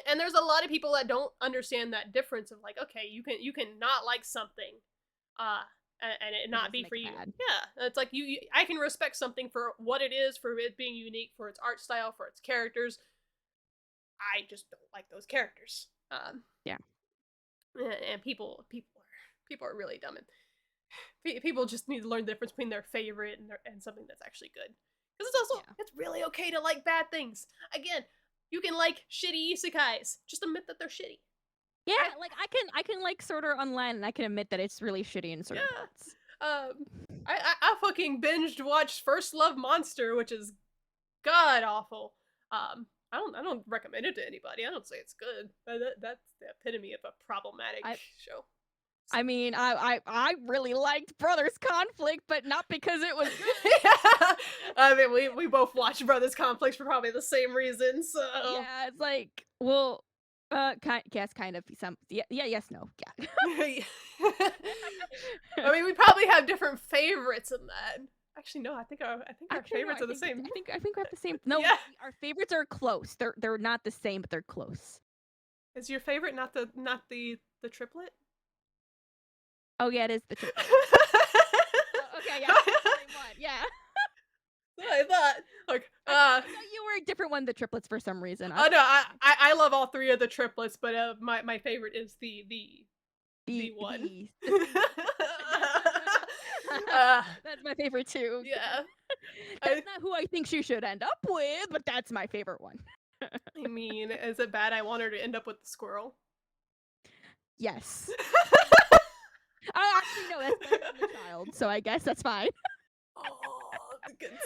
And there's a lot of people that don't understand that difference of like, okay, you can not like something, uh, and it It not doesn't be make for it you. bad. Yeah, it's like I can respect something for what it is, for it being unique, for its art style, for its characters. I just don't like those characters. Yeah. And people are really dumb, and people just need to learn the difference between their favorite and something that's actually good. Because it's also Yeah. it's really okay to like bad things. Again, you can like shitty isekais. Just admit that they're shitty. Yeah, I like I can like Sword Art Online, and I can admit that it's really shitty in certain yeah. parts. I fucking binged watched First Love Monster, which is god awful. I don't recommend it to anybody. I don't say it's good. That's the epitome of a problematic I show. I mean, I really liked Brothers Conflict, but not because it was good. Yeah. I mean, we both watched Brothers Conflicts for probably the same reason. So Yeah, it's like, well, yes, kind of some, yeah, yeah, yes, no, yeah. I mean, we probably have different favorites in that. Actually, no. I think our Actually, no, favorites are the same. I think we have the same. No, Yeah. our favorites are close. They're not the same, but they're close. Is your favorite not the triplet? Oh yeah, it is the triplet. Oh, okay, yeah, same one. Yeah. I thought like I thought you were a different one, the triplets, for some reason. oh no, I love all 3 of the triplets, but my favorite is the one. That's my favorite too. Yeah. That's not who I think she should end up with, but that's my favorite one. I mean, is it bad I want her to end up with the squirrel? Yes. Actually, no, that's better than the child, so I guess that's fine. Oh,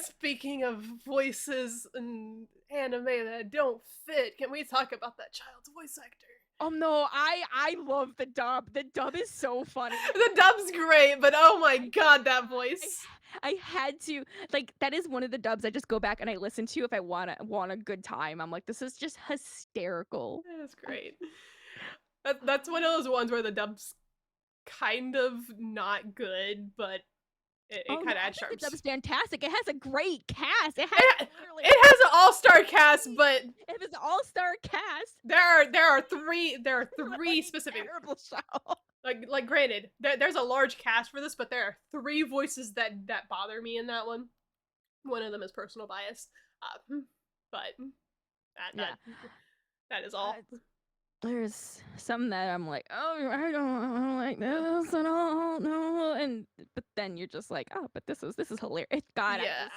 speaking of voices and anime that don't fit, can we talk about that child's voice actor? Oh no, I love the dub. The dub is so funny. The dub's great, but oh my god, that voice. I had to, like, that is one of the dubs I just go back and I listen to if I want a good time. I'm like, this is just hysterical. That's great. That's one of those ones where the dub's kind of not good, but Oh it no, kind of I adds think the charms. dub's fantastic. It has a great cast. It has It, literally it has an all-star cast, but it has an all-star cast. there are three Like, specific, terrible show. like granted there's a large cast for this, but there are 3 voices that bother me in that one. One of them is personal bias, but Yeah. that is all. There's some that I'm like, oh, I don't like this at all, no, and but then you're just like, oh, but this is hilarious. God, Yeah.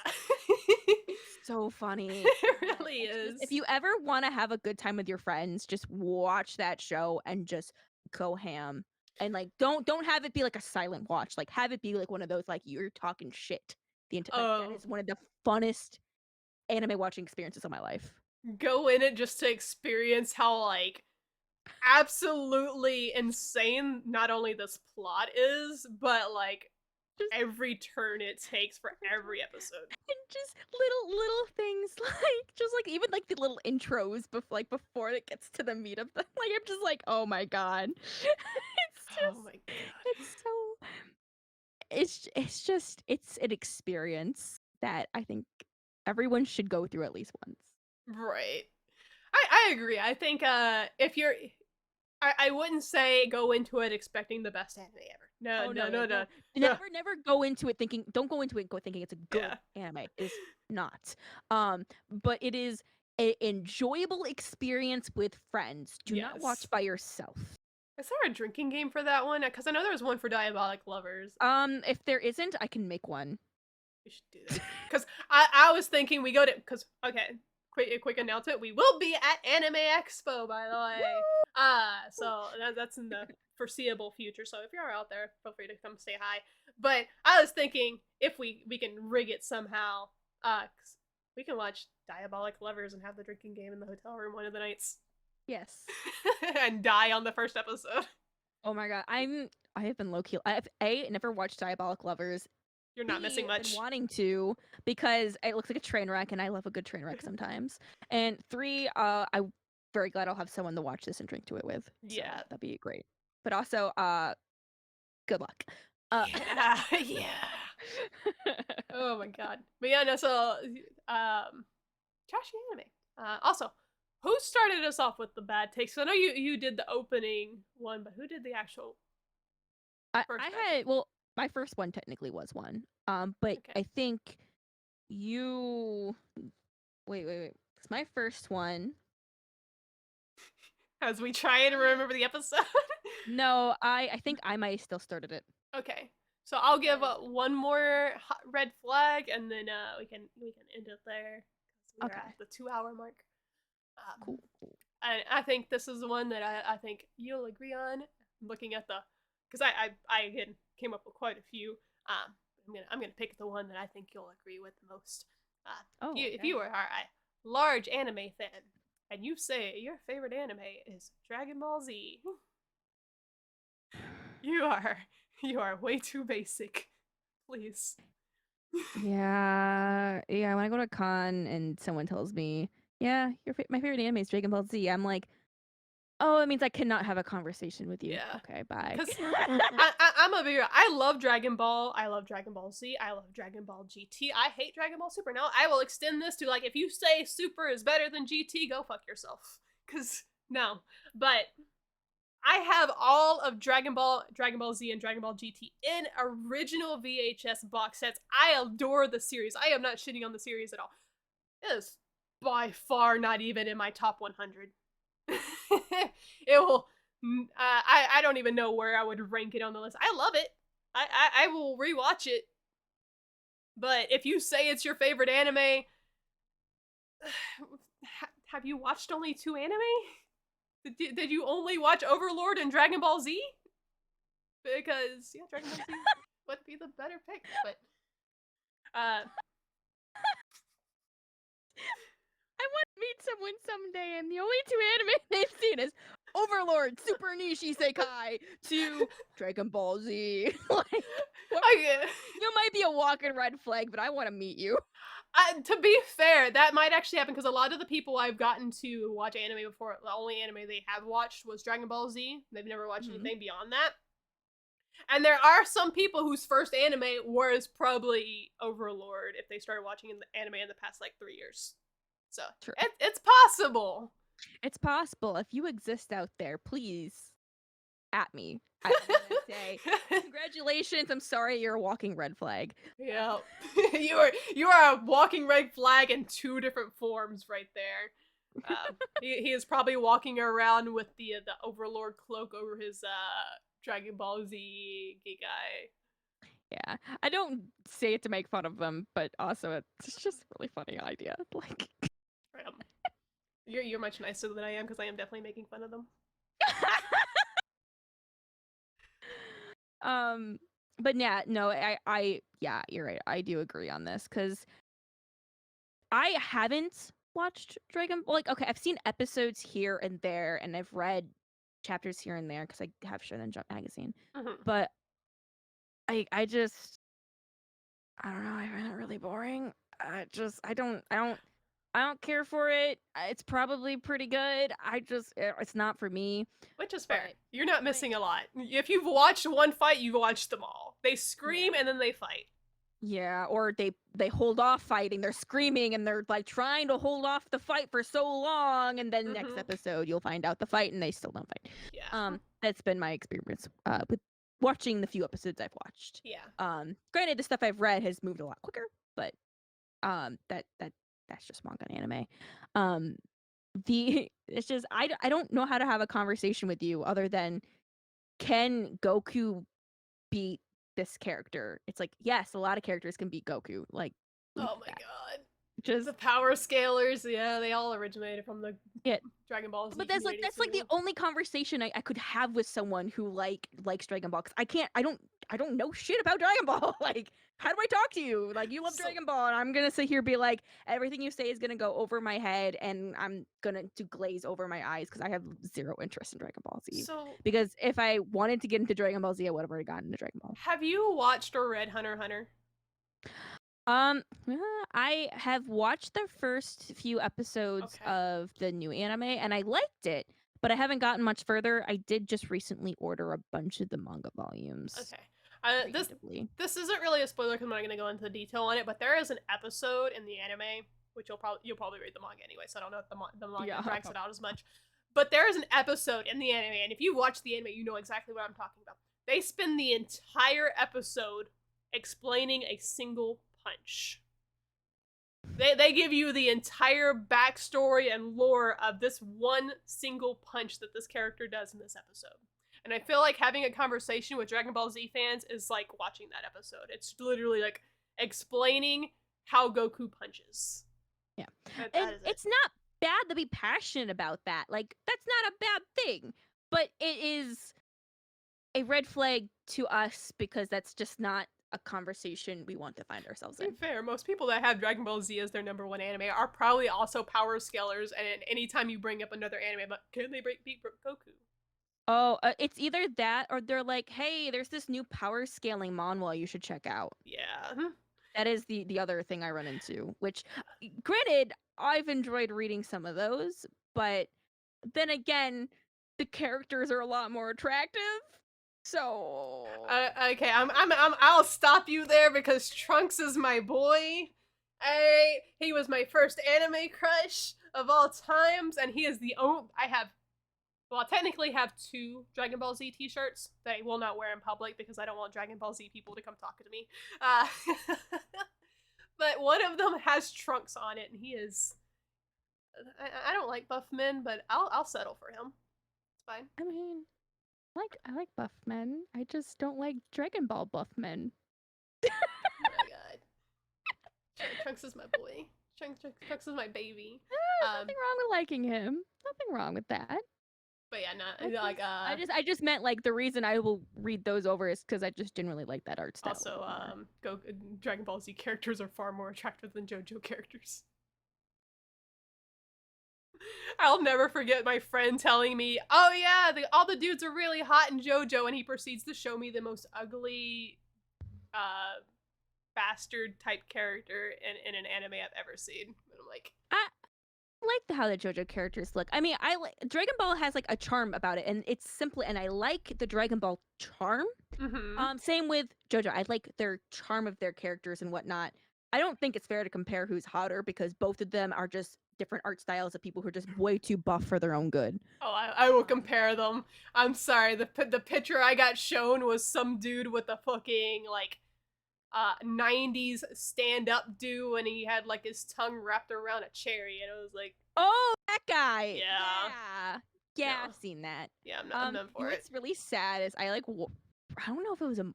it's so funny. It God, really is. if you ever want to have a good time with your friends, just watch that show and just go ham. And like don't have it be like a silent watch. Like have it be like one of those like you're talking shit the entire like that Oh, is one of the funnest anime watching experiences of my life. go in it just to experience how like absolutely insane not only this plot is, but like Just every turn it takes for every episode. and just little things like just like even like the little intros before it gets to the meat of the like I'm just like oh my god Oh my god. it's so it's just it's an experience that I think everyone should go through at least once. Right. I agree. I think if you're I wouldn't say go into it expecting the best anime ever. No, Oh no, no, no, no. no. No. Never go into it thinking don't go into it go thinking it's a good Yeah. anime. It is not. But it is an enjoyable experience with friends. Do not Yes. watch by yourself. Is there a drinking game for that one? Because I know there was one for Diabolic Lovers. If there isn't, I can make one. We should do that. Because I was thinking we go to because okay, quick announcement. We will be at Anime Expo, by the way. So that's in the foreseeable future. So if you're out there, feel free to come say hi. But I was thinking if we can rig it somehow, 'cause we can watch Diabolic Lovers and have the drinking game in the hotel room one of the nights. Yes. And die on the first episode. Oh my god. I have been low key. I've never watched Diabolic Lovers. You're not missing Been much. wanting to because it looks like a train wreck and I love a good train wreck sometimes. And 3, I'm very glad I'll have someone to watch this and drink to it with. Yeah. So that'd be great. But also, good luck. Yeah, yeah. Oh my god. But yeah, no, so trashy anime. Also, who started us off with the bad takes? I know you did the opening one, but who did the actual first I bad had take? well, my first one technically was one. But Okay. I think you wait. It's my first one. As we try and remember the episode. No, I think I might have still started it. Okay. So I'll give one more red flag, and then we can end it there. We are Okay. at the 2 hour mark. Cool. I think this is the one that I think you'll agree on. Looking at the, because I again came up with quite a few. I'm gonna pick the one that I think you'll agree with the most. If you are a large anime fan and you say your favorite anime is Dragon Ball Z, you are way too basic. Please. Yeah. When I go to a con and someone tells me, "Yeah, my favorite anime is Dragon Ball Z," I'm like, "Oh, it means I cannot have a conversation with you." Yeah. Okay, bye. Because I'm a bigger. I love Dragon Ball. I love Dragon Ball Z. I love Dragon Ball GT. I hate Dragon Ball Super. Now I will extend this to like if you say Super is better than GT, go fuck yourself. Cause no, but I have all of Dragon Ball Z, and Dragon Ball GT in original VHS box sets. I adore the series. I am not shitting on the series at all. It is by far not even in my top 100. It will. I don't even know where I would rank it on the list. I love it. I will rewatch it. But if you say it's your favorite anime, have you watched only 2 anime? Did you only watch Overlord and Dragon Ball Z? Because yeah, Dragon Ball Z would be the better pick. But I want to meet someone someday, and the only 2 anime they've seen is Overlord, Super Niche Isekai, to Dragon Ball Z. Like, you might be a walking red flag, but I want to meet you. To be fair, that might actually happen because a lot of the people I've gotten to watch anime before, the only anime they have watched was Dragon Ball Z. They've never watched anything beyond that. And there are some people whose first anime was probably Overlord if they started watching anime in the past like 3 years. So it's possible. It's possible. If you exist out there, please at me. Say, congratulations. I'm sorry you're a walking red flag. Yeah. you are a walking red flag in 2 different forms right there. He is probably walking around with the Overlord cloak over his Dragon Ball Z guy. Yeah, I don't say it to make fun of them, but also it's just a really funny idea. Like, you're much nicer than I am because I am definitely making fun of them. Um, but yeah, no, yeah, you're right. I do agree on this because I haven't watched Dragon. Like, okay, I've seen episodes here and there, and I've read chapters here and there because I have Shonen Jump magazine. Hmm. But I just, I don't know. I find it really boring. I don't care for it. It's probably pretty good. It's not for me. Which is fair. But You're not like, missing a lot. If you've watched one fight, you've watched them all. They scream yeah. and then they fight. Yeah, or they hold off fighting. They're screaming and they're like trying to hold off the fight for so long, and then next Hmm. episode you'll find out the fight and they still don't fight. Yeah. That's been my experience with watching the few episodes I've watched. Yeah. Granted, the stuff I've read has moved a lot quicker, but that's just manga and anime. Um, it's just I don't know how to have a conversation with you other than can Goku beat this character? It's like, yes, a lot of characters can beat Goku. Like, we know Oh my that. god. Just The power scalers, yeah, they all originated from the yeah. Dragon Ball Z But community that's like the too. only conversation I could have with someone who likes Dragon Ball. Cause I don't know shit about Dragon Ball. Like, how do I talk to you? Like, you love So Dragon Ball, and I'm gonna sit here and be like, everything you say is gonna go over my head, and I'm gonna do glaze over my eyes because I have zero interest in Dragon Ball Z. so Because if I wanted to get into Dragon Ball Z, I would have already gotten into Dragon Ball. have you watched or read Hunter x Hunter? Uh, I have watched the first few episodes Okay. of the new anime and I liked it, but I haven't gotten much further. I did just recently order a bunch of the manga volumes Okay. This preemptively. this isn't really a spoiler because I'm not going to go into the detail on it, but there is an episode in the anime which you'll probably read the manga anyway, so I don't know if the manga Yeah. drags it out as much. But there is an episode in the anime, and if you watch the anime, you know exactly what I'm talking about. They spend the entire episode explaining a single punch. They give you the entire backstory and lore of this one single punch that this character does in this episode. And I feel like having a conversation with Dragon Ball Z fans is like watching that episode. It's literally like explaining how Goku punches. Yeah. That And is it. it's not bad to be passionate about that. Like, that's not a bad thing. But it is a red flag to us because that's just not a conversation we want to find ourselves To be in. fair, most people that have Dragon Ball Z as their number one anime are probably also power scalers, and anytime you bring up another anime, but can they beat Goku? Oh, it's either that or they're like, "Hey, there's this new power scaling manhwa you should check out." Yeah. That is the other thing I run into, which granted, I've enjoyed reading some of those, but then again, the characters are a lot more attractive. So, Okay, I'll stop you there because Trunks is my boy. He was my first anime crush of all times, and he is the only. I technically have two Dragon Ball Z T-shirts that I will not wear in public because I don't want Dragon Ball Z people to come talking to me. Uh, but one of them has Trunks on it, and he is. I don't like buff men, but I'll settle for him. It's fine. I mean, I like buff men. I just don't like Dragon Ball buff men. Oh my god. Trunks is my boy. Trunks is my baby. There's nothing wrong with liking him. Nothing wrong with that. But yeah, not like I just meant like the reason I will read those over is because I just genuinely like that art style. also Dragon Ball Z characters are far more attractive than JoJo characters. I'll never forget my friend telling me, "Oh yeah, all the dudes are really hot in JoJo," and he proceeds to show me the most ugly, bastard type character in an anime I've ever seen. And I'm like, I like how the JoJo characters look. I mean, I like Dragon Ball has like a charm about it, and it's simple. And I like the Dragon Ball charm. Same with JoJo. I like their charm of their characters and whatnot. I don't think it's fair to compare who's hotter because both of them are just different art styles of people who are just way too buff for their own good. oh, I will compare them. I'm sorry, the picture I got shown was some dude with a fucking like 90s stand-up do, and he had like his tongue wrapped around a cherry, and it was like, Oh, that guy. yeah, Yeah, no. I've seen that. Yeah, I'm not for it. What's really sad is I like I don't know if it was it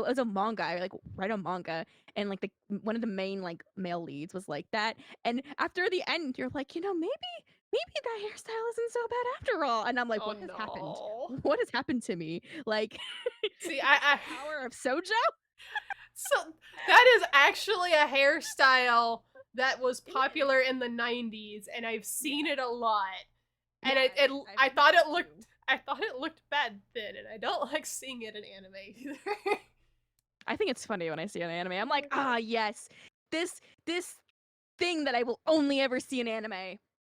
was a manga. I like read a manga and like the one of the main like male leads was like that. And after the end, you're like, maybe maybe that hairstyle isn't so bad after all. And I'm like, Oh what has happened? no. What has happened to me? Like, See, is this the power of sojo? so that is actually a hairstyle that was It is. popular in the 90s, and I've seen Yeah. it a lot. Yeah, And it is. I've seen it too. I thought it looked bad then, and I don't like seeing it in anime either. I think it's funny when I see an anime. I'm like, ah, yes, this thing that I will only ever see in anime.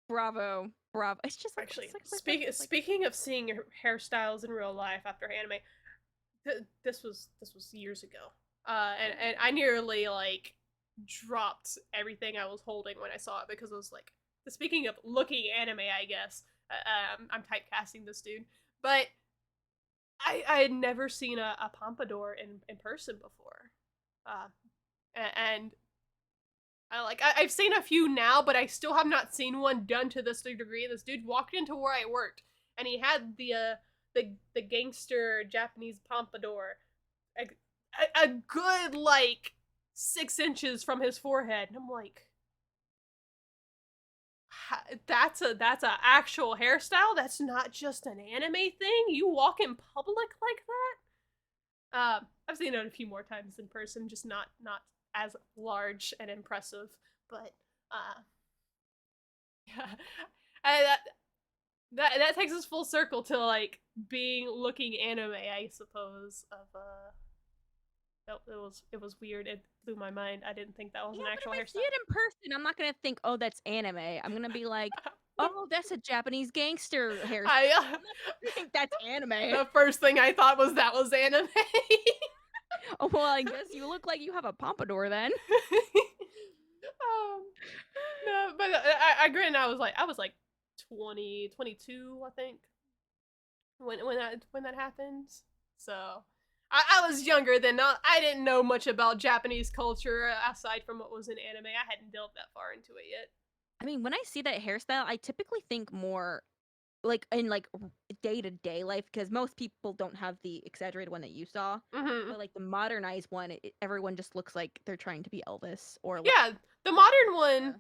Bravo, bravo. It's just like Actually, it's like refreshing. Like, speaking of seeing hairstyles in real life after anime, this was years ago, and I nearly like dropped everything I was holding when I saw it because I was like, speaking of looking anime, I guess I'm typecasting this dude, but I had never seen a pompadour in person before, uh, and I've seen a few now, but I still have not seen one done to this degree. This dude walked into where I worked, and he had the gangster Japanese pompadour, a good like 6 inches from his forehead, and I'm like, that's a actual hairstyle. That's not just an anime thing. You walk in public like that. I've seen it a few more times in person, just not as large and impressive, but yeah. that that takes us full circle to like being looking anime, I suppose. Of it was weird. It blew my mind. I didn't think that was yeah, an but if actual I see hairstyle. it in person, I'm not gonna think, oh, that's anime. I'm gonna be like, oh, that's a Japanese gangster hairstyle. I I'm not gonna think that's anime. the first thing I thought was that was anime. Oh, well, I guess you look like you have a pompadour then. um, no, but I granted I was like 20, 22, I think, when that happened. So I was younger then. I didn't know much about Japanese culture aside from what was in anime. I hadn't delved that far into it yet. I mean, when I see that hairstyle, I typically think more like in like day to day life because most people don't have the exaggerated one that you saw, Mm-hmm. but like the modernized one, everyone just looks like they're trying to be Elvis or like Yeah, the modern yeah. one,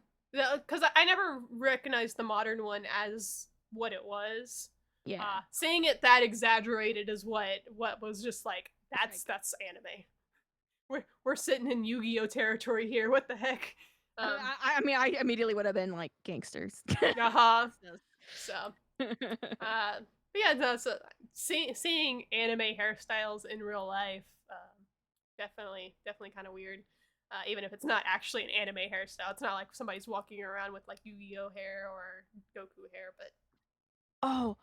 because I never recognized the modern one as what it was. Yeah. Seeing it that exaggerated is what was just like It's like that's anime. We're sitting in Yu-Gi-Oh territory here. What the heck? I mean, I immediately would have been like gangsters. Uh-huh. So, but yeah, no, so seeing anime hairstyles in real life, definitely kind of weird. Even if it's not actually an anime hairstyle, it's not like somebody's walking around with like Yu-Gi-Oh hair or Goku hair. But Oh,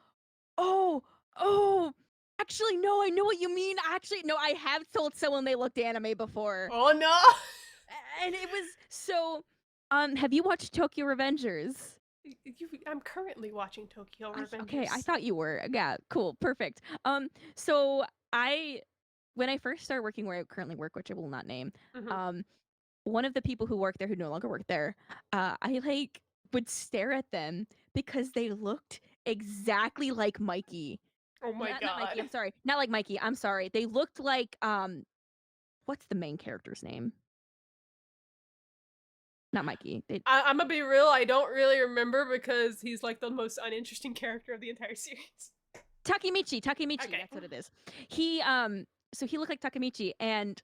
oh, oh. Actually, no, I know what you mean. Actually, no, I have told someone they looked anime before. oh no, And it was so have you watched Tokyo Revengers? I'm currently watching Tokyo Okay, I Revengers. thought you were. Yeah, cool, perfect. So I when I first started working where I currently work, which I will not name, Mm-hmm. um, one of the people who worked there who no longer work there, I like would stare at them because they looked exactly like Mikey. Oh my Not Mikey, god, I'm sorry. Not like Mikey, I'm sorry. They looked like what's the main character's name? Not Mikey. They I'm gonna be real. I don't really remember because he's like the most uninteresting character of the entire series. Takemichi, Okay. that's what it is. He so he looked like Takemichi and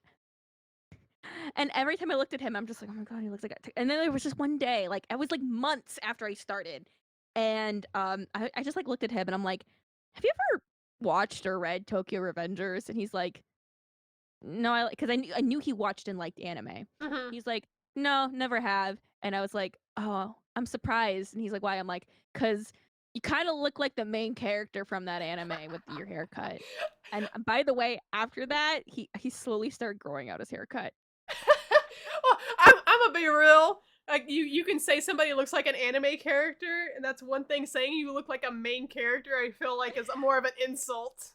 every time I looked at him I'm just like, "Oh my god, he looks like a and then there was just one day, like it was like months after I started and I just like looked at him and I'm like, "Have you ever watched or read Tokyo Revengers?" And he's like, "No, I because I knew he watched and liked anime." Mm-hmm. He's like, "No, never have." And I was like, "Oh, I'm surprised." And he's like, "Why?" I'm like, "Cause you kind of look like the main character from that anime with your haircut." And by the way, after that, he slowly started growing out his haircut. Well, I'm gonna be real. Like you can say somebody looks like an anime character, and that's one thing. Saying you look like a main character, I feel like is more of an insult.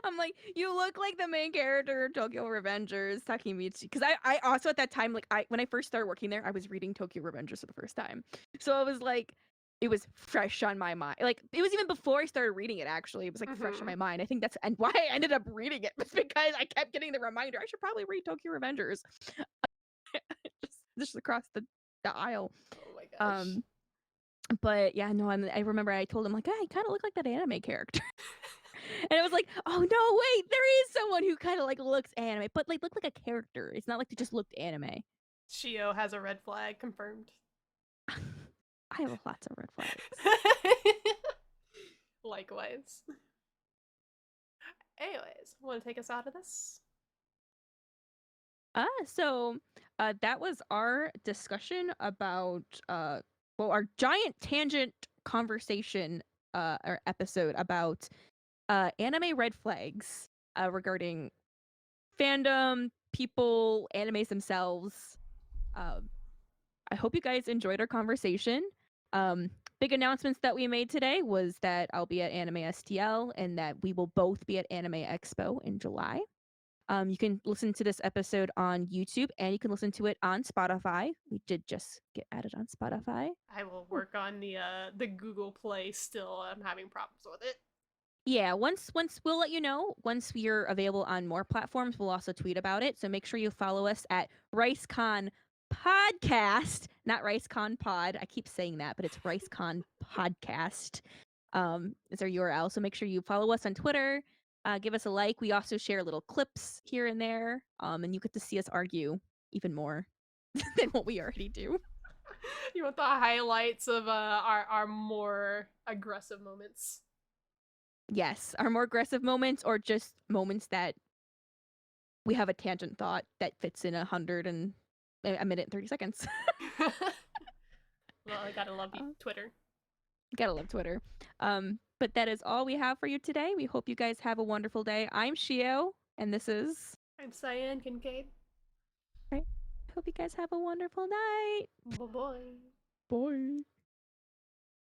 I'm like, "You look like the main character of Tokyo Revengers, Takemichi." Because I also at that time, like I when I first started working there, I was reading Tokyo Revengers for the first time. So it was like it was fresh on my mind. Like it was even before I started reading it actually. It was like fresh on Mm-hmm. my mind. I think that's and why I ended up reading it was because I kept getting the reminder I should probably read Tokyo Revengers. just across the aisle. Oh my gosh. Um But yeah, no, I remember I told him like, I kind of look like that anime character. And it was like, oh no, wait, there is someone who kind of like looks anime, but like look like a character. It's not like they just looked anime. Shio has a red flag confirmed. I have lots of red flags. Likewise. Anyways, want to take us out of this? So that was our discussion about well, our giant tangent conversation or episode about anime red flags regarding fandom, people, animes themselves. Um, I hope you guys enjoyed our conversation. Um, Big announcements that we made today was that I'll be at Anime STL and that we will both be at Anime Expo in July. You can listen to this episode on YouTube and you can listen to it on Spotify. We did just get added on Spotify. I will Ooh. work on the Google Play still. I'm having problems with it. Yeah, once we'll let you know. Once we're available on more platforms, we'll also tweet about it. So make sure you follow us at RiceCon Podcast, not RiceCon Pod. I keep saying that, but it's RiceCon Podcast. Is our URL. So make sure you follow us on Twitter. Give us a like. We also share little clips here and there. And you get to see us argue even more than what we already do. You want the highlights of our more aggressive moments? Yes, our more aggressive moments or just moments that we have a tangent thought that fits in a minute and 30 seconds. Well, I gotta love you, Twitter. Gotta love Twitter. But that is all we have for you today. We hope you guys have a wonderful day. I'm Shio, and this is. I'm Cyan Kincaid. Right. Hope you guys have a wonderful night. Bye bye. Bye.